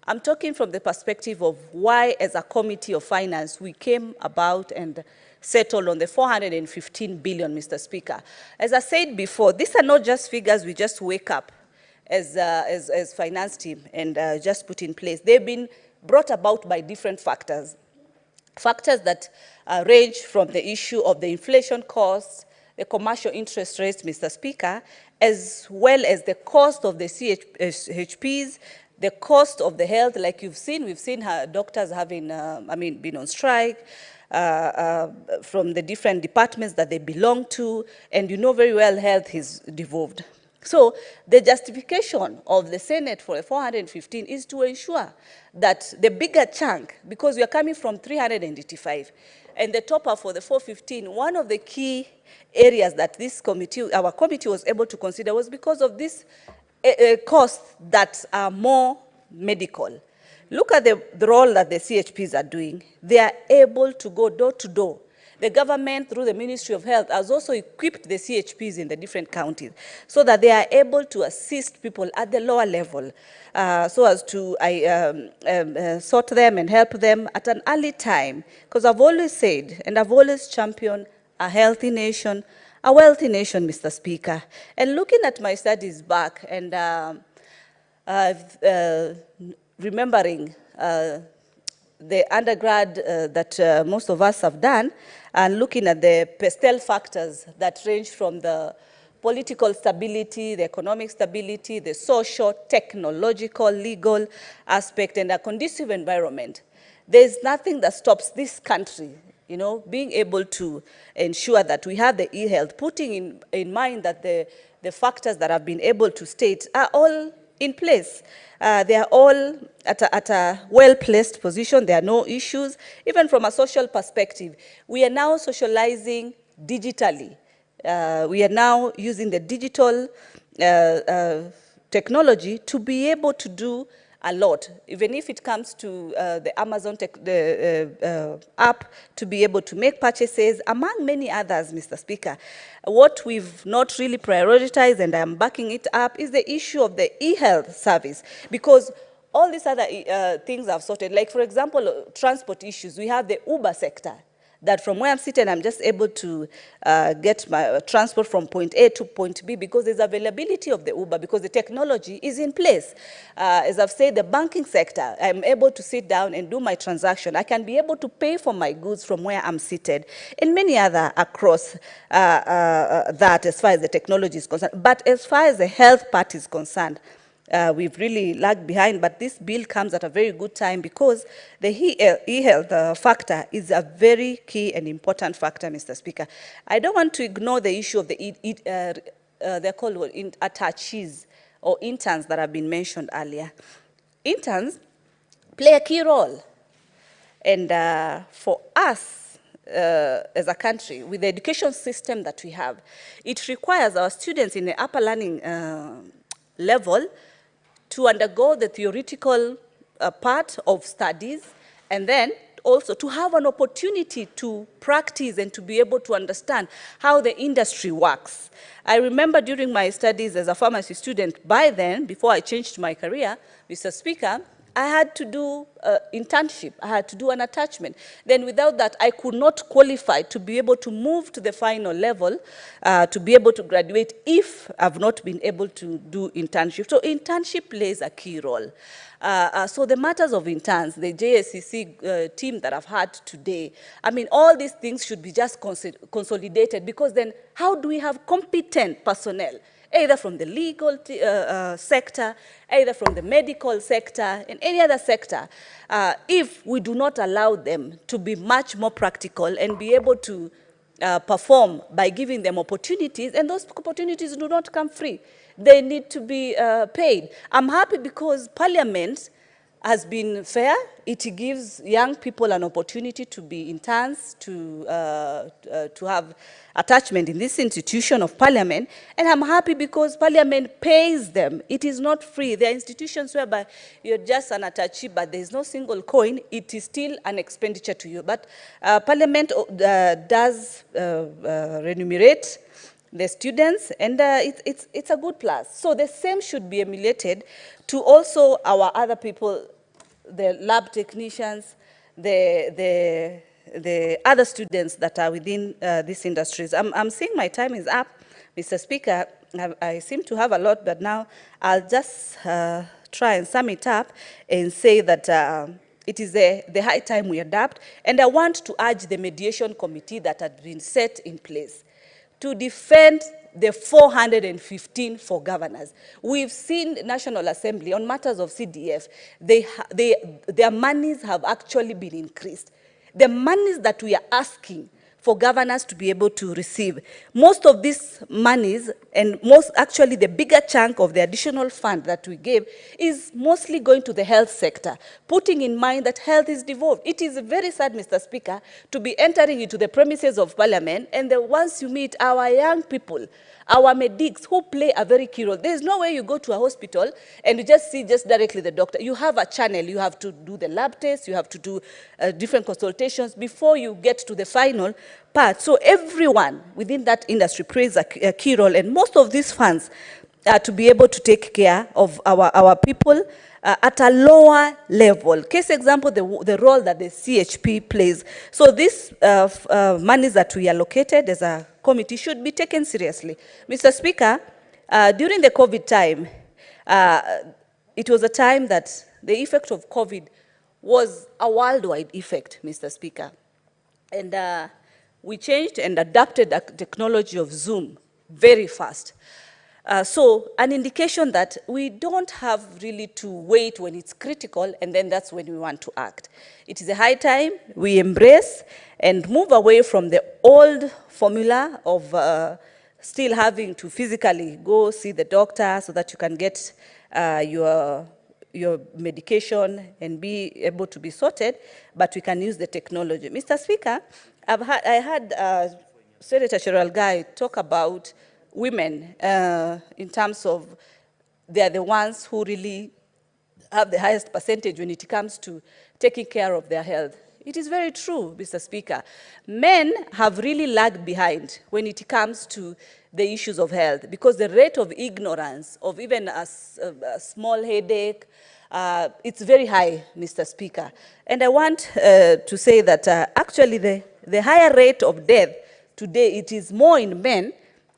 I'm talking from the perspective of why, as a Committee of Finance, we came about and settled on the 415 billion, Mr. Speaker. As I said before, these are not just figures we just wake up as finance team and just put in place. They've been brought about by different factors. Factors that range from the issue of the inflation costs, the commercial interest rates, Mr. Speaker, as well as the cost of the CHPs, the cost of the health, like you've seen, we've seen doctors having, been on strike from the different departments that they belong to, and you know very well health is devolved. So the justification of the Senate for the 415 is to ensure that the bigger chunk, because we are coming from 385, and the topper for the 415, one of the key areas that this committee, our committee was able to consider was because of this costs that are more medical. Look at the role that the CHPs are doing. They are able to go door to door. The government, through the Ministry of Health, has also equipped the CHPs in the different counties so that they are able to assist people at the lower level so as to sort them and help them at an early time. Because I've always said, and I've always championed a healthy nation, a wealthy nation, Mr. Speaker. And looking at my studies back and remembering the undergrad that most of us have done, and looking at the pestle factors that range from the political stability, the economic stability, the social, technological, legal aspect, and a conducive environment, there's nothing that stops this country, you know, being able to ensure that we have the e-health, putting in mind that the factors that have been able to state are all in place. They are all at a well-placed position. There are no issues. Even from a social perspective, we are now socializing digitally. We are now using the digital technology to be able to do a lot, even if it comes to the Amazon app to be able to make purchases, among many others, Mr. Speaker. What we've not really prioritized, and I'm backing it up, is the issue of the e-health service, because all these other things I've sorted, like, for example, transport issues. We have the Uber sector, that from where I'm sitting, I'm just able to get my transport from point A to point B because there's availability of the Uber, because the technology is in place. As I've said, the banking sector, I'm able to sit down and do my transaction. I can be able to pay for my goods from where I'm seated, and many other across that as far as the technology is concerned. But as far as the health part is concerned, we've really lagged behind, but this bill comes at a very good time because the e-health factor is a very key and important factor, Mr. Speaker. I don't want to ignore the issue of the they're called attachees or interns that have been mentioned earlier. Interns play a key role, and for us as a country, with the education system that we have, it requires our students in the upper learning level to undergo the theoretical part of studies, and then also to have an opportunity to practice and to be able to understand how the industry works. I remember during my studies as a pharmacy student, by then, before I changed my career, Mr. Speaker, I had to do internship, I had to do an attachment. Then without that, I could not qualify to be able to move to the final level, to be able to graduate if I've not been able to do internship. So internship plays a key role. So the matters of interns, the JSCC team that I've had today, I mean, all these things should be just consolidated, because then how do we have competent personnel, either from the legal sector, either from the medical sector, and any other sector, if we do not allow them to be much more practical and be able to perform by giving them opportunities, and those opportunities do not come free. They need to be paid. I'm happy because Parliament has been fair. It gives young people an opportunity to be interns, to have attachment in this institution of Parliament. And I'm happy because Parliament pays them. It is not free. There are institutions whereby you're just an attachee, but there's no single coin. It is still an expenditure to you. But Parliament does remunerate the students, and it's a good plus. So the same should be emulated to also our other people, the lab technicians, the other students that are within these industries. I'm seeing my time is up, Mr. Speaker. I seem to have a lot, but now I'll just try and sum it up and say that it is the high time we adapt, and I want to urge the mediation committee that had been set in place to defend the 415 for governors. We've seen National Assembly on matters of CDF, their monies have actually been increased. The monies that we are asking for governors to be able to receive, most of these monies, and actually the bigger chunk of the additional fund that we gave is mostly going to the health sector, putting in mind that health is devolved. It is very sad, Mr. Speaker, to be entering into the premises of Parliament, and then once you meet our young people, our medics who play a very key role. There's no way you go to a hospital and you just see directly the doctor. You have a channel. You have to do the lab tests. You have to do different consultations before you get to the final part. So everyone within that industry plays a key role, and most of these funds are to be able to take care of our people at a lower level. Case example, the role that the CHP plays. So these monies that we allocated as a committee should be taken seriously. Mr. Speaker, during the COVID time, it was a time that the effect of COVID was a worldwide effect, Mr. Speaker. And we changed and adapted the technology of Zoom very fast. So an indication that we don't have really to wait when it's critical, and then that's when we want to act. It is a high time we embrace and move away from the old formula of still having to physically go see the doctor so that you can get your medication and be able to be sorted, but we can use the technology. Mr. Speaker, I had Senator Cherargei talk about women in terms of they are the ones who really have the highest percentage when it comes to taking care of their health. It is very true, Mr. Speaker. Men have really lagged behind when it comes to the issues of health, because the rate of ignorance of even a small headache, it's very high, Mr. Speaker. And I want to say that actually the higher rate of death today, it is more in men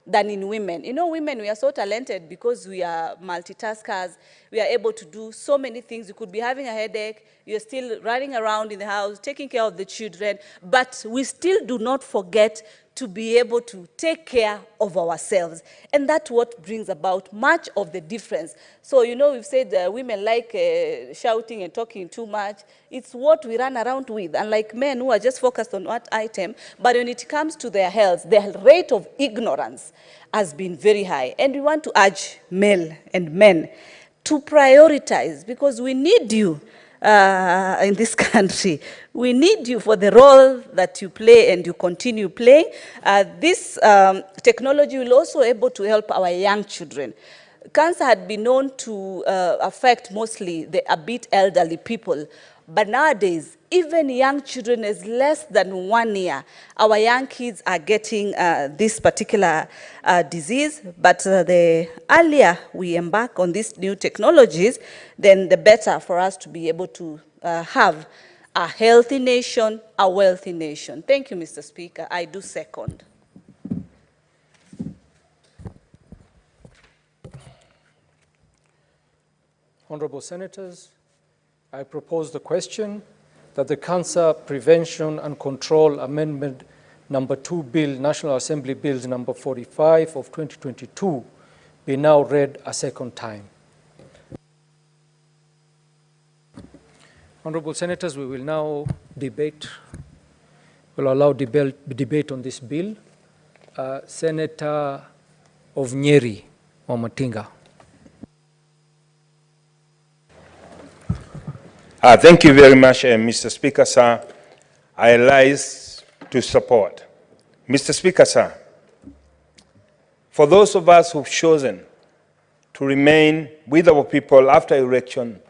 than in women. You know, women, we are so talented because we are multitaskers. We are able to do so many things. You could be having a headache, you're still running around in the house, taking care of the children, but we still do not forget to be able to take care of ourselves. And that's what brings about much of the difference. So, you know, we've said women like shouting and talking too much. It's what we run around with, unlike men who are just focused on one item. But when it comes to their health, the rate of ignorance has been very high. And we want to urge male and men to prioritize, because we need you in this country. We need you for the role that you play and you continue playing. This technology will also be able to help our young children. Cancer had been known to affect mostly the a bit elderly people But nowadays, even young children as less than 1 year, our young kids are getting this particular disease. But the earlier we embark on these new technologies, then the better for us to be able to have a healthy nation, a wealthy nation. Thank you, Mr. Speaker. I do second. Honorable Senators, I propose the question that the Cancer Prevention and Control Amendment Number 2 Bill, National Assembly Bills Number 45 of 2022, be now read a second time. Honorable Senators, we will now debate, we'll allow debate on this bill. Senator of Nyeri, Wamatinga. Thank you very much, Mr. Speaker, sir. I rise to support. Mr. Speaker, sir, for those of us who've chosen to remain with our people after election,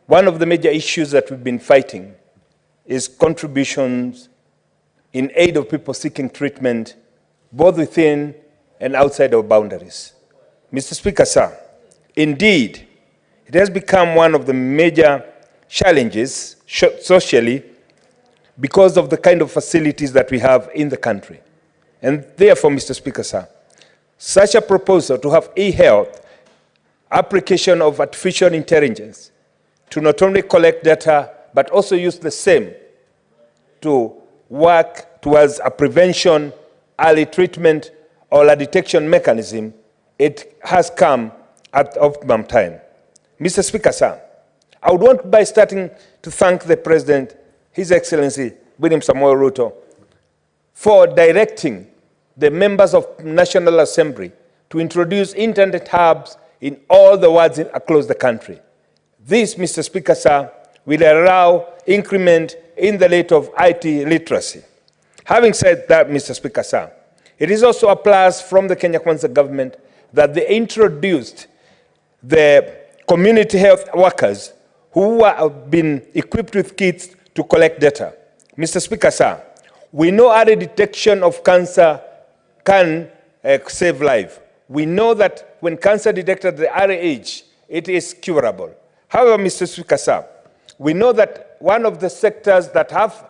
one of the major issues that we've been fighting is contributions in aid of people seeking treatment, both within and outside our boundaries. Mr. Speaker, sir, indeed, it has become one of the major challenges socially because of the kind of facilities that we have in the country. And therefore, Mr. Speaker, sir, such a proposal to have e-health, application of artificial intelligence, to not only collect data, but also use the same to work towards a prevention, early treatment, or a detection mechanism, it has come at optimum time. Mr. Speaker, sir, I would want by starting to thank the President, His Excellency William Samoei Ruto, for directing the members of National Assembly to introduce internet hubs in all the wards across the country. This, Mr. Speaker, sir, will allow increment in the rate of IT literacy. Having said that, Mr. Speaker, sir, it is also a plus from the Kenya Kwanza government that they introduced the community health workers who have been equipped with kits to collect data. Mr. Speaker, sir, we know early detection of cancer can save life. We know that when cancer detected at the early age, it is curable. However, Mr. Speaker, sir, we know that one of the sectors that have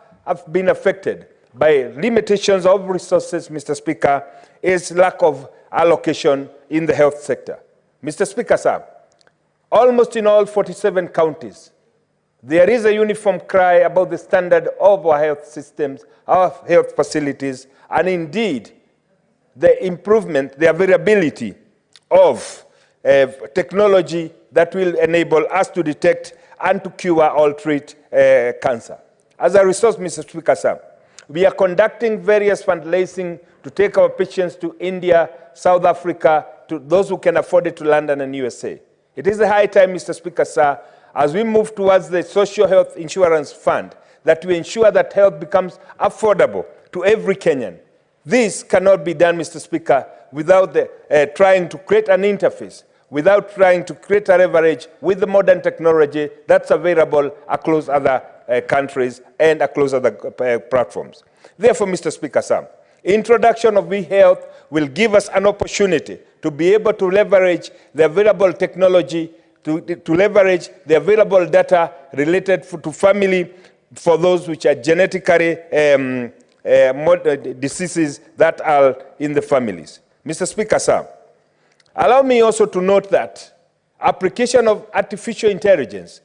been affected by limitations of resources, Mr. Speaker, is lack of allocation in the health sector. Mr. Speaker, sir, almost in all 47 counties, there is a uniform cry about the standard of our health systems, our health facilities, and indeed, the improvement, the availability of technology that will enable us to detect and to cure or treat cancer. As a result, Mr. Speaker, sir, we are conducting various fundraising to take our patients to India, South Africa, to those who can afford it to London and USA. It is a high time, Mr. Speaker, sir, as we move towards the Social Health Insurance Fund, that we ensure that health becomes affordable to every Kenyan. This cannot be done, Mr. Speaker, without trying to create an interface, without trying to create a leverage with the modern technology that's available across other countries and across other platforms. Therefore, Mr. Speaker, sir, introduction of e-health will give us an opportunity to be able to leverage the available technology, to leverage the available data related to family for those which are genetically diseases that are in the families. Mr. Speaker, sir, allow me also to note that application of artificial intelligence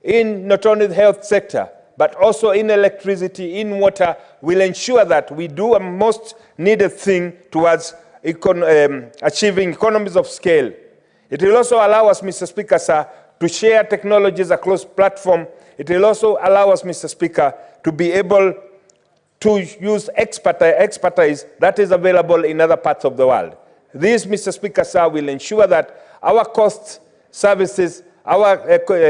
in not only the health sector, but also in electricity, in water, will ensure that we do a most needed thing towards achieving economies of scale. It will also allow us, Mr. Speaker, sir, to share technologies across platform. It will also allow us, Mr. Speaker, to be able to use expertise that is available in other parts of the world. This, Mr. Speaker, sir, will ensure that our cost services, our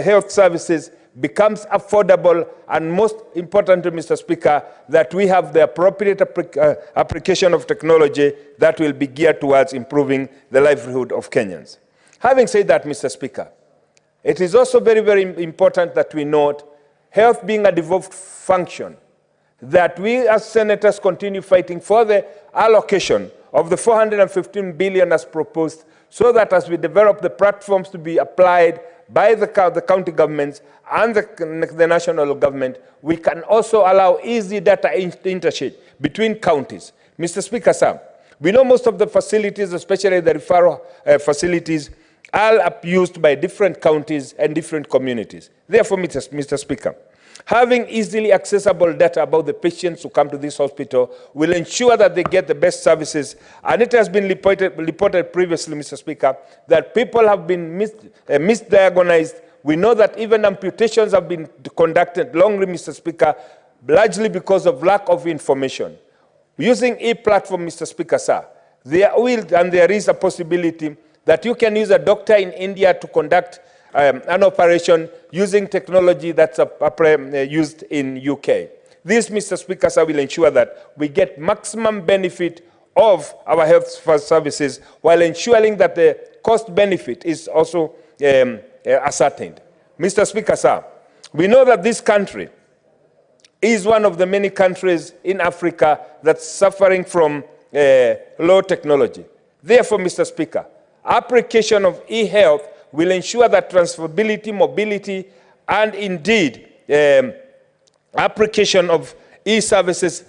health services becomes affordable, and most importantly, Mr. Speaker, that we have the appropriate application of technology that will be geared towards improving the livelihood of Kenyans. Having said that, Mr. Speaker, it is also very, very important that we note health being a devolved function, that we as senators continue fighting for the allocation of the 415 billion as proposed, so that as we develop the platforms to be applied by the county governments and the national government, we can also allow easy data interchange between counties. Mr. Speaker, sir, we know most of the facilities, especially the referral facilities, are used by different counties and different communities. Therefore, Mr. Speaker, having easily accessible data about the patients who come to this hospital will ensure that they get the best services. And it has been reported previously, Mr. Speaker, that people have been misdiagnosed. We know that even amputations have been conducted longly, Mr. Speaker, largely because of lack of information. Using e-platform, Mr. Speaker, sir, there is a possibility that you can use a doctor in India to conduct an operation using technology that's used in UK. This, Mr. Speaker, sir, will ensure that we get maximum benefit of our health services while ensuring that the cost benefit is also ascertained. Mr. Speaker, sir, we know that this country is one of the many countries in Africa that's suffering from low technology. Therefore, Mr. Speaker, application of e-health will ensure that transferability, mobility, and indeed application of e-services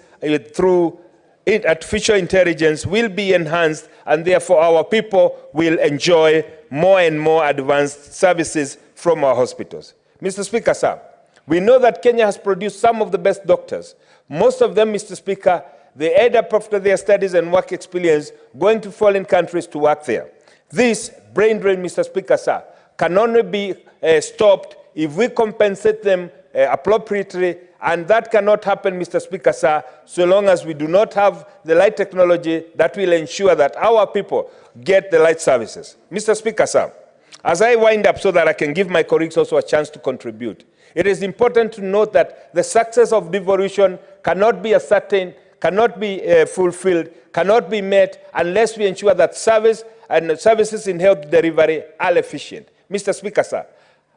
through artificial intelligence will be enhanced, and therefore our people will enjoy more and more advanced services from our hospitals. Mr. Speaker, sir, we know that Kenya has produced some of the best doctors. Most of them, Mr. Speaker, they end up after their studies and work experience going to foreign countries to work there. This brain drain, Mr. Speaker, sir, can only be stopped if we compensate them appropriately, and that cannot happen, Mr. Speaker, sir, so long as we do not have the right technology that will ensure that our people get the right services. Mr. Speaker, sir, as I wind up so that I can give my colleagues also a chance to contribute, it is important to note that the success of devolution cannot be ascertained, cannot be fulfilled, cannot be met unless we ensure that service and services in health delivery are efficient. Mr. Speaker, sir,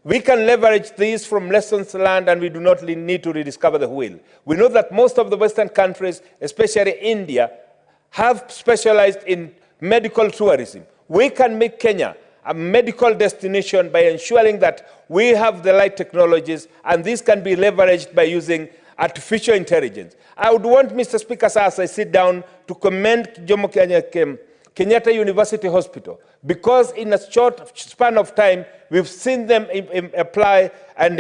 we can leverage these from lessons learned, and we do not need to rediscover the wheel. We know that most of the Western countries, especially India, have specialized in medical tourism. We can make Kenya a medical destination by ensuring that we have the right technologies, and this can be leveraged by using artificial intelligence. I would want, Mr. Speaker, sir, as I sit down, to commend Jomo Kenyatta University Hospital, because in a short span of time, we've seen them apply and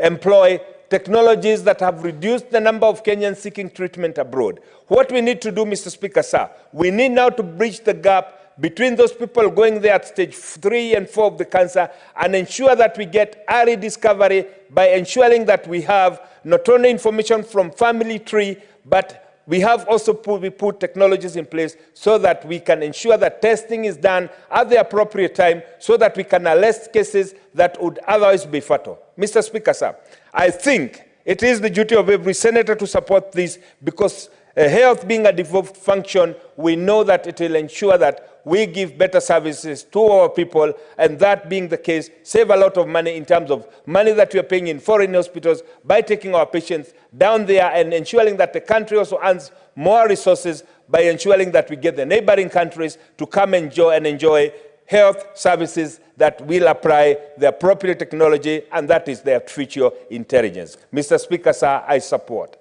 employ technologies that have reduced the number of Kenyans seeking treatment abroad. What we need to do, Mr. Speaker, sir, we need now to bridge the gap between those people going there at stage 3 and 4 of the cancer, and ensure that we get early discovery by ensuring that we have not only information from family tree, but we have also put technologies in place so that we can ensure that testing is done at the appropriate time, so that we can arrest cases that would otherwise be fatal. Mr. Speaker, sir, I think it is the duty of every senator to support this, because health being a devolved function, we know that it will ensure that we give better services to our people, and that being the case, save a lot of money in terms of money that we are paying in foreign hospitals by taking our patients down there, and ensuring that the country also earns more resources by ensuring that we get the neighboring countries to come enjoy health services that will apply the appropriate technology, and that is the artificial intelligence. Mr. Speaker, sir, I support.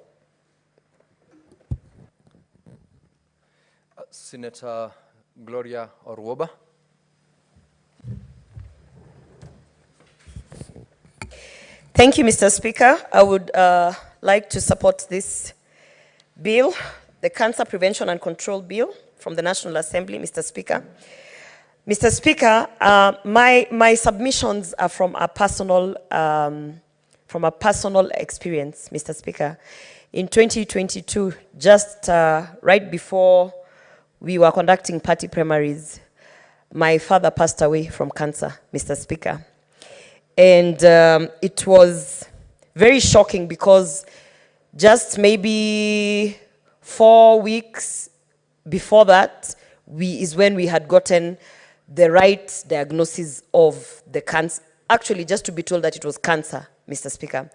Senator Gloria Orwoba. Thank you, Mr. Speaker. I would like to support this bill, the Cancer Prevention and Control Bill from the National Assembly, Mr. Speaker. Mr. Speaker, my submissions are from a personal experience, Mr. Speaker. In 2022, just right before we were conducting party primaries, my father passed away from cancer, Mr. Speaker. And it was very shocking, because just maybe 4 weeks before that is when we had gotten the right diagnosis of the cancer. Actually, just to be told that it was cancer, Mr. Speaker.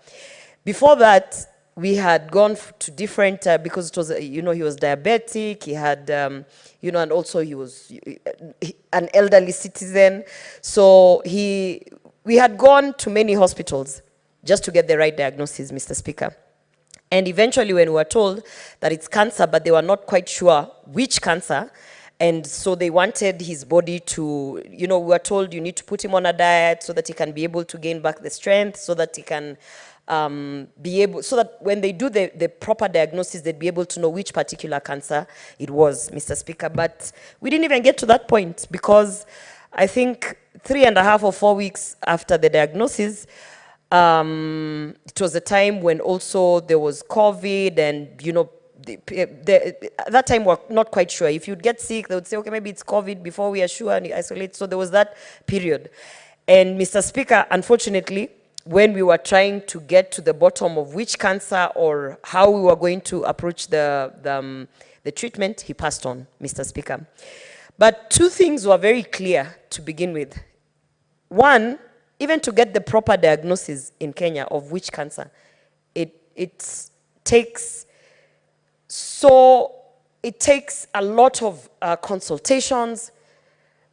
Before that, we had gone to different, because it was, he was diabetic, he had, and also he was an elderly citizen. So we had gone to many hospitals just to get the right diagnosis, Mr. Speaker. And eventually when we were told that it's cancer, but they were not quite sure which cancer, and so they wanted his body to, we were told you need to put him on a diet so that he can be able to gain back the strength, so that he can be able, so that when they do the proper diagnosis, they'd be able to know which particular cancer it was, Mr. Speaker. But we didn't even get to that point, because I think 3.5 or 4 weeks after the diagnosis, it was a time when also there was COVID, and at that time we're not quite sure. If you'd get sick, they would say, okay, maybe it's COVID before we are sure, and you isolate. So there was that period. And Mr. Speaker, unfortunately, when we were trying to get to the bottom of which cancer or how we were going to approach the treatment, he passed on, Mr. Speaker. But two things were very clear to begin with. One, even to get the proper diagnosis in Kenya of which cancer, it takes a lot of consultations,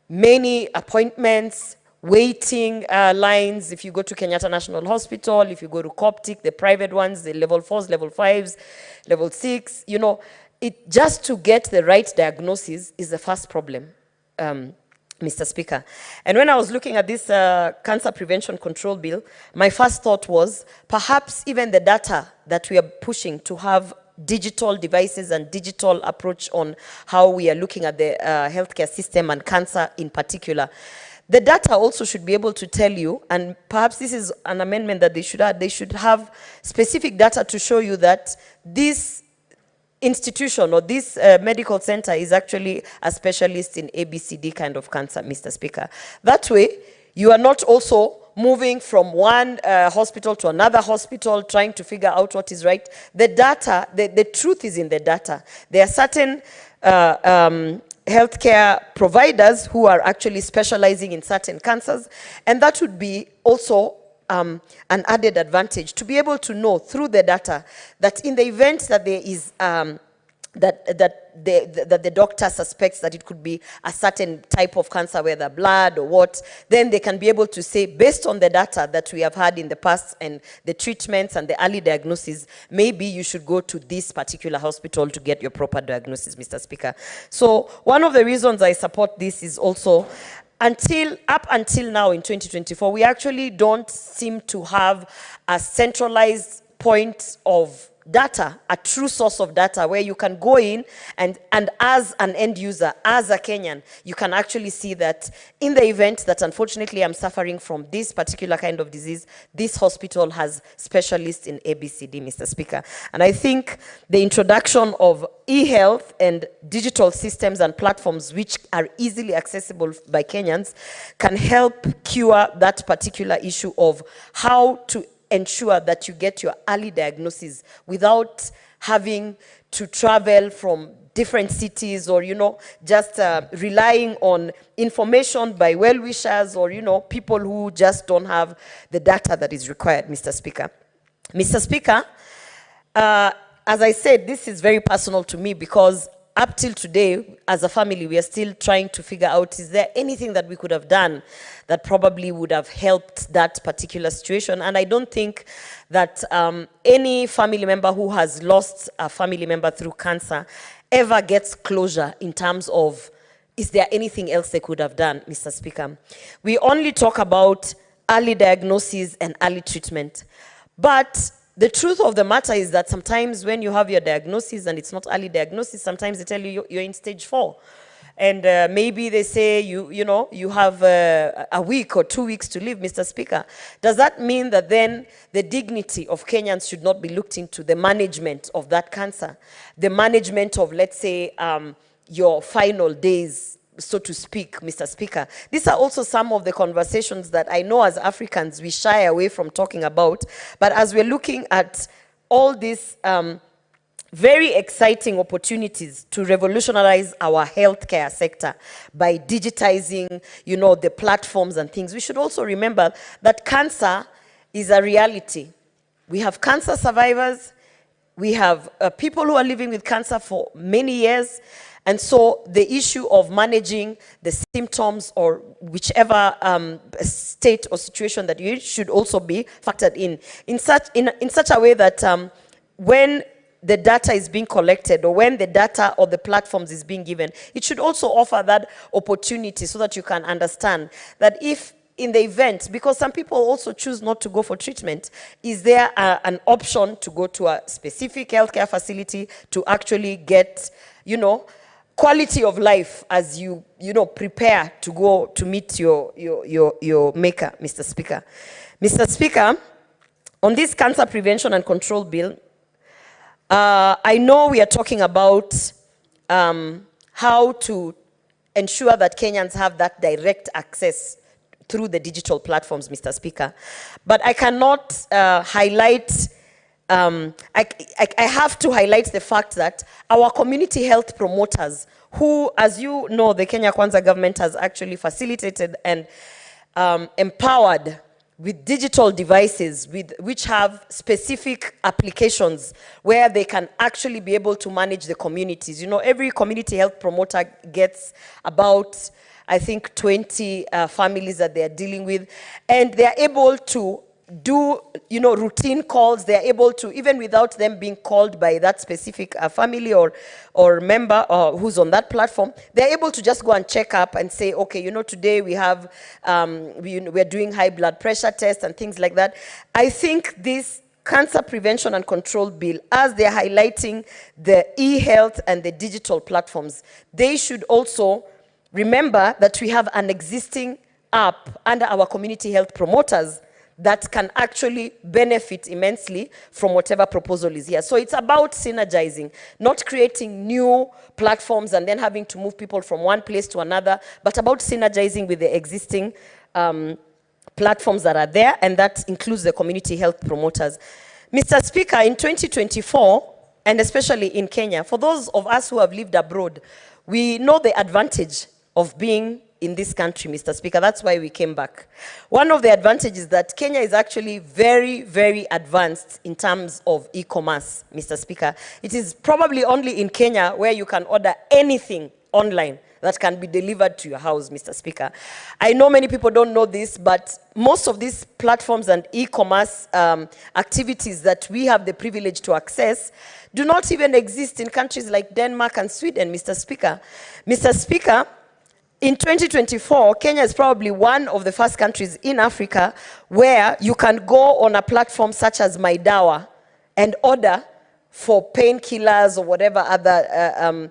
many appointments, waiting lines. If you go to Kenyatta National Hospital, if you go to Coptic, the private ones, the level 4s, level 5s, level 6, just to get the right diagnosis is the first problem, Mr. Speaker. And when I was looking at this Cancer Prevention Control Bill, my first thought was perhaps even the data that we are pushing to have digital devices and digital approach on how we are looking at the healthcare system and cancer in particular. The data also should be able to tell you, and perhaps this is an amendment that they should add, they should have specific data to show you that this institution or this medical center is actually a specialist in ABCD kind of cancer, Mr. Speaker. That way, you are not also moving from one hospital to another hospital, trying to figure out what is right. The data, the truth is in the data. There are certain healthcare providers who are actually specializing in certain cancers, and that would be also an added advantage to be able to know through the data that in the event that there is that the doctor suspects that it could be a certain type of cancer, whether blood or what, then they can be able to say, based on the data that we have had in the past and the treatments and the early diagnosis, maybe you should go to this particular hospital to get your proper diagnosis, Mr. Speaker. So one of the reasons I support this is also up until now in 2024, we actually don't seem to have a centralized point of data, a true source of data where you can go in and as an end user, as a Kenyan, you can actually see that in the event that unfortunately I'm suffering from this particular kind of disease, this hospital has specialists in ABCD, Mr. Speaker. And I think the introduction of e-health and digital systems and platforms which are easily accessible by Kenyans can help cure that particular issue of how to ensure that you get your early diagnosis without having to travel from different cities or, just relying on information by well-wishers or, people who just don't have the data that is required, Mr. Speaker. Mr. Speaker, as I said, this is very personal to me because up till today, as a family, we are still trying to figure out, is there anything that we could have done that probably would have helped that particular situation? And I don't think that any family member who has lost a family member through cancer ever gets closure in terms of, is there anything else they could have done, Mr. Speaker? We only talk about early diagnosis and early treatment. But the truth of the matter is that sometimes when you have your diagnosis and it's not early diagnosis, sometimes they tell you you're in stage 4. And maybe they say you have a week or 2 weeks to live, Mr. Speaker. Does that mean that then the dignity of Kenyans should not be looked into, the management of that cancer, the management of, let's say, your final days, so to speak, Mr. Speaker? These are also some of the conversations that I know as Africans we shy away from talking about. But as we're looking at all these very exciting opportunities to revolutionize our healthcare sector by digitizing, the platforms and things, we should also remember that cancer is a reality. We have cancer survivors, we have people who are living with cancer for many years, and so the issue of managing the symptoms or whichever state or situation that you should also be factored in such a way that when the data is being collected or when the data or the platforms is being given, it should also offer that opportunity so that you can understand that if in the event, because some people also choose not to go for treatment, is there an option to go to a specific healthcare facility to actually get, quality of life as you prepare to go to meet your maker, Mr. Speaker. Mr. Speaker, on this cancer prevention and control bill, I know we are talking about how to ensure that Kenyans have that direct access through the digital platforms, Mr. Speaker. But I cannot highlight, I have to highlight the fact that our community health promoters, who, as you know, the Kenya Kwanza government has actually facilitated and empowered with digital devices which have specific applications where they can actually be able to manage the communities. Every community health promoter gets about, I think, 20 families that they are dealing with, and they are able to do, routine calls. They are able to, even without them being called by that specific family or member who's on that platform, they're able to just go and check up and say, okay, today we have, we're doing high blood pressure tests and things like that. I think this cancer prevention and control bill, as they're highlighting the e-health and the digital platforms, they should also remember that we have an existing app under our community health promoters that can actually benefit immensely from whatever proposal is here. So it's about synergizing, not creating new platforms and then having to move people from one place to another, but about synergizing with the existing platforms that are there, and that includes the community health promoters. Mr. Speaker, in 2024, and especially in Kenya, for those of us who have lived abroad, we know the advantage of being in this country, Mr. Speaker. That's why we came back. One of the advantages is that Kenya is actually very, very advanced in terms of e-commerce, Mr. Speaker. It is probably only in Kenya where you can order anything online that can be delivered to your house, Mr. Speaker. I know many people don't know this, but most of these platforms and e-commerce activities that we have the privilege to access do not even exist in countries like Denmark and Sweden, Mr. Speaker. Mr. Speaker, in 2024, Kenya is probably one of the first countries in Africa where you can go on a platform such as MyDawa and order for painkillers or whatever other,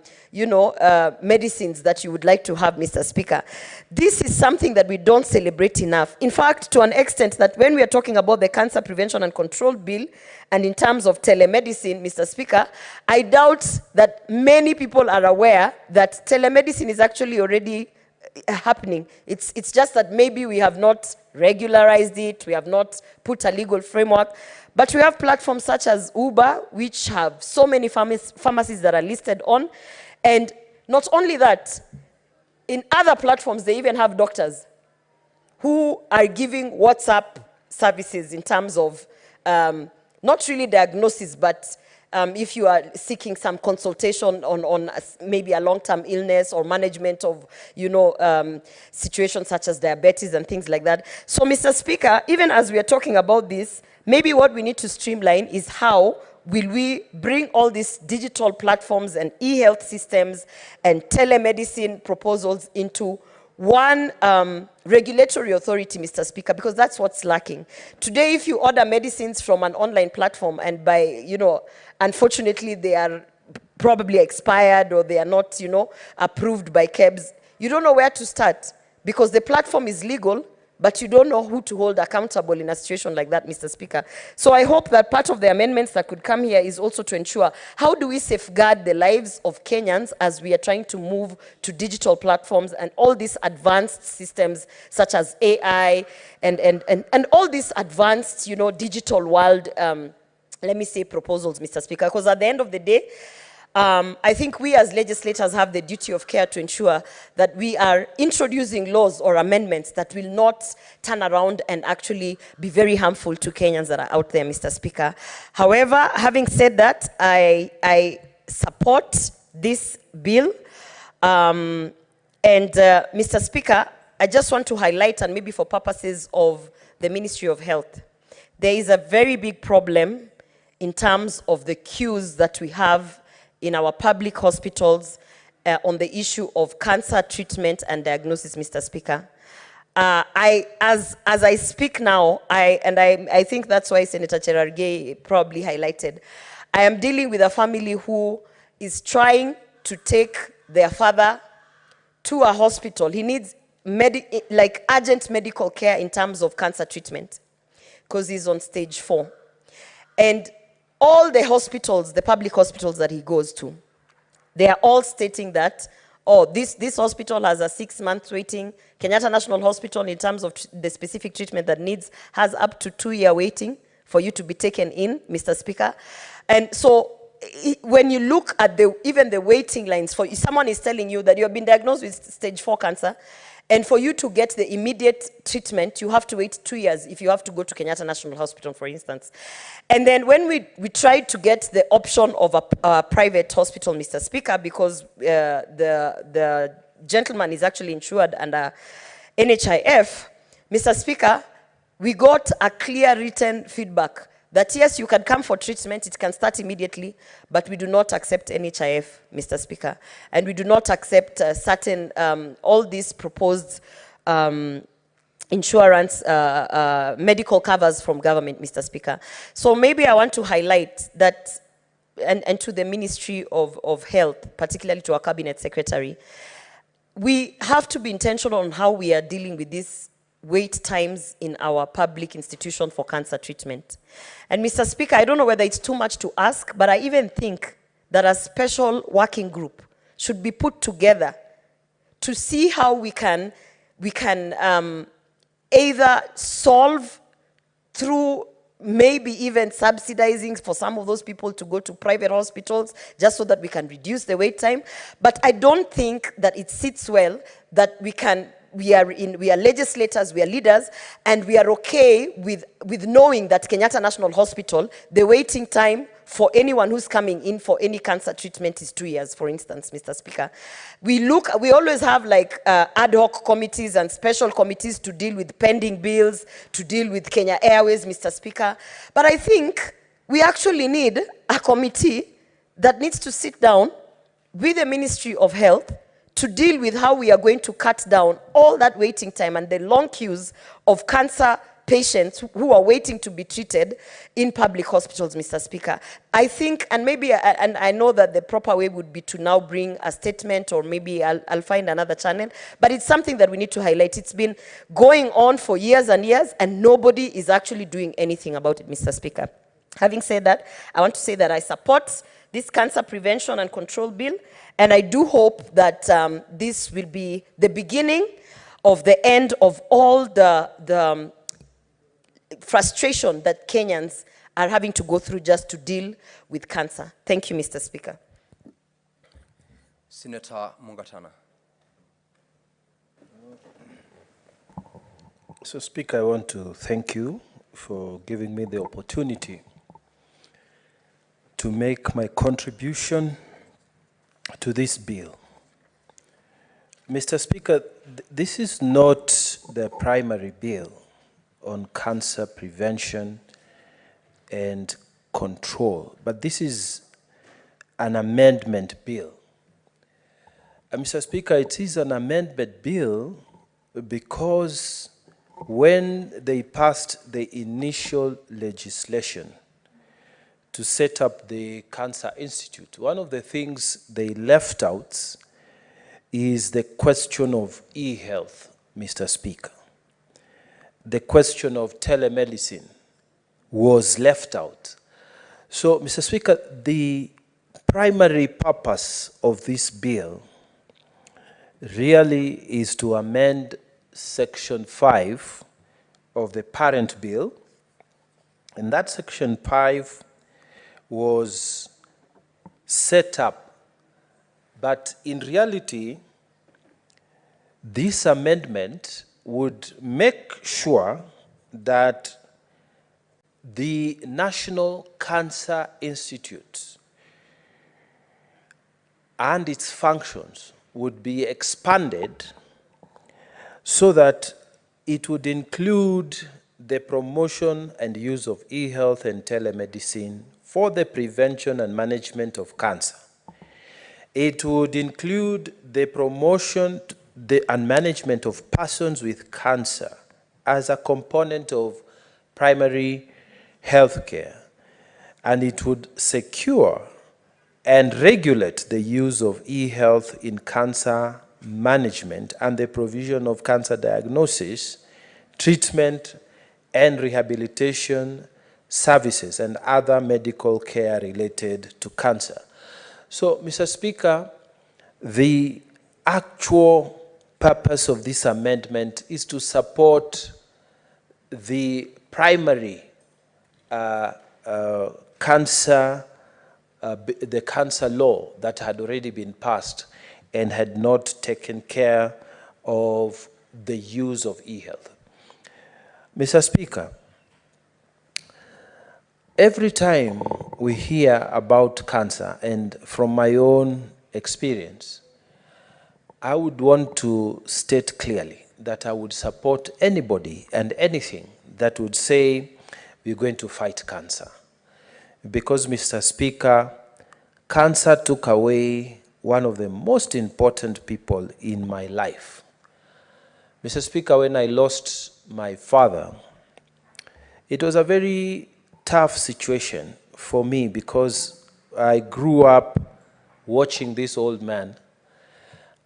medicines that you would like to have, Mr. Speaker. This is something that we don't celebrate enough. In fact, to an extent that when we are talking about the Cancer Prevention and Control Bill, and in terms of telemedicine, Mr. Speaker, I doubt that many people are aware that telemedicine is actually already happening. It's just that maybe we have not regularized it, we have not put a legal framework, but we have platforms such as Uber, which have so many pharmacies that are listed on, and not only that, in other platforms, they even have doctors who are giving WhatsApp services in terms of not really diagnosis, but if you are seeking some consultation on maybe a long-term illness or management of, situations such as diabetes and things like that. So, Mr. Speaker, even as we are talking about this, maybe what we need to streamline is how will we bring all these digital platforms and e-health systems and telemedicine proposals into one regulatory authority, Mr. Speaker, because that's what's lacking. Today, if you order medicines from an online platform and by, unfortunately, they are probably expired or they are not, approved by KEBS, you don't know where to start because the platform is legal, but you don't know who to hold accountable in a situation like that, Mr. Speaker. So I hope that part of the amendments that could come here is also to ensure how do we safeguard the lives of Kenyans as we are trying to move to digital platforms and all these advanced systems such as AI and all these advanced, digital world, let me say, proposals, Mr. Speaker, because at the end of the day, I think we as legislators have the duty of care to ensure that we are introducing laws or amendments that will not turn around and actually be very harmful to Kenyans that are out there, Mr. Speaker. However, having said that, I support this bill. Mr. Speaker, I just want to highlight, and maybe for purposes of the Ministry of Health, there is a very big problem in terms of the queues that we have in our public hospitals on the issue of cancer treatment and diagnosis, Mr. Speaker. As I speak now, I think that's why Senator Cherargei probably highlighted, I am dealing with a family who is trying to take their father to a hospital. He needs urgent medical care in terms of cancer treatment because he's on stage 4. And all the hospitals, the public hospitals that he goes to, they are all stating that, oh, this hospital has a 6-month waiting. Kenyatta National Hospital, in terms of the specific treatment that needs, has up to 2-year waiting for you to be taken in, Mr. Speaker. And so when you look at even the waiting lines, for someone is telling you that you have been diagnosed with stage 4 cancer, and for you to get the immediate treatment, you have to wait 2 years if you have to go to Kenyatta National Hospital, for instance. And then when we tried to get the option of a private hospital, Mr. Speaker, because the gentleman is actually insured under NHIF, Mr. Speaker, we got a clear written feedback that yes, you can come for treatment, it can start immediately, but we do not accept NHIF, Mr. Speaker. And we do not accept certain, all these proposed insurance, medical covers from government, Mr. Speaker. So maybe I want to highlight that, and to the Ministry of Health, particularly to our Cabinet Secretary, we have to be intentional on how we are dealing with this wait times in our public institution for cancer treatment. And Mr. Speaker, I don't know whether it's too much to ask, but I even think that a special working group should be put together to see how we can either solve through maybe even subsidizing for some of those people to go to private hospitals just so that we can reduce the wait time. But I don't think that it sits well that we are legislators, we are leaders, and we are okay with knowing that Kenyatta National Hospital, the waiting time for anyone who's coming in for any cancer treatment is 2 years, for instance, Mr. Speaker. We always have ad hoc committees and special committees to deal with pending bills, to deal with Kenya Airways, Mr. Speaker. But I think we actually need a committee that needs to sit down with the Ministry of Health to deal with how we are going to cut down all that waiting time and the long queues of cancer patients who are waiting to be treated in public hospitals, Mr. Speaker. I think, and maybe, and I know that the proper way would be to now bring a statement, or maybe I'll find another channel, but it's something that we need to highlight. It's been going on for years and years, and nobody is actually doing anything about it, Mr. Speaker. Having said that, I want to say that I support this cancer prevention and control bill, and I do hope that this will be the beginning of the end of all the frustration that Kenyans are having to go through just to deal with cancer. Thank you, Mr. Speaker. Senator Mungatana. So, Speaker, I want to thank you for giving me the opportunity to make my contribution to this bill. Mr. Speaker, this is not the primary bill on cancer prevention and control, but this is an amendment bill. Mr. Speaker, it is an amendment bill because when they passed the initial legislation to set up the Cancer Institute, one of the things they left out is the question of e-health, Mr. Speaker. The question of telemedicine was left out. So, Mr. Speaker, the primary purpose of this bill really is to amend Section 5 of the parent bill, and that Section 5 was set up But in reality, this amendment would make sure that the National Cancer Institute and its functions would be expanded so that it would include the promotion and use of e-health and telemedicine for the prevention and management of cancer. It would include the promotion and management of persons with cancer as a component of primary health care. And it would secure and regulate the use of e-health in cancer management and the provision of cancer diagnosis, treatment, and rehabilitation services and other medical care related to cancer. So, Mr. Speaker, the actual purpose of this amendment is to support the primary cancer law that had already been passed and had not taken care of the use of e-health. Mr. Speaker, every time we hear about cancer, and from my own experience, I would want to state clearly that I would support anybody and anything that would say we're going to fight cancer. Because, Mr. Speaker, cancer took away one of the most important people in my life. Mr. Speaker, when I lost my father, it was a very tough situation for me because I grew up watching this old man,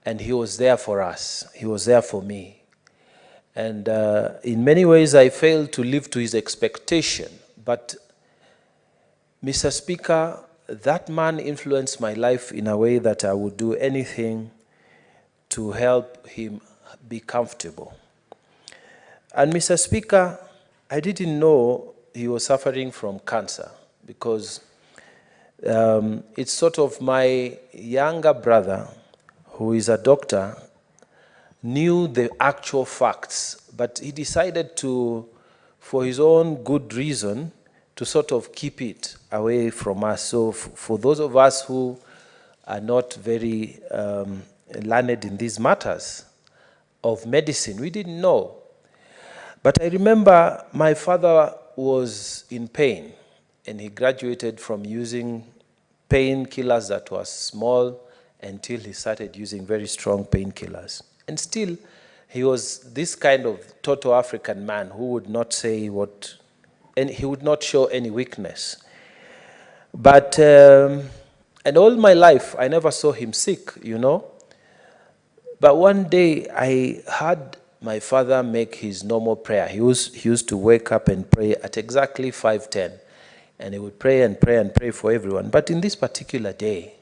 and he was there for us. He was there for me. And in many ways, I failed to live to his expectation. But, Mr. Speaker, that man influenced my life in a way that I would do anything to help him be comfortable. And, Mr. Speaker, I didn't know he was suffering from cancer because it's sort of my younger brother, who is a doctor, knew the actual facts, but he decided to, for his own good reason, to sort of keep it away from us. So for those of us who are not very learned in these matters of medicine, we didn't know. But I remember my father was in pain, and he graduated from using painkillers that were small until he started using very strong painkillers. And still, he was this kind of total African man who would not say what, and he would not show any weakness. But, and all my life, I never saw him sick, you know. But one day, I heard my father make his normal prayer. He used to wake up and pray at exactly 5:10. And he would pray and pray and pray for everyone. But in this particular day,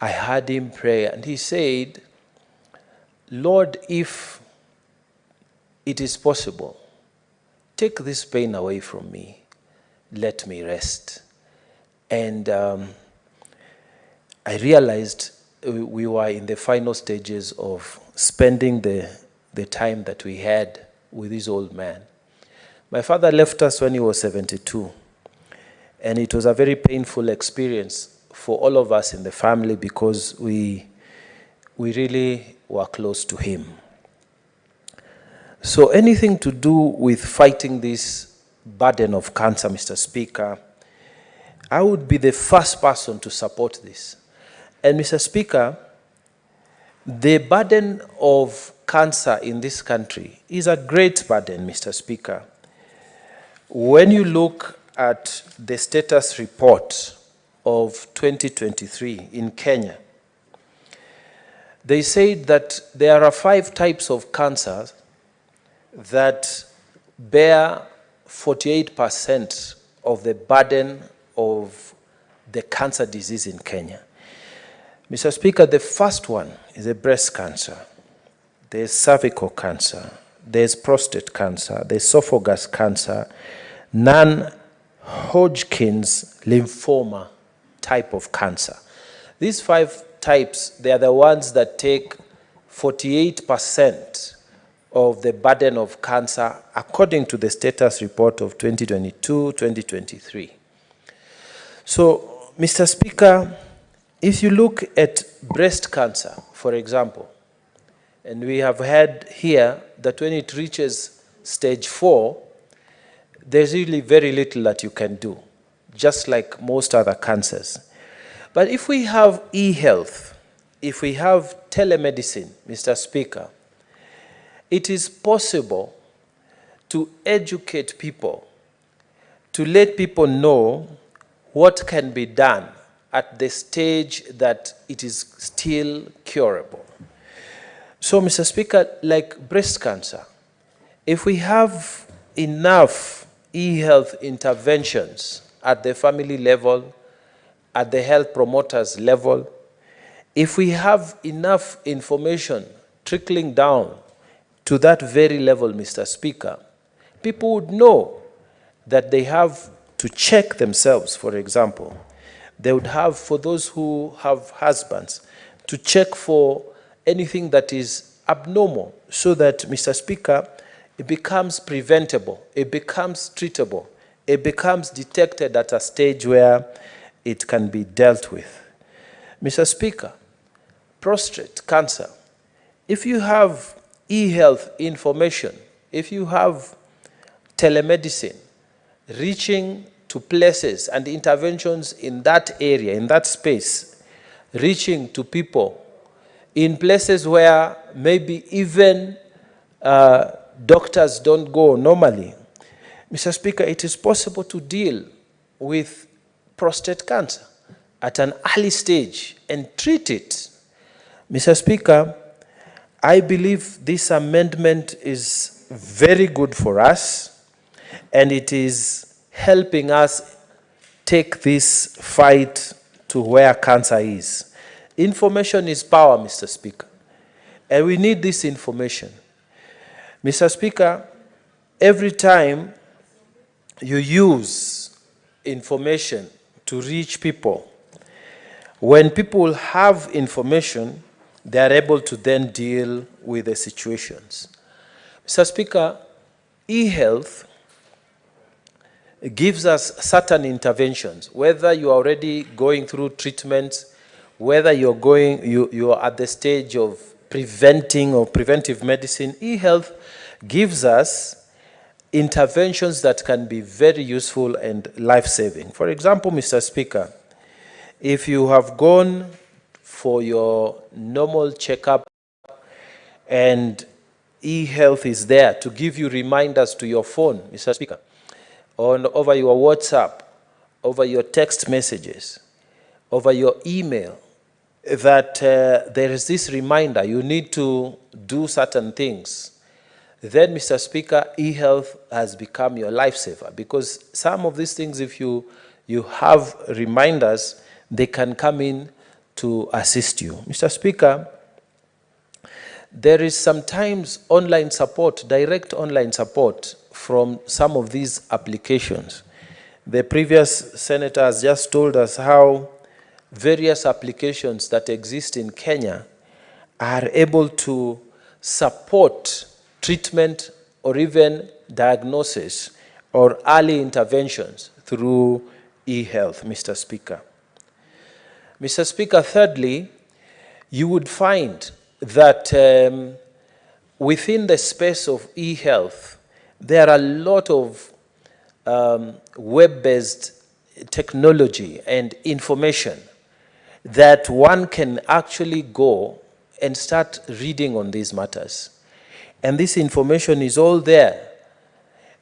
I heard him pray, and he said, Lord, if it is possible, take this pain away from me. Let me rest. And I realized we were in the final stages of spending the time that we had with this old man. My father left us when he was 72. And it was a very painful experience for all of us in the family because we really were close to him. So anything to do with fighting this burden of cancer, Mr. Speaker, I would be the first person to support this. And Mr. Speaker, the burden of cancer in this country is a great burden, Mr. Speaker. When you look at the status report of 2023 in Kenya, they said that there are 5 types of cancer that bear 48% of the burden of the cancer disease in Kenya. Mr. Speaker, the first one is a breast cancer. There's cervical cancer. There's prostate cancer. There's esophagus cancer. Non-Hodgkin's lymphoma type of cancer. These 5 types, they are the ones that take 48% of the burden of cancer, according to the status report of 2022-2023. So, Mr. Speaker, if you look at breast cancer, for example, and we have heard here that when it reaches stage 4, there's really very little that you can do, just like most other cancers. But if we have e-health, if we have telemedicine, Mr. Speaker, it is possible to educate people, to let people know what can be done at the stage that it is still curable. So, Mr. Speaker, like breast cancer, if we have enough e-health interventions at the family level, at the health promoters level, if we have enough information trickling down to that very level, Mr. Speaker, people would know that they have to check themselves, for example. They would have, for those who have husbands, to check for anything that is abnormal so that, Mr. Speaker, it becomes preventable, it becomes treatable, it becomes detected at a stage where it can be dealt with. Mr. Speaker, prostate cancer, if you have e-health information, if you have telemedicine reaching to places and interventions in that area, in that space, reaching to people in places where maybe even doctors don't go normally, Mr. Speaker, it is possible to deal with prostate cancer at an early stage and treat it. Mr. Speaker, I believe this amendment is very good for us, and it is helping us take this fight to where cancer is. Information is power, Mr. Speaker, and we need this information. Mr. Speaker, every time you use information to reach people, when people have information, they are able to then deal with the situations. Mr. Speaker, e-health gives us certain interventions, whether you are already going through treatments, whether you are at the stage of preventing or preventive medicine. E-health gives us interventions that can be very useful and life-saving. For example, Mr. Speaker, if you have gone for your normal checkup and e-health is there to give you reminders to your phone, Mr. Speaker, over your WhatsApp, over your text messages, over your email, that there is this reminder, you need to do certain things, then, Mr. Speaker, e-health has become your lifesaver, because some of these things, if you have reminders, they can come in to assist you. Mr. Speaker, there is sometimes online support, direct online support from some of these applications. The previous senator has just told us how various applications that exist in Kenya are able to support treatment or even diagnosis or early interventions through e-health, Mr. Speaker. Mr. Speaker, thirdly, you would find that within the space of e-health, there are a lot of web-based technology and information that one can actually go and start reading on these matters. And this information is all there.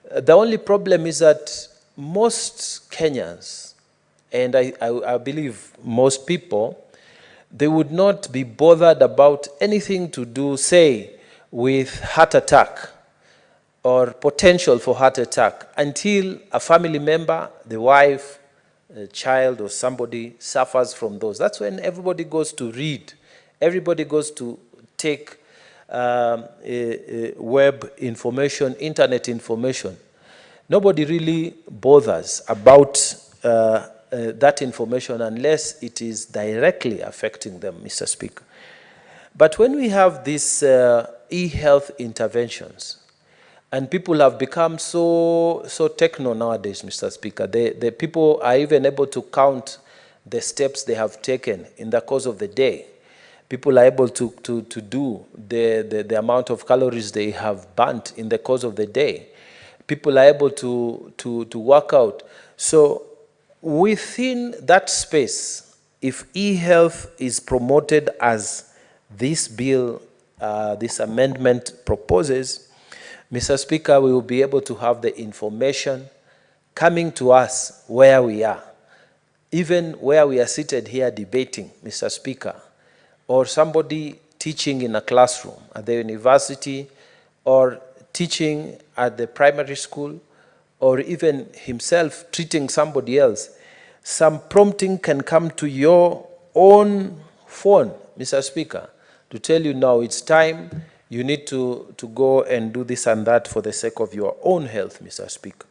The only problem is that most Kenyans, and I believe most people, they would not be bothered about anything to do, say, with heart attack or potential for heart attack until a family member, the wife, a child, or somebody suffers from those. That's when everybody goes to read. Everybody goes to take web information, internet information. Nobody really bothers about that information unless it is directly affecting them, Mr. Speaker. But when we have these e-health interventions, and people have become so techno nowadays, Mr. Speaker, the people are even able to count the steps they have taken in the course of the day. People are able to do the amount of calories they have burnt in the course of the day. People are able to work out. So within that space, if e-health is promoted as this bill, this amendment proposes, Mr. Speaker, we will be able to have the information coming to us where we are, even where we are seated here debating, Mr. Speaker, or somebody teaching in a classroom at the university, or teaching at the primary school, or even himself treating somebody else. Some prompting can come to your own phone, Mr. Speaker, to tell you now it's time, you need to go and do this and that for the sake of your own health, Mr. Speaker.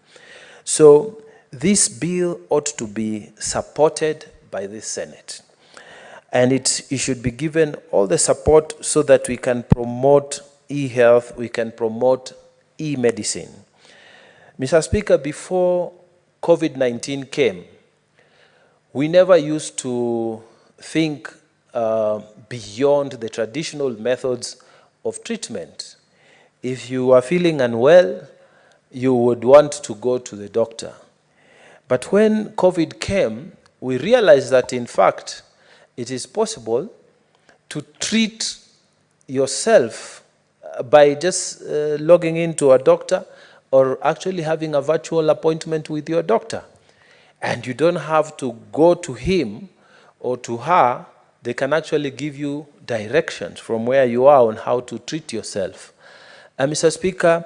So this bill ought to be supported by the Senate. And it should be given all the support so that we can promote e-health, we can promote e-medicine. Mr. Speaker, before COVID-19 came, we never used to think beyond the traditional methods of treatment. If you are feeling unwell, you would want to go to the doctor. But when COVID came, we realized that in fact, it is possible to treat yourself by just logging into a doctor or actually having a virtual appointment with your doctor. And you don't have to go to him or to her. They can actually give you directions from where you are on how to treat yourself. And Mr. Speaker,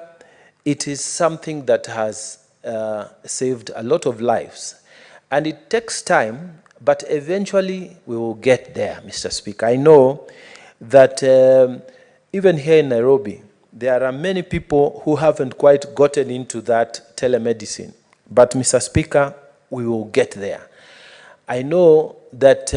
it is something that has saved a lot of lives. And it takes time, but eventually we will get there, Mr. Speaker. I know that even here in Nairobi, there are many people who haven't quite gotten into that telemedicine. But Mr. Speaker, we will get there. I know that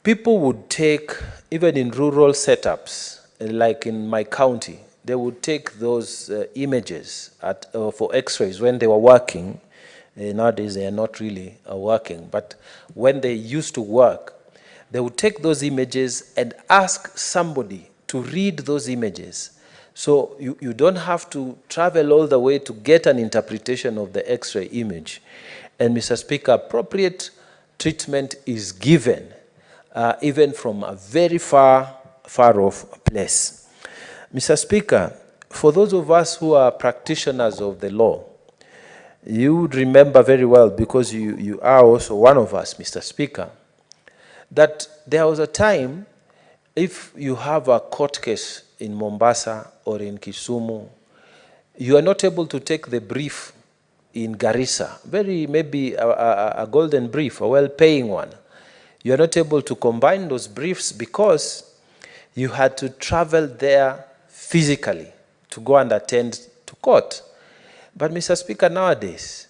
people would take, even in rural setups, like in my county, they would take those images for x-rays when they were working. Nowadays, they are not really working. But when they used to work, they would take those images and ask somebody to read those images. So you don't have to travel all the way to get an interpretation of the x-ray image. And Mr. Speaker, appropriate treatment is given even from a very far off place. Mr. Speaker, for those of us who are practitioners of the law, you would remember very well, because you are also one of us, Mr. Speaker, that there was a time, if you have a court case in Mombasa or in Kisumu, you are not able to take the brief in Garissa, maybe a golden brief, a well-paying one. You are not able to combine those briefs because you had to travel there physically to go and attend to court. But Mr. Speaker, nowadays,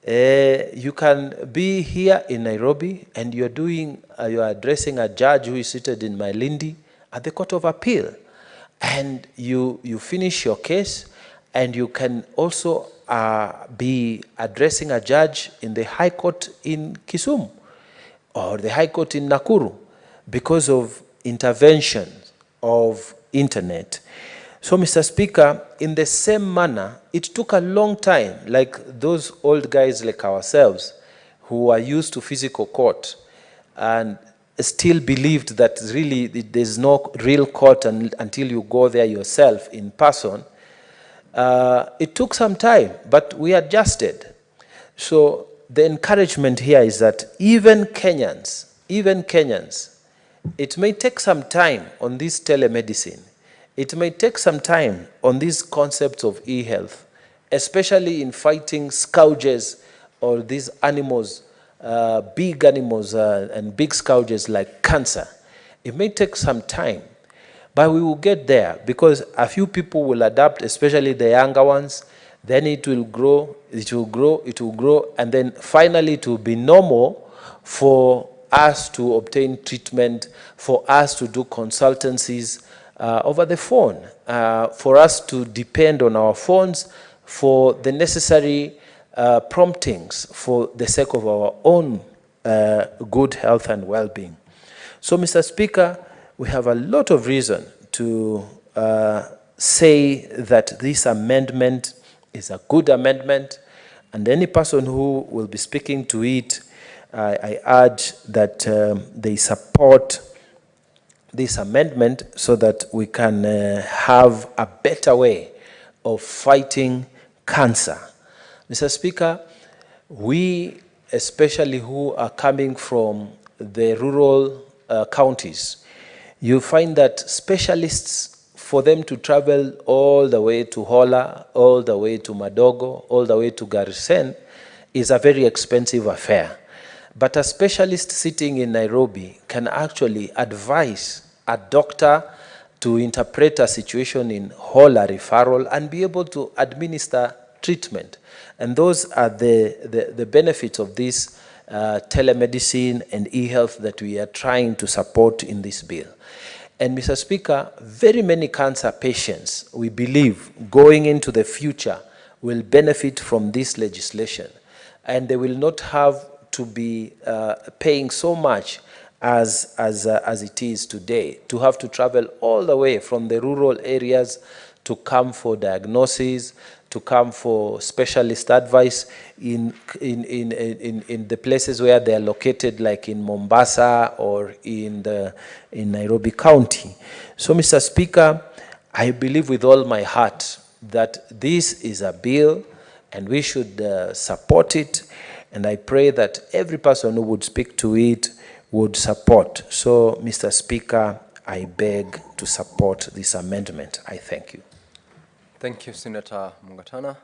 you can be here in Nairobi and you are addressing a judge who is seated in Malindi at the Court of Appeal. And you finish your case, and you can also be addressing a judge in the High Court in Kisumu or the High Court in Nakuru because of intervention of internet. So, Mr. Speaker, in the same manner, it took a long time, like those old guys like ourselves who are used to physical court and still believed that really there's no real court until you go there yourself in person. It took some time, but we adjusted. So the encouragement here is that even Kenyans, it may take some time on this telemedicine. It may take some time on these concepts of e-health, especially in fighting scourges or these animals, big animals and big scourges like cancer. It may take some time, but we will get there because a few people will adapt, especially the younger ones. Then it will grow, it will grow, it will grow, and then finally it will be normal for us to obtain treatment, for us to do consultancies over the phone, for us to depend on our phones for the necessary promptings for the sake of our own good health and well-being. So, Mr. Speaker, we have a lot of reason to say that this amendment is a good amendment, and any person who will be speaking to it, I urge that they support this amendment so that we can have a better way of fighting cancer. Mr. Speaker, we, especially who are coming from the rural counties, you find that specialists, for them to travel all the way to Hola, all the way to Madogo, all the way to Garisen, is a very expensive affair. But a specialist sitting in Nairobi can actually advise a doctor to interpret a situation in Hola referral and be able to administer treatment. And those are the benefits of this telemedicine and e-health that we are trying to support in this bill. And Mr. Speaker, very many cancer patients, we believe, going into the future will benefit from this legislation. And they will not have to be paying so much as it is today, to have to travel all the way from the rural areas to come for diagnosis, to come for specialist advice in the places where they are located, like in Mombasa or in Nairobi County. So, Mr. Speaker, I believe with all my heart that this is a bill and we should support it, and I pray that every person who would speak to it would support. So, Mr. Speaker, I beg to support this amendment. I thank you. Thank you, Senator Mungatana.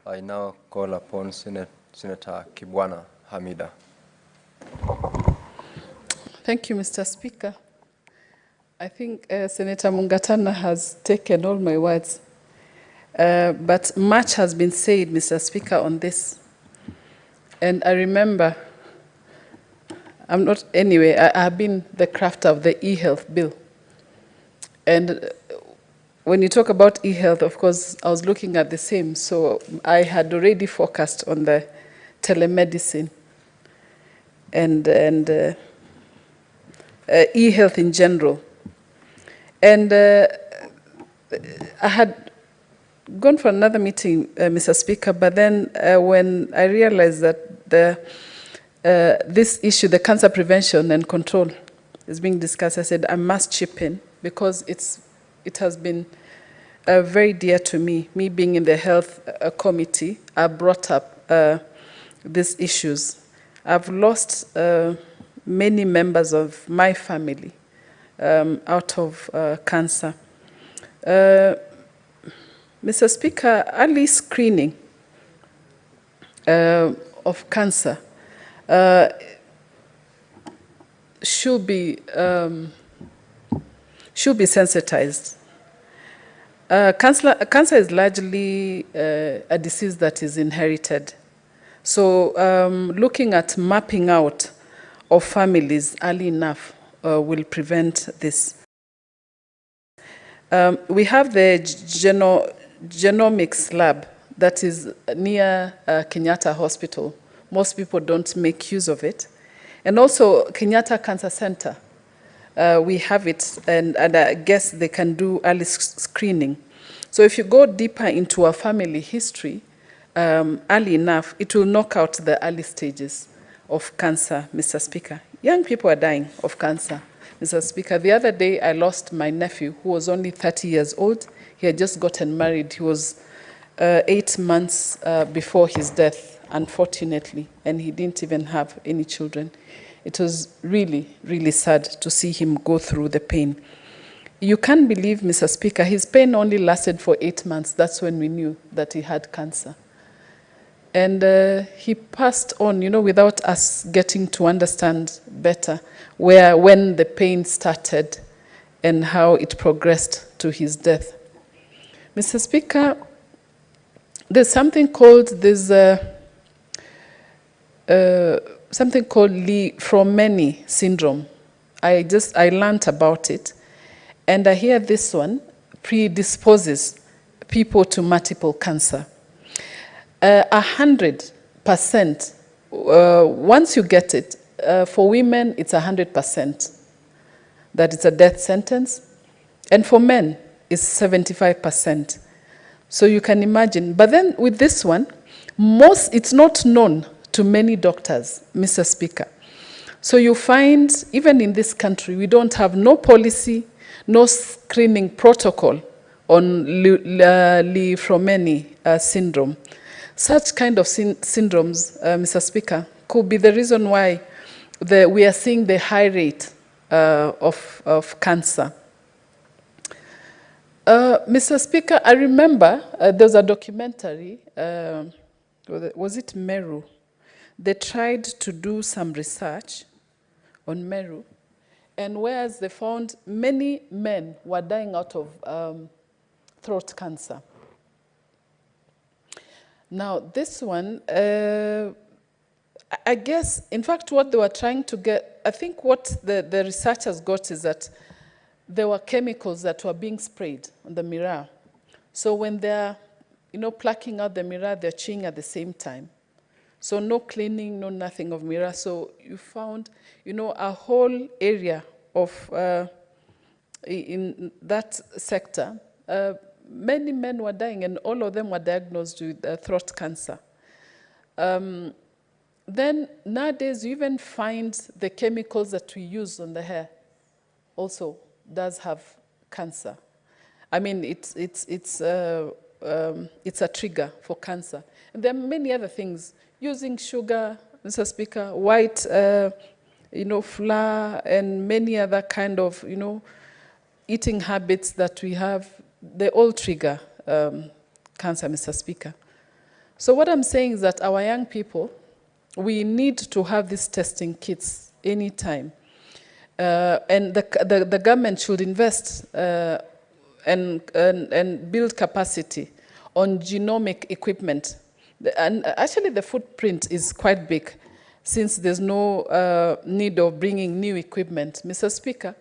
I now call upon Senator Kibwana Hamida. Thank you, Mr. Speaker. I think Senator Mungatana has taken all my words. But much has been said, Mr. Speaker, on this. And I remember, I have been the crafter of the e-health bill. And when you talk about e-health, of course, I was looking at the same. So I had already focused on the telemedicine and e-health in general. And I had gone for another meeting, Mr. Speaker, but then when I realized that this issue, the cancer prevention and control, is being discussed, I said I must chip in because it has been very dear to me. Me being in the health committee, I brought up these issues. I've lost many members of my family out of cancer. Mr. Speaker, early screening of cancer should be sensitized. Cancer is largely a disease that is inherited. So looking at mapping out of families early enough will prevent this. We have the genomics lab that is near Kenyatta Hospital. Most people don't make use of it. And also Kenyatta Cancer Center. We have it, and I guess they can do early screening. So if you go deeper into our family history, early enough, it will knock out the early stages of cancer, Mr. Speaker. Young people are dying of cancer, Mr. Speaker. The other day, I lost my nephew, who was only 30 years old. He had just gotten married. He was 8 months before his death, unfortunately, and he didn't even have any children. It was really, really sad to see him go through the pain. You can't believe, Mr. Speaker, his pain only lasted for 8 months. That's when we knew that he had cancer. And he passed on, without us getting to understand better when the pain started and how it progressed to his death. Mr. Speaker, there's something called something called Lee-Fromeni syndrome. I learned about it, and I hear this one predisposes people to multiple cancer. 100%. Once you get it, for women it's 100% that it's a death sentence, and for men it's 75%. So you can imagine. But then with this one, it's not known to many doctors, Mr. Speaker. So you find, even in this country, we don't have no policy, no screening protocol on Lee-Fromeni syndrome. Such kind of syndromes, Mr. Speaker, could be the reason why we are seeing the high rate of cancer. Mr. Speaker, I remember there was a documentary, was it Meru? They tried to do some research on Meru, and whereas they found many men were dying out of throat cancer. Now, this one, I guess, in fact, what they were trying to get, I think what the researchers got is that there were chemicals that were being sprayed on the mirror. So when they're, plucking out the mirror, they're chewing at the same time. So no cleaning, no nothing of mirror. So you found, a whole area of, in that sector, many men were dying, and all of them were diagnosed with throat cancer. Then nowadays, you even find the chemicals that we use on the hair also does have cancer. I mean, it's a trigger for cancer. And there are many other things. Using sugar, Mr. Speaker, white, flour, and many other kind of, eating habits that we have, they all trigger cancer, Mr. Speaker. So what I'm saying is that our young people, we need to have these testing kits anytime. And the government should invest and build capacity on genomic equipment. And actually the footprint is quite big since there's no need of bringing new equipment. Mr. Speaker,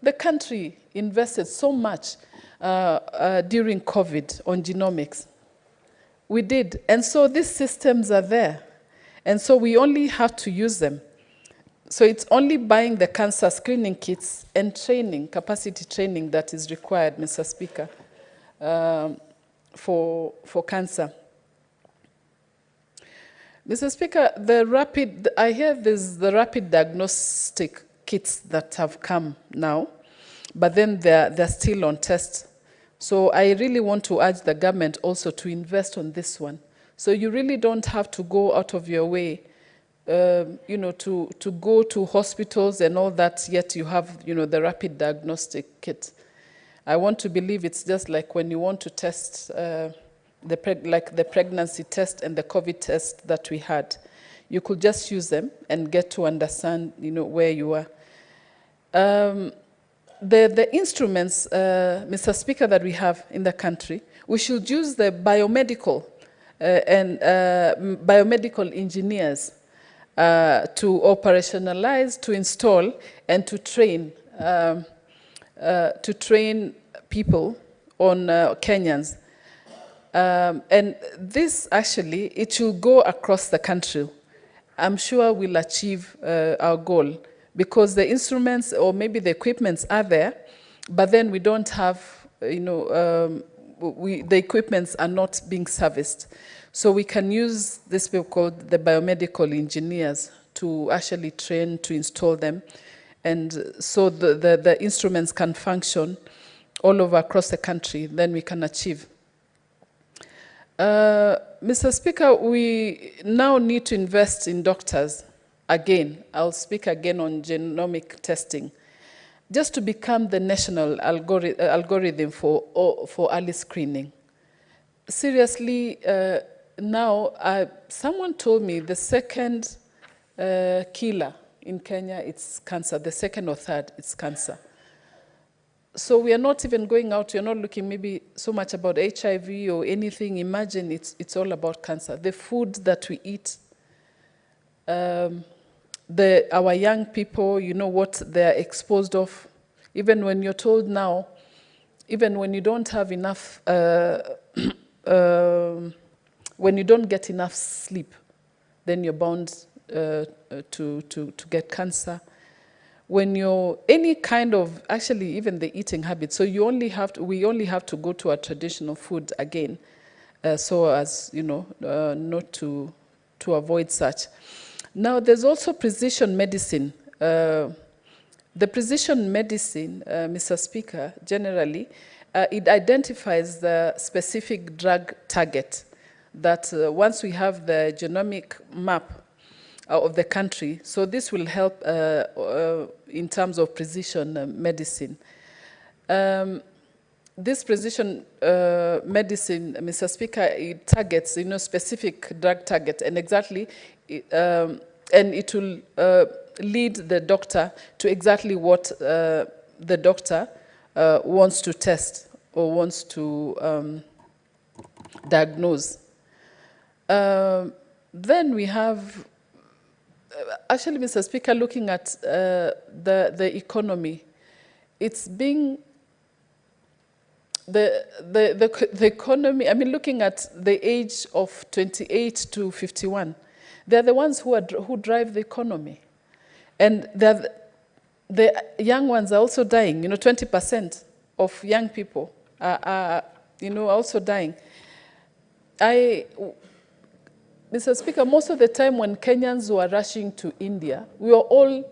the country invested so much during COVID on genomics. We did. And so these systems are there. And so we only have to use them. So it's only buying the cancer screening kits and training, capacity training that is required, Mr. Speaker, for cancer. Mr. Speaker, I hear there's the rapid diagnostic kits that have come now, but then they're still on test. So I really want to urge the government also to invest on this one. So you really don't have to go out of your way to go to hospitals and all that, yet you have, the rapid diagnostic kit. I want to believe it's just like when you want to test, like the pregnancy test and the COVID test that we had. You could just use them and get to understand, where you are. The instruments, Mr. Speaker, that we have in the country, we should use the biomedical and biomedical engineers to operationalize, to install, and to train people on Kenyans. And this actually, it should go across the country. I'm sure we'll achieve our goal because the instruments or maybe the equipments are there, but then we don't have, the equipments are not being serviced. So we can use this people called the biomedical engineers to actually train, to install them. And so the instruments can function all over across the country, then we can achieve. Mr. Speaker, we now need to invest in doctors again. I'll speak again on genomic testing, just to become the national algorithm for early screening. Seriously, now, someone told me the second killer in Kenya, it's cancer. The second or third, it's cancer. So we are not even going out, you're not looking maybe so much about HIV or anything. Imagine it's all about cancer. The food that we eat, our young people, you know what they're exposed of. Even when you're told now, even when you don't have enough, when you don't get enough sleep, then you're bound to get cancer. When you're any kind of, actually even the eating habit, so we only have to go to our traditional food again, so as, you know, not to avoid such. Now there's also precision medicine. The precision medicine, Mr. Speaker, generally, it identifies the specific drug target that once we have the genomic map of the country, so this will help in terms of precision medicine. This precision medicine, Mr. Speaker, it targets, you know, specific drug target, and exactly, and it will lead the doctor to exactly what the doctor wants to test or wants to diagnose. Then we have, actually, Mr. Speaker, looking at the economy, it's being the economy. I mean, looking at the age of 28 to 51, they're the ones who drive the economy, and the young ones are also dying. You know, 20% of young people are you know, also dying. Mr. Speaker, most of the time when Kenyans were rushing to India, we were all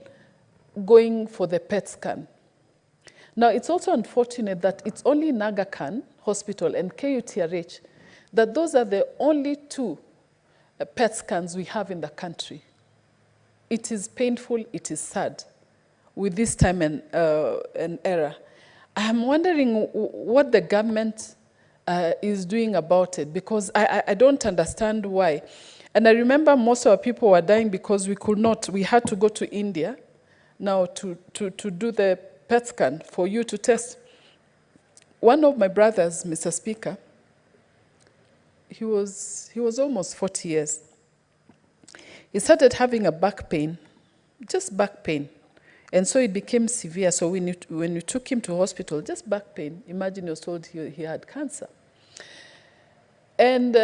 going for the PET scan. Now, it's also unfortunate that it's only in Aga Khan Hospital and KUTRH that those are the only two PET scans we have in the country. It is painful, it is sad with this time and era. I am wondering what the government is doing about it, because I don't understand why. And I remember most of our people were dying because we had to go to India now to do the PET scan for you to test. One of my brothers, Mr. Speaker, he was almost 40 years. He started having a back pain, just back pain. And so it became severe. So when you took him to hospital, just back pain, imagine he was told he had cancer. And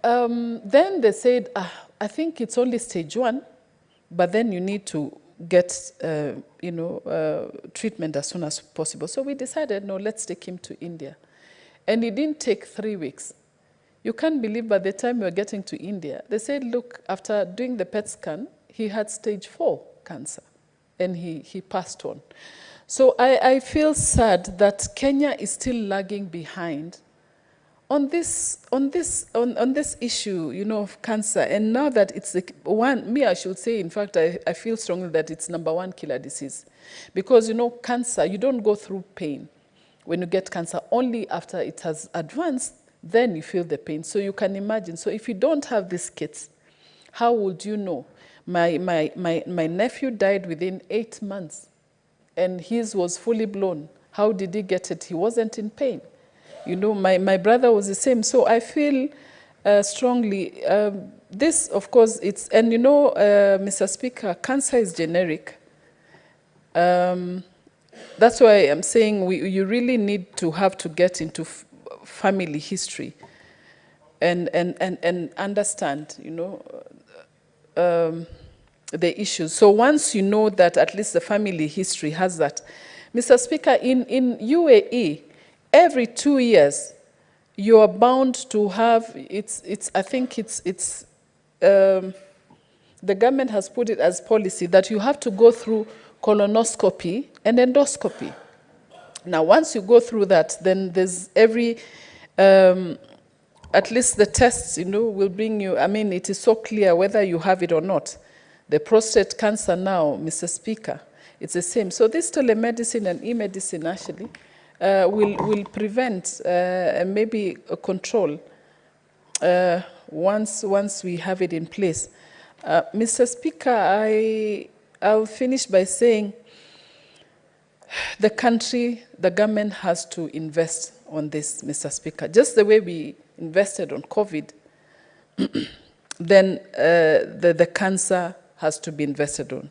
then they said, I think it's only stage 1, but then you need to get you know, treatment as soon as possible. So we decided, no, let's take him to India. And it didn't take 3 weeks. You can't believe by the time we were getting to India, they said, look, after doing the PET scan, he had stage 4 cancer, and he passed on. So I feel sad that Kenya is still lagging behind on this issue, you know, of cancer. And now that it's I should say, in fact, I feel strongly that it's #1 killer disease. Because, you know, cancer, you don't go through pain when you get cancer. Only after it has advanced, then you feel the pain. So you can imagine. So if you don't have these kits, how would you know? My nephew died within 8 months, and his was fully blown. How did he get it? He wasn't in pain. You know, my brother was the same. So I feel strongly, this, of course, and you know, Mr. Speaker, cancer is generic. That's why I'm saying you really need to get into family history and understand, you know, the issues. So once you know that at least the family history has that. Mr. Speaker, in UAE, every 2 years, you are bound to have, I think the government has put it as policy that you have to go through colonoscopy and endoscopy. Now, once you go through that, then there's at least the tests, you know, will bring you, I mean, it is so clear whether you have it or not. The prostate cancer now, Mr. Speaker, it's the same. So this telemedicine and e-medicine actually will prevent and maybe control once we have it in place. Mr. Speaker, I'll finish by saying The country, the government has to invest on this, Mr. Speaker. Just the way we invested on COVID, then the cancer has to be invested on.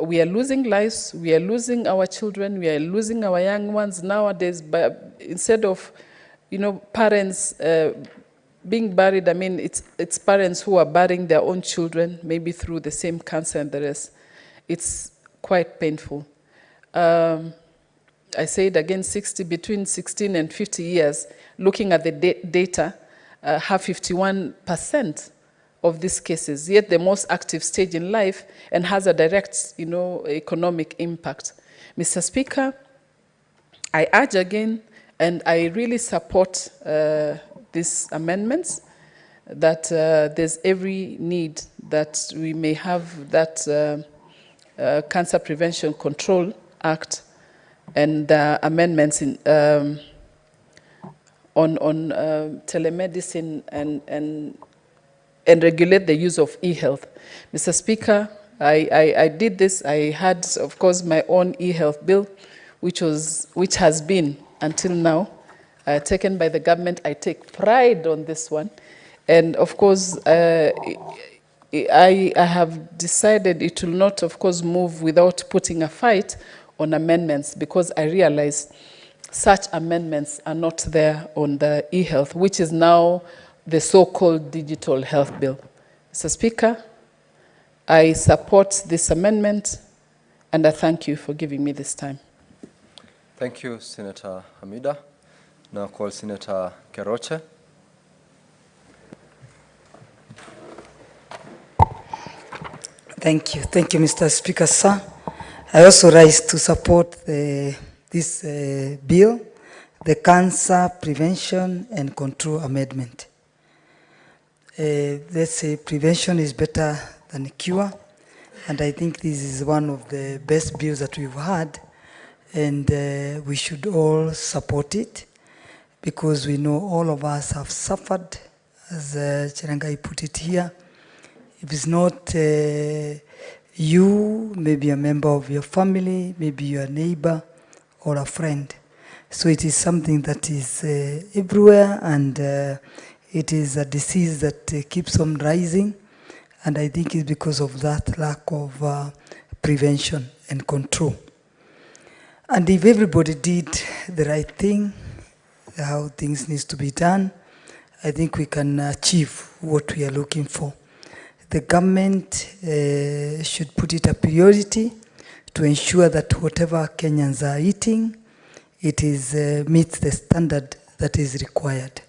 We are losing lives, we are losing our children, we are losing our young ones nowadays. But instead of, parents being buried, I mean, it's parents who are burying their own children, maybe through the same cancer and the rest. It's quite painful. I say it again, between 16 and 50 years, looking at the data, have 51% of these cases, yet the most active stage in life and has a direct, economic impact. Mr. Speaker, I urge again, and I really support these amendments, that there's every need that we may have that Cancer Prevention Control Act and amendments in, on telemedicine and regulate the use of e-health. Mr. Speaker, I did this. I had, of course, my own e-health bill, which has been, until now, taken by the government. I take pride on this one. And of course, I have decided it will not, of course, move without putting a fight on amendments, because I realize such amendments are not there on the e-health, which is now the so-called digital health bill. Mr. Speaker, I support this amendment, and I thank you for giving me this time. Thank you, Senator Hamida. Now call Senator Keroche. Thank you, Mr. Speaker, sir. I also rise to support this bill, the Cancer Prevention and Control Amendment. Let's say prevention is better than a cure, and I think this is one of the best bills that we've had, and we should all support it, because we know all of us have suffered, as Cherangai put it here. If it's not you, maybe a member of your family, maybe your neighbor or a friend. So it is something that is everywhere, and it is a disease that keeps on rising, and I think it's because of that lack of prevention and control. And if everybody did the right thing, how things need to be done, I think we can achieve what we are looking for. The government should put it a priority to ensure that whatever Kenyans are eating, it is meets the standard that is required.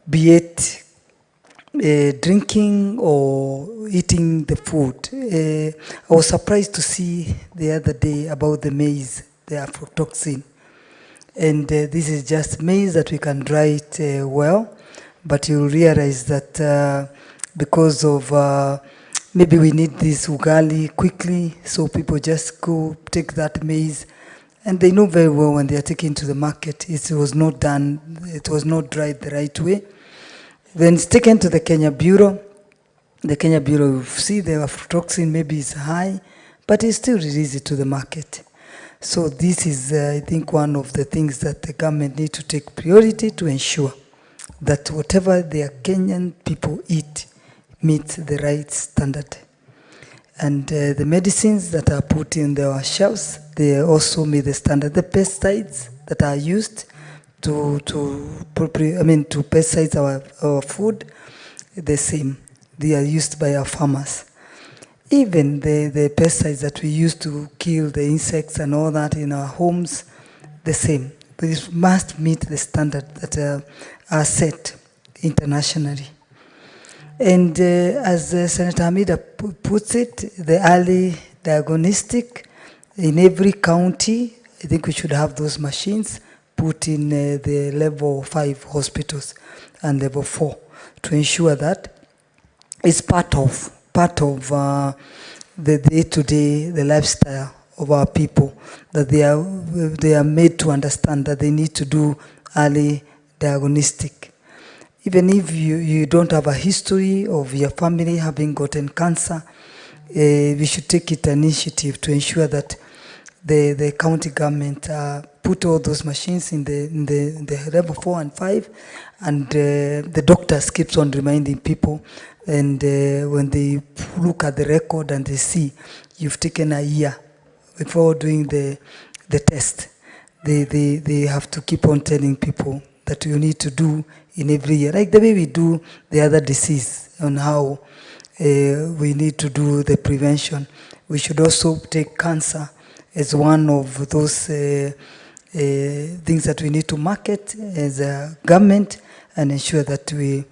Be it drinking or eating the food. I was surprised to see the other day about the maize, the aflatoxin. And this is just maize that we can dry it well, but you'll realize that because of maybe we need this ugali quickly, so people just go take that maize, and they know very well when they are taken to the market, it was not done, it was not dried the right way. When it's taken to the Kenya Bureau will see the aflatoxin maybe is high, but it still releases it to the market. So this is, I think, one of the things that the government need to take priority to ensure that whatever their Kenyan people eat meets the right standard. And the medicines that are put in their shelves, they also meet the standard. The pesticides that are used to pesticide our food, the same. They are used by our farmers. Even the pesticides that we use to kill the insects and all that in our homes, the same. But it must meet the standard that are set internationally. And as Senator Hamida puts it, the early diagnostic in every county, I think we should have those machines put in the level 5 hospitals and level 4 to ensure that it's part of the day-to-day, the lifestyle of our people, that they are made to understand that they need to do early diagnostic. Even if you don't have a history of your family having gotten cancer, we should take it initiative to ensure that the county government put all those machines in the level 4 and 5, and the doctors keeps on reminding people, and when they look at the record and they see you've taken a year before doing the test, they have to keep on telling people that you need to do in every year, like the way we do the other disease, on how we need to do the prevention. We should also take cancer as one of those things that we need to market as a government, and ensure that we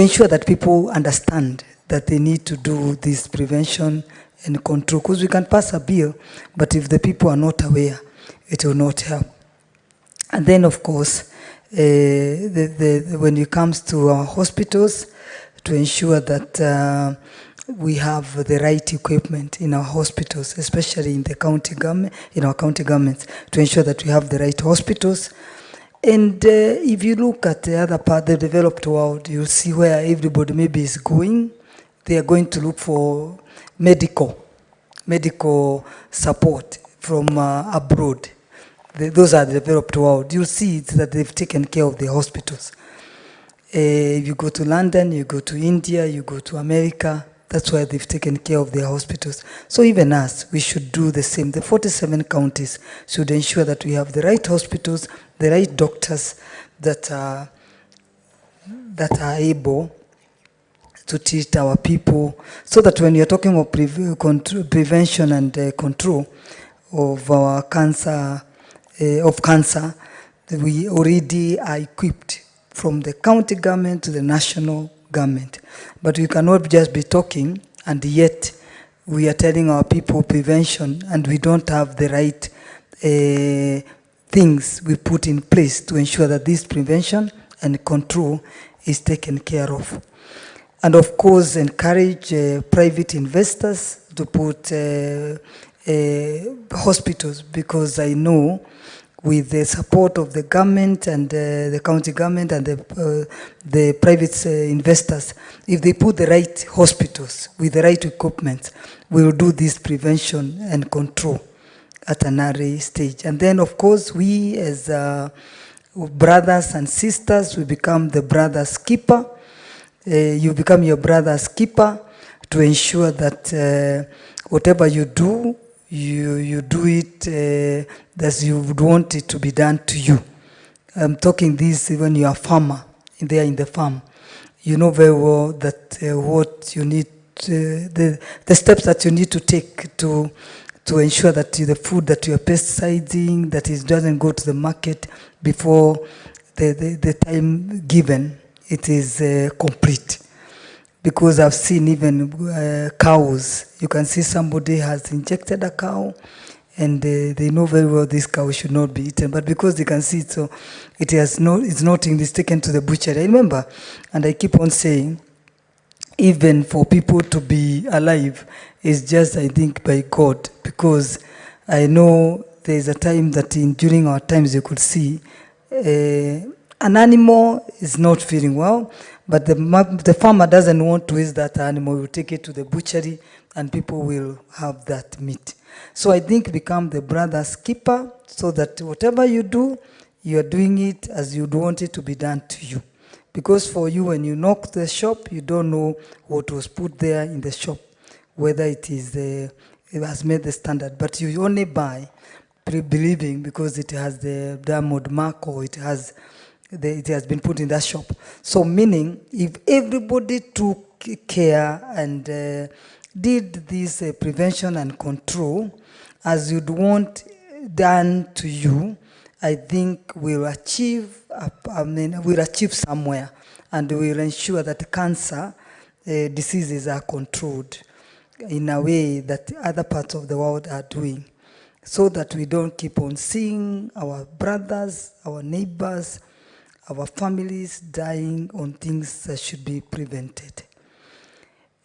ensure that people understand that they need to do this prevention and control, because we can pass a bill, but if the people are not aware, it will not help. And then, of course, when it comes to our hospitals, to ensure that we have the right equipment in our hospitals, especially in the county government, in our county governments, to ensure that we have the right hospitals. And if you look at the other part, the developed world, you'll see where everybody maybe is going. They are going to look for medical support from abroad. Those are the developed world. You'll see that they've taken care of the hospitals. If you go to London, you go to India, you go to America, that's why they've taken care of their hospitals. So even us, we should do the same. The 47 counties should ensure that we have the right hospitals, the right doctors that are able to treat our people, so that when you're talking of prevention and control of our cancer, we already are equipped from the county government to the national government. But we cannot just be talking, and yet we are telling our people prevention, and we don't have the right things we put in place to ensure that this prevention and control is taken care of. And of course, encourage private investors to put hospitals, because I know with the support of the government and the county government and the private investors, if they put the right hospitals with the right equipment, we will do this prevention and control at an early stage. And then, of course, we as brothers and sisters, we become the brother's keeper. You become your brother's keeper to ensure that whatever you do, you do it as you would want it to be done to you. I'm talking this when you are a farmer, there in the farm. You know very well that what you need, the steps that you need to take to ensure that the food that you are pesticiding, that it doesn't go to the market before the time given, it is complete. Because I've seen even cows, you can see somebody has injected a cow, and they know very well this cow should not be eaten, but because they can see it, so it's not taken to the butchery. I remember, and I keep on saying, even for people to be alive is just, I think, by God, because I know there is a time that during our times you could see an animal is not feeling well, but the farmer doesn't want to waste that animal. He will take it to the butchery, and people will have that meat. So I think become the brother's keeper, so that whatever you do, you are doing it as you'd want it to be done to you. Because for you, when you knock the shop, you don't know what was put there in the shop, whether it has made the standard. But you only buy believing because it has the diamond mark, or it has been put in that shop. So meaning, if everybody took care and did this prevention and control as you'd want done to you, I think we'll achieve somewhere, and we'll ensure that cancer diseases are controlled in a way that other parts of the world are doing, so that we don't keep on seeing our brothers, our neighbors, our families dying on things that should be prevented.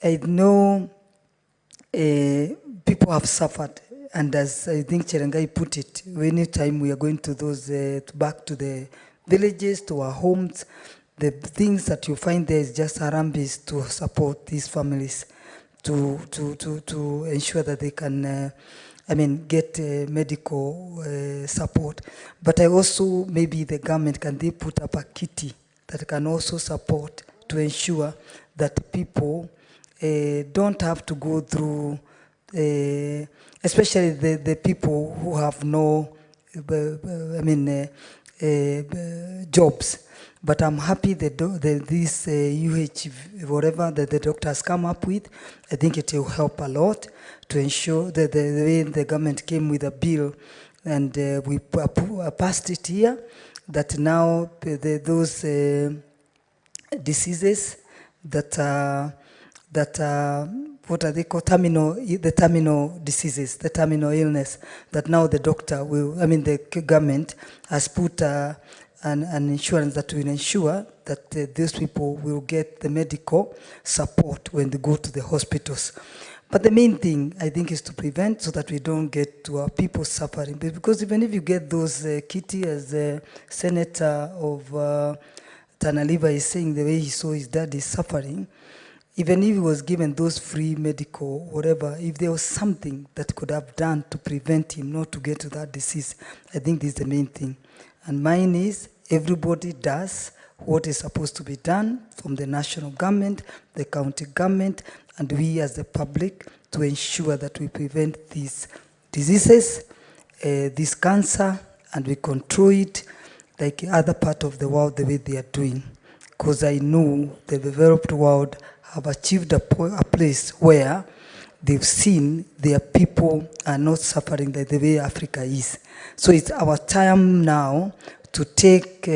I know people have suffered, and as I think Cherengai put it, anytime we are going to those back to the villages, to our homes, the things that you find there is just harambis to support these families, to ensure that they can, get medical support. But I also, maybe the government, can they put up a kitty that can also support to ensure that people don't have to go through, especially the people who have no, jobs. But I'm happy that this whatever that the doctor has come up with, I think it will help a lot to ensure that the way the government came with a bill and we passed it here, that now those diseases that are what are they called, the terminal diseases, the terminal illness, that now the doctor will, the government has put an insurance that will ensure that those people will get the medical support when they go to the hospitals. But the main thing, I think, is to prevent so that we don't get to our people suffering. Because even if you get those kitty, as the senator of Tanaliva is saying, the way he saw his daddy suffering, even if he was given those free medical, whatever, if there was something that could have done to prevent him not to get to that disease, I think this is the main thing. And mine is, everybody does what is supposed to be done from the national government, the county government, and we as the public, to ensure that we prevent these diseases, this cancer, and we control it like other part of the world the way they are doing. Because I know the developed world have achieved a place where they've seen their people are not suffering like the way Africa is. So it's our time now to take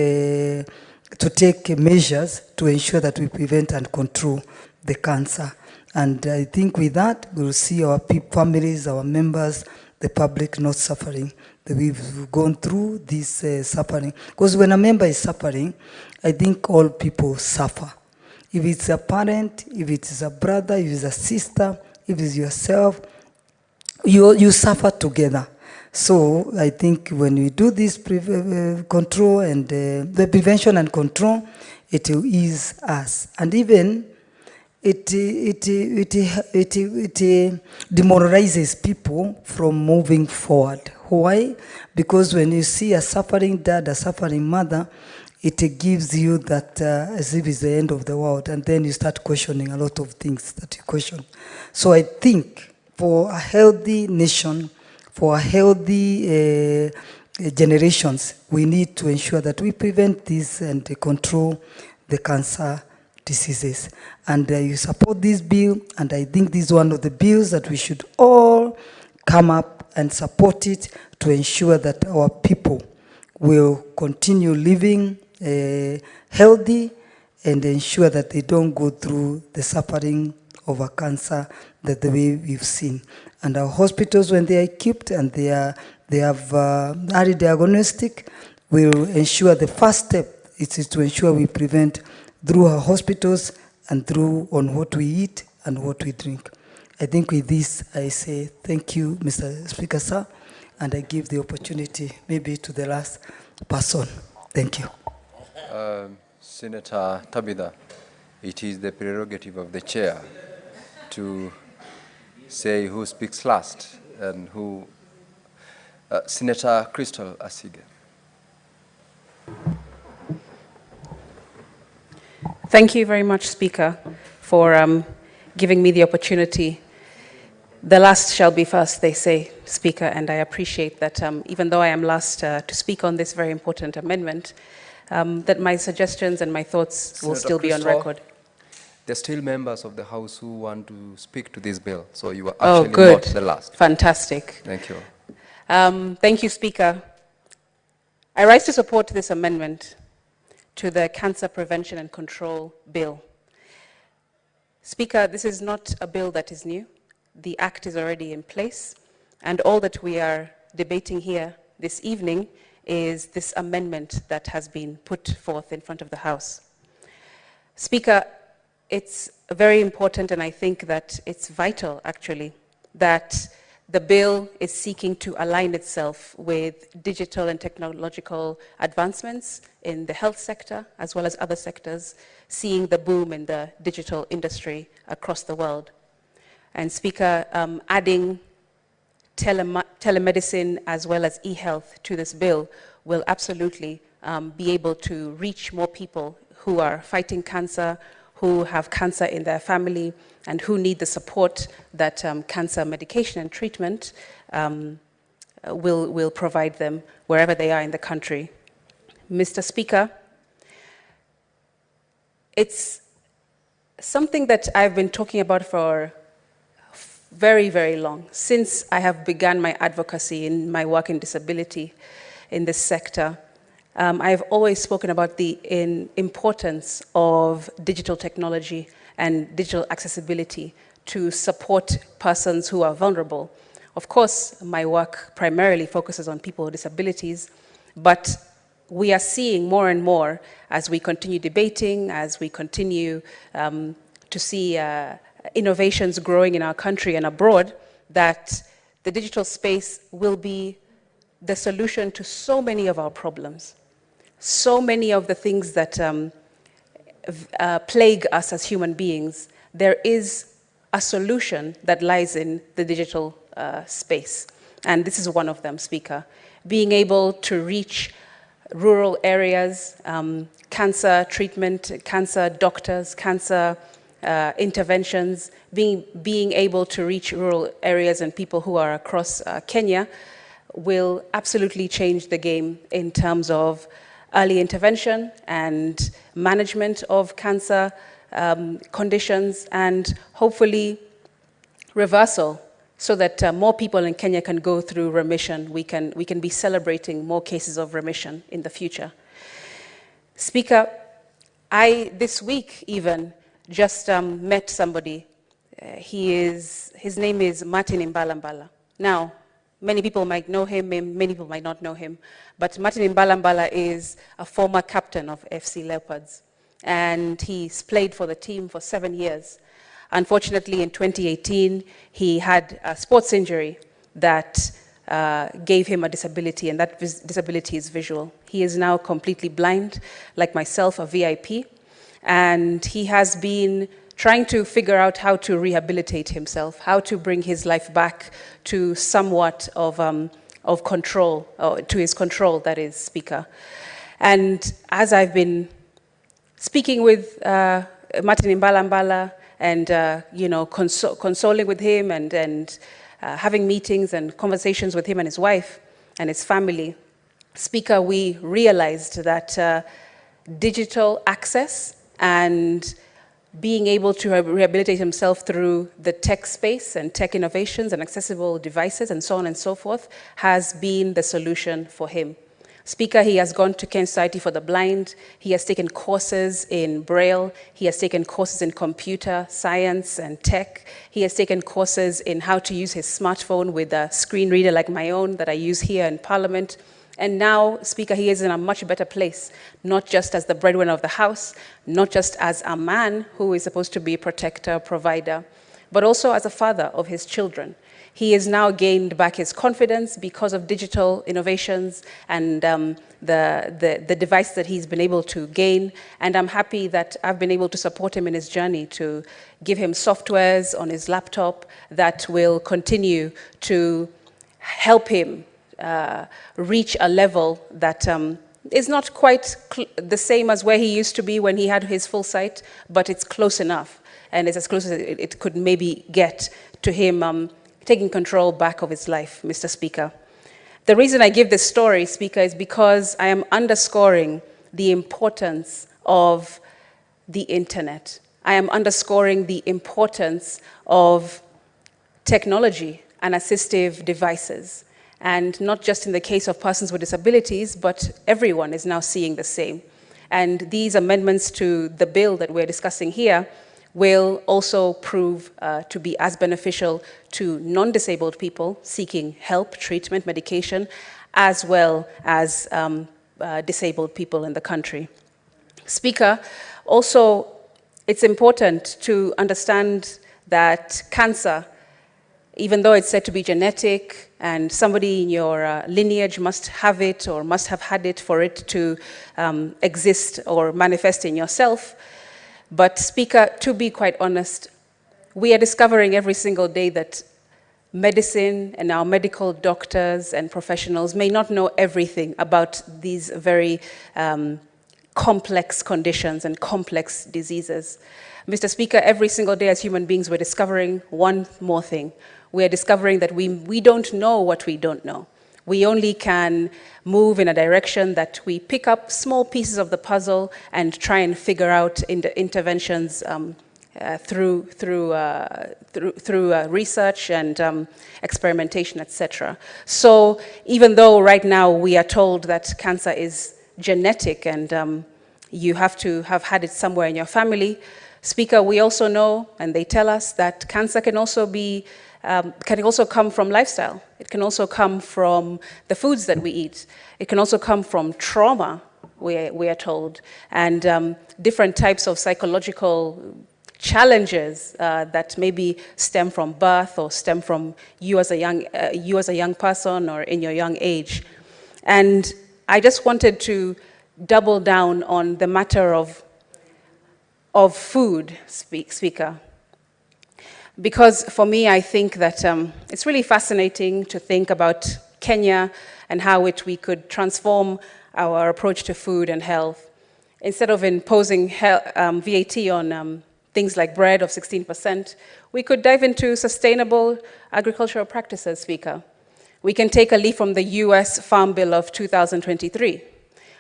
measures to ensure that we prevent and control the cancer. And I think with that, we'll see our families, our members, the public not suffering. We've gone through this suffering. Because when a member is suffering, I think all people suffer. If it's a parent, if it's a brother, if it's a sister, if it's yourself, you suffer together. So I think when we do this control and the prevention and control, it will ease us. And even it demoralizes people from moving forward. Why? Because when you see a suffering dad, a suffering mother, it gives you that as if it's the end of the world, and then you start questioning a lot of things that you question. So I think for a healthy nation, for a healthy generations, we need to ensure that we prevent this and control the cancer diseases. And you support this bill, and I think this is one of the bills that we should all come up and support it to ensure that our people will continue living healthy and ensure that they don't go through the suffering of a cancer that the way we've seen. And our hospitals, when they are equipped and they have early diagnostic, will ensure the first step is to ensure we prevent through our hospitals and through on what we eat and what we drink. I think with this, I say thank you, Mr. Speaker, sir, and I give the opportunity maybe to the last person. Thank you. Senator Tabitha, it is the prerogative of the chair to say who speaks last and who. Senator Crystal Asige. Thank you very much, Speaker, for giving me the opportunity. The last shall be first, they say, Speaker, and I appreciate that even though I am last to speak on this very important amendment, that my suggestions and my thoughts will still be on record. There are still members of the House who want to speak to this bill, so you are Oh, actually good. not the last. Fantastic. Thank you. Thank you, Speaker. I rise to support this amendment to the Cancer Prevention and Control Bill. Speaker, this is not a bill that is new. The Act is already in place, and all that we are debating here this evening is this amendment that has been put forth in front of the House. Speaker, it's very important, and I think that it's vital, actually, that the bill is seeking to align itself with digital and technological advancements in the health sector, as well as other sectors, seeing the boom in the digital industry across the world. And Speaker, adding telemedicine as well as e-health to this bill will absolutely be able to reach more people who are fighting cancer, who have cancer in their family, and who need the support that cancer medication and treatment will provide them wherever they are in the country. Mr. Speaker, it's something that I've been talking about for very, very long, since I have begun my advocacy in my work in disability in this sector. I've always spoken about the importance of digital technology and digital accessibility to support persons who are vulnerable. Of course, my work primarily focuses on people with disabilities, but we are seeing more and more as we continue debating, as we continue to see innovations growing in our country and abroad, that the digital space will be the solution to so many of our problems, so many of the things that plague us as human beings. There is a solution that lies in the digital space, and this is one of them, Speaker. Being able to reach rural areas, cancer treatment, cancer doctors, cancer interventions, being able to reach rural areas and people who are across Kenya will absolutely change the game in terms of early intervention and management of cancer conditions, and hopefully reversal, so that more people in Kenya can go through remission. We can be celebrating more cases of remission in the future. Speaker, I this week even just met somebody. His name is Martin Imbalambala. Now, many people might know him, many people might not know him, but Martin Imbalambala is a former captain of FC Leopards, and he's played for the team for 7 years. Unfortunately, in 2018, he had a sports injury that gave him a disability, and that disability is visual. He is now completely blind, like myself, a VIP, and he has been trying to figure out how to rehabilitate himself, how to bring his life back to somewhat of control, to his control, that is, Speaker. And as I've been speaking with Martin Imbalambala and consoling with him and having meetings and conversations with him and his wife and his family, Speaker, we realized that digital access and being able to rehabilitate himself through the tech space and tech innovations and accessible devices and so on and so forth has been the solution for him. Speaker, he has gone to Kenya Society for the Blind. He has taken courses in Braille. He has taken courses in computer science and tech. He has taken courses in how to use his smartphone with a screen reader like my own that I use here in Parliament. And now, Speaker, he is in a much better place, not just as the breadwinner of the house, not just as a man who is supposed to be a protector, provider, but also as a father of his children. He has now gained back his confidence because of digital innovations and the device that he's been able to gain. And I'm happy that I've been able to support him in his journey, to give him softwares on his laptop that will continue to help him reach a level that is not quite the same as where he used to be when he had his full sight, but it's close enough. And it's as close as it could maybe get to him taking control back of his life, Mr. Speaker. The reason I give this story, Speaker, is because I am underscoring the importance of the internet. I am underscoring the importance of technology and assistive devices. And not just in the case of persons with disabilities, but everyone is now seeing the same. And these amendments to the bill that we're discussing here will also prove to be as beneficial to non-disabled people seeking help, treatment, medication, as well as disabled people in the country. Speaker, also, it's important to understand that cancer, even though it's said to be genetic and somebody in your lineage must have it or must have had it for it to exist or manifest in yourself. But Speaker, to be quite honest, we are discovering every single day that medicine and our medical doctors and professionals may not know everything about these very complex conditions and complex diseases. Mr. Speaker, every single day as human beings, we're discovering one more thing. We are discovering that we don't know what we don't know. We only can move in a direction that we pick up small pieces of the puzzle and try and figure out interventions through research and experimentation, etc. So even though right now we are told that cancer is genetic and you have to have had it somewhere in your family, Speaker, we also know, and they tell us, that cancer can also come from lifestyle. It can also come from the foods that we eat. It can also come from trauma, we are told, and different types of psychological challenges that maybe stem from birth or stem from you as a young person or in your young age. And I just wanted to double down on the matter of food, Speaker. Because for me, I think that it's really fascinating to think about Kenya and how we could transform our approach to food and health. Instead of imposing VAT on things like bread of 16%, we could dive into sustainable agricultural practices, Speaker. We can take a leaf from the US Farm Bill of 2023,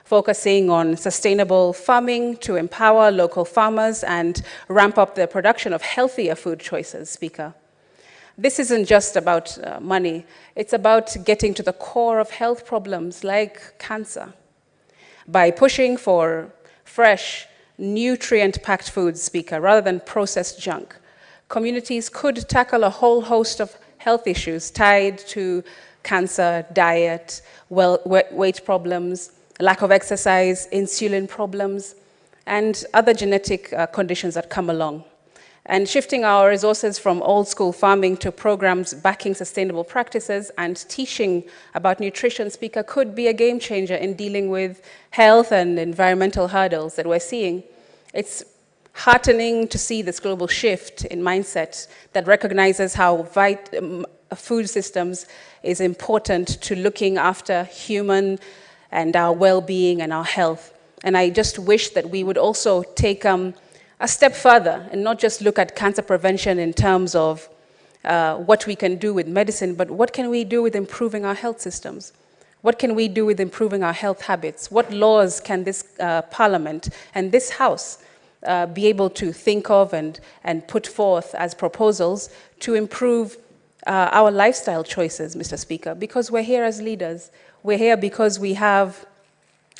focusing on sustainable farming to empower local farmers and ramp up the production of healthier food choices, Speaker. This isn't just about money. It's about getting to the core of health problems like cancer. By pushing for fresh, nutrient-packed foods, Speaker, rather than processed junk, communities could tackle a whole host of health issues tied to cancer, diet, weight problems, lack of exercise, insulin problems, and other genetic conditions that come along. And shifting our resources from old school farming to programs backing sustainable practices and teaching about nutrition, Speaker, could be a game changer in dealing with health and environmental hurdles that we're seeing. It's heartening to see this global shift in mindset that recognizes how food systems is important to looking after human and our well-being and our health. And I just wish that we would also take a step further and not just look at cancer prevention in terms of what we can do with medicine, but what can we do with improving our health systems? What can we do with improving our health habits? What laws can this Parliament and this House be able to think of and put forth as proposals to improve our lifestyle choices, Mr. Speaker? Because we're here as leaders. We're here because we have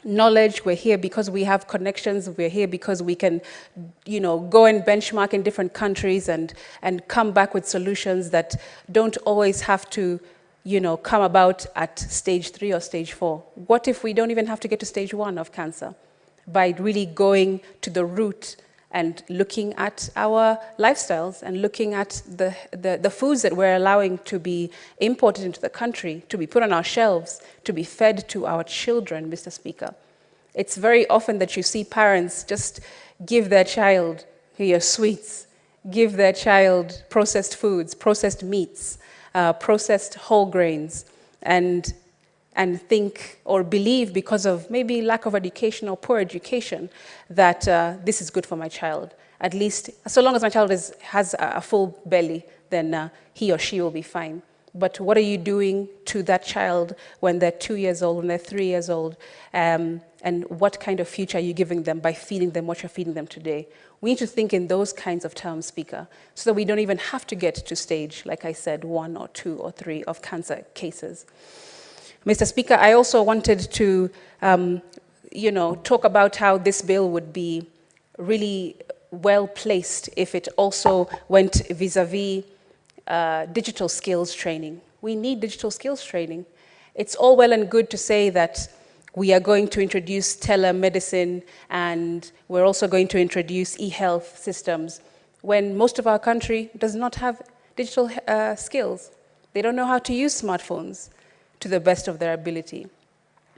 knowledge. We're here because we have connections. We're here because we can, go and benchmark in different countries and come back with solutions that don't always have to, come about at stage 3 or stage 4. What if we don't even have to get to stage 1 of cancer? By really going to the root and looking at our lifestyles and looking at the foods that we're allowing to be imported into the country, to be put on our shelves, to be fed to our children, Mr. Speaker. It's very often that you see parents just give their child sweets, give their child processed foods, processed meats, processed whole grains, and think or believe, because of maybe lack of education or poor education, that this is good for my child. At least, so long as my child has a full belly, then he or she will be fine. But what are you doing to that child when they're 2 years old, when they're 3 years old? And what kind of future are you giving them by feeding them what you're feeding them today? We need to think in those kinds of terms, Speaker, so that we don't even have to get to stage, like I said, 1 or 2 or 3 of cancer cases. Mr. Speaker, I also wanted to, talk about how this bill would be really well placed if it also went vis-a-vis digital skills training. We need digital skills training. It's all well and good to say that we are going to introduce telemedicine and we're also going to introduce e-health systems when most of our country does not have digital skills. They don't know how to use smartphones to the best of their ability.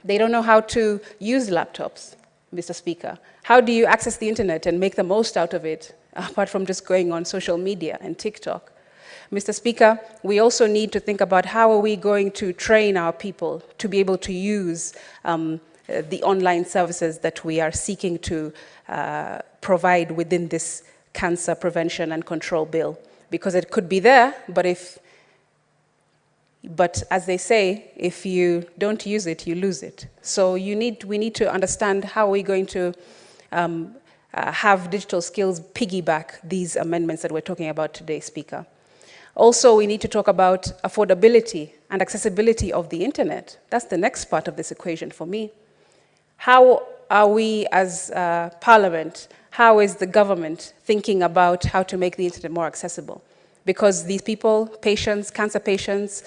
They don't know how to use laptops, Mr. Speaker. How do you access the internet and make the most out of it apart from just going on social media and TikTok. Mr. Speaker, we also need to think about how are we going to train our people to be able to use the online services that we are seeking to provide within this cancer prevention and control bill. Because it could be there, but as they say, if you don't use it, you lose it. So we need to understand how we're going to have digital skills piggyback these amendments that we're talking about today, Speaker. Also, we need to talk about affordability and accessibility of the internet. That's the next part of this equation for me. How are we as Parliament, how is the government thinking about how to make the internet more accessible? Because these people, patients, cancer patients,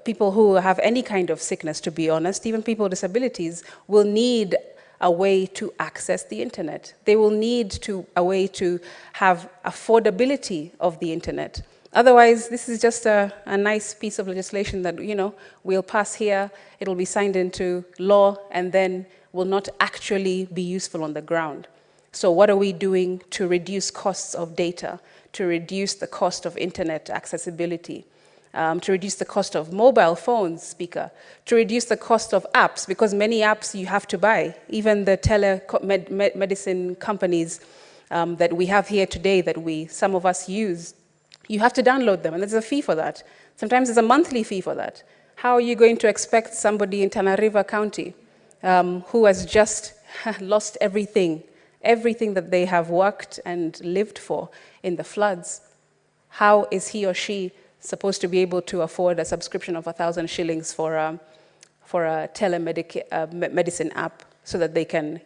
people who have any kind of sickness, to be honest, even people with disabilities, will need a way to access the internet. They will need a way to have affordability of the internet. Otherwise, this is just a nice piece of legislation that, we'll pass here, it'll be signed into law, and then will not actually be useful on the ground. So what are we doing to reduce costs of data, to reduce the cost of internet accessibility, to reduce the cost of mobile phones, Speaker, to reduce the cost of apps, because many apps you have to buy. Even the telemedicine companies that we have here today that some of us use, you have to download them, and there's a fee for that. Sometimes there's a monthly fee for that. How are you going to expect somebody in Tana River County who has just lost everything that they have worked and lived for in the floods? How is he or she supposed to be able to afford a subscription of 1,000 shillings for a telemedicine app so that they can,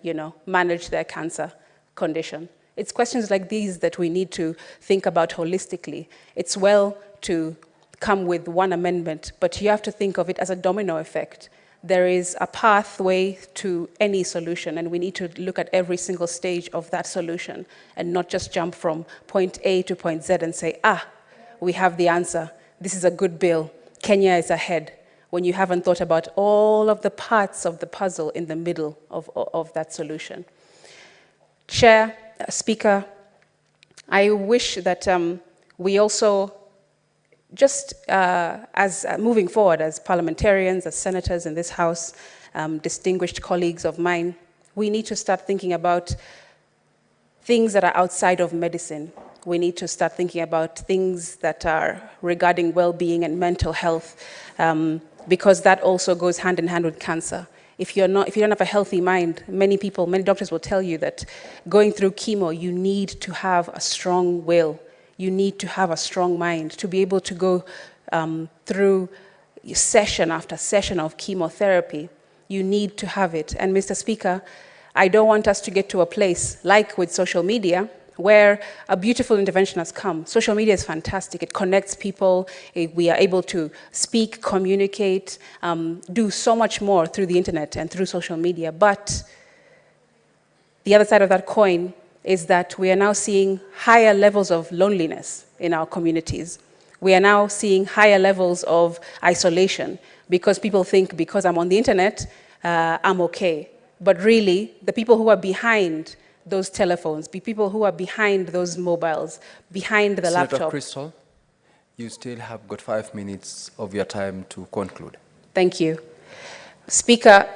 manage their cancer condition? It's questions like these that we need to think about holistically. It's well to come with one amendment, but you have to think of it as a domino effect. There is a pathway to any solution, and we need to look at every single stage of that solution and not just jump from point A to point Z and say, we have the answer. This is a good bill. Kenya is ahead, when you haven't thought about all of the parts of the puzzle in the middle of that solution. Chair, Speaker, I wish that we also, just as moving forward as parliamentarians, as senators in this House, distinguished colleagues of mine, we need to start thinking about things that are outside of medicine. We need to start thinking about things that are regarding well-being and mental health, because that also goes hand in hand with cancer. If you don't have a healthy mind, many doctors will tell you that going through chemo, you need to have a strong will. You need to have a strong mind to be able to go through session after session of chemotherapy. You need to have it. And Mr. Speaker, I don't want us to get to a place like with social media where a beautiful intervention has come. Social media is fantastic. It connects people. We are able to speak, communicate, do so much more through the internet and through social media. But the other side of that coin is that we are now seeing higher levels of loneliness in our communities. We are now seeing higher levels of isolation because people think because I'm on the internet, I'm okay. But really, the people who are behind those telephones, people who are behind those mobiles, behind the laptop. Senator Crystal, you still have got 5 minutes of your time to conclude. Thank you. Speaker,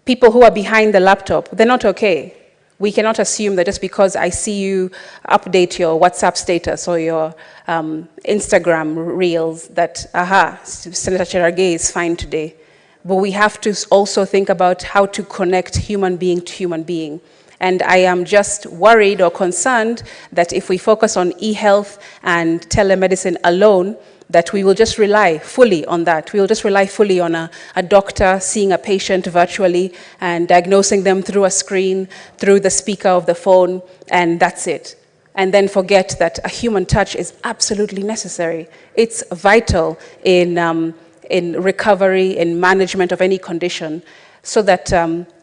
people who are behind the laptop, they're not okay. We cannot assume that just because I see you update your WhatsApp status or your Instagram reels that, Senator Cherargei is fine today. But we have to also think about how to connect human being to human being. And I am just worried or concerned that if we focus on e-health and telemedicine alone, that we will just rely fully on that. We will just rely fully on a doctor seeing a patient virtually and diagnosing them through a screen, through the speaker of the phone, and that's it. And then forget that a human touch is absolutely necessary. It's vital in recovery, in management of any condition, so that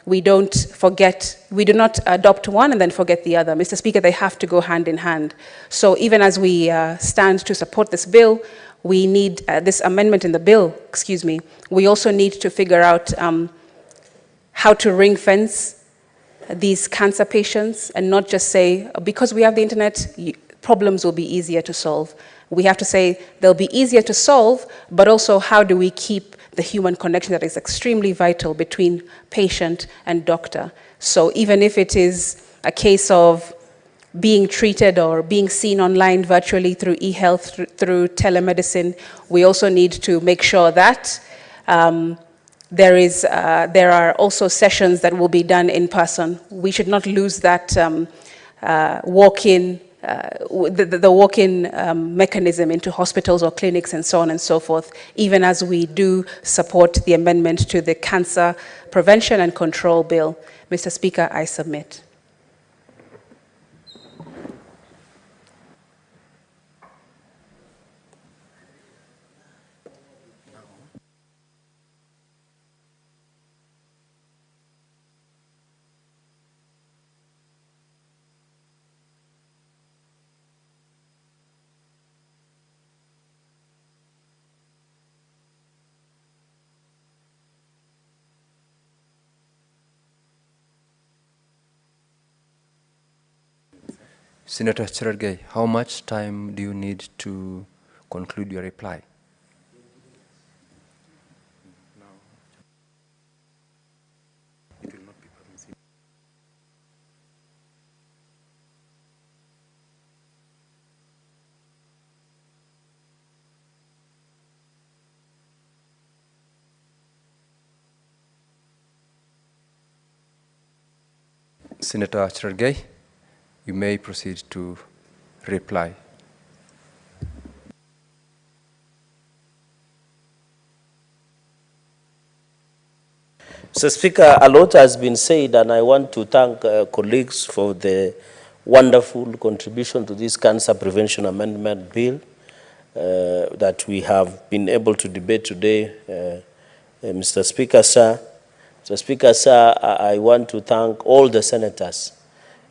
we don't forget, we do not adopt one and then forget the other. Mr. Speaker, they have to go hand in hand. So even as we stand to support this bill, we need this amendment in the bill, we also need to figure out how to ring fence these cancer patients and not just say, because we have the internet, problems will be easier to solve. We have to say they'll be easier to solve, but also how do we keep the human connection that is extremely vital between patient and doctor. So even if it is a case of being treated or being seen online virtually through e-health, through telemedicine, we also need to make sure that there are also sessions that will be done in person. We should not lose that walk-in mechanism into hospitals or clinics and so on and so forth, even as we do support the amendment to the Cancer Prevention and Control Bill. Mr. Speaker, I submit. Senator Cherargei, how much time do you need to conclude your reply? Senator Cherargei, you may proceed to reply. Mr. Speaker, a lot has been said, and I want to thank colleagues for the wonderful contribution to this Cancer Prevention Amendment Bill that we have been able to debate today. Mr. Speaker, sir. Mr. Speaker, sir, I want to thank all the senators,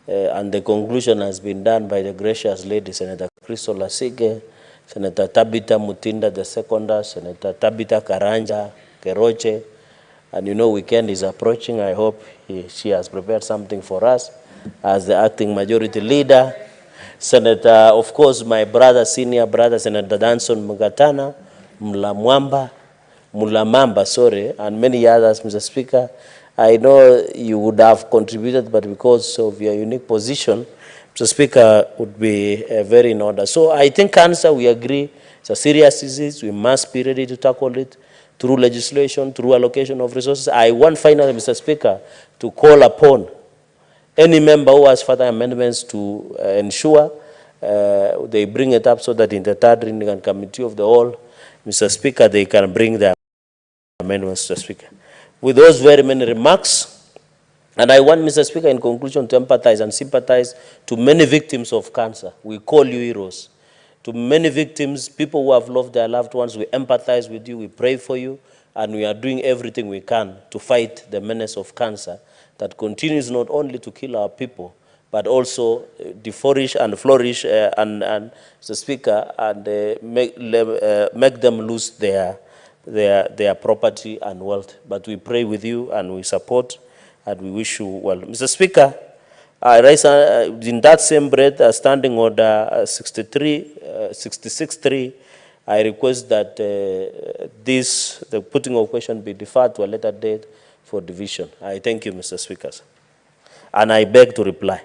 and the conclusion has been done by the gracious lady, Senator Crystal Lasige, Senator Tabitha Mutinda the seconder, Senator Tabitha Karanja Keroche, and you know weekend is approaching. I hope she has prepared something for us as the acting majority leader. Senator, of course, my brother, senior brother, Senator Danson Mugatana, Mulamamba, sorry, and many others, Mr. Speaker. I know you would have contributed, but because of your unique position, Mr. Speaker, would be very in order. So I think cancer, we agree, it's a serious disease. We must be ready to tackle it through legislation, through allocation of resources. I want finally, Mr. Speaker, to call upon any member who has further amendments to ensure they bring it up so that in the third reading and committee of the whole, Mr. Speaker, they can bring their amendments, Mr. Speaker. With those very many remarks, and I want, Mr. Speaker, in conclusion, to empathize and sympathize to many victims of cancer. We call you heroes. To many victims, people who have lost their loved ones, we empathize with you, we pray for you, and we are doing everything we can to fight the menace of cancer that continues not only to kill our people, but also flourish, Mr. Speaker, and make them lose their property and wealth. But we pray with you and we support and we wish you well. Mr. Speaker, I raise in that same breath, Standing Order 66.3, I request that the putting of question be deferred to a later date for division. I thank you, Mr. Speaker. And I beg to reply.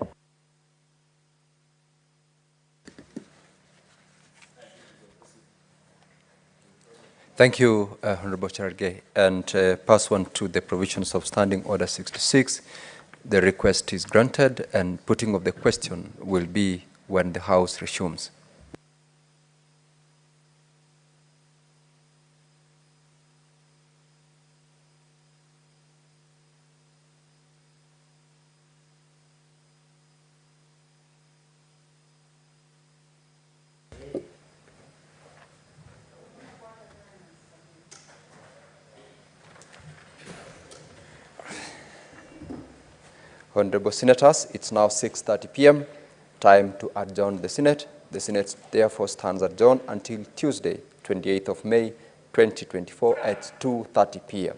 Thank you, Honorable Cherargei. And pass on to the provisions of Standing Order 66. The request is granted, and putting of the question will be when the House resumes. Honorable Senators, it's now 6:30 p.m. Time to adjourn the Senate. The Senate therefore stands adjourned until Tuesday, 28th of May, 2024 at 2:30 p.m.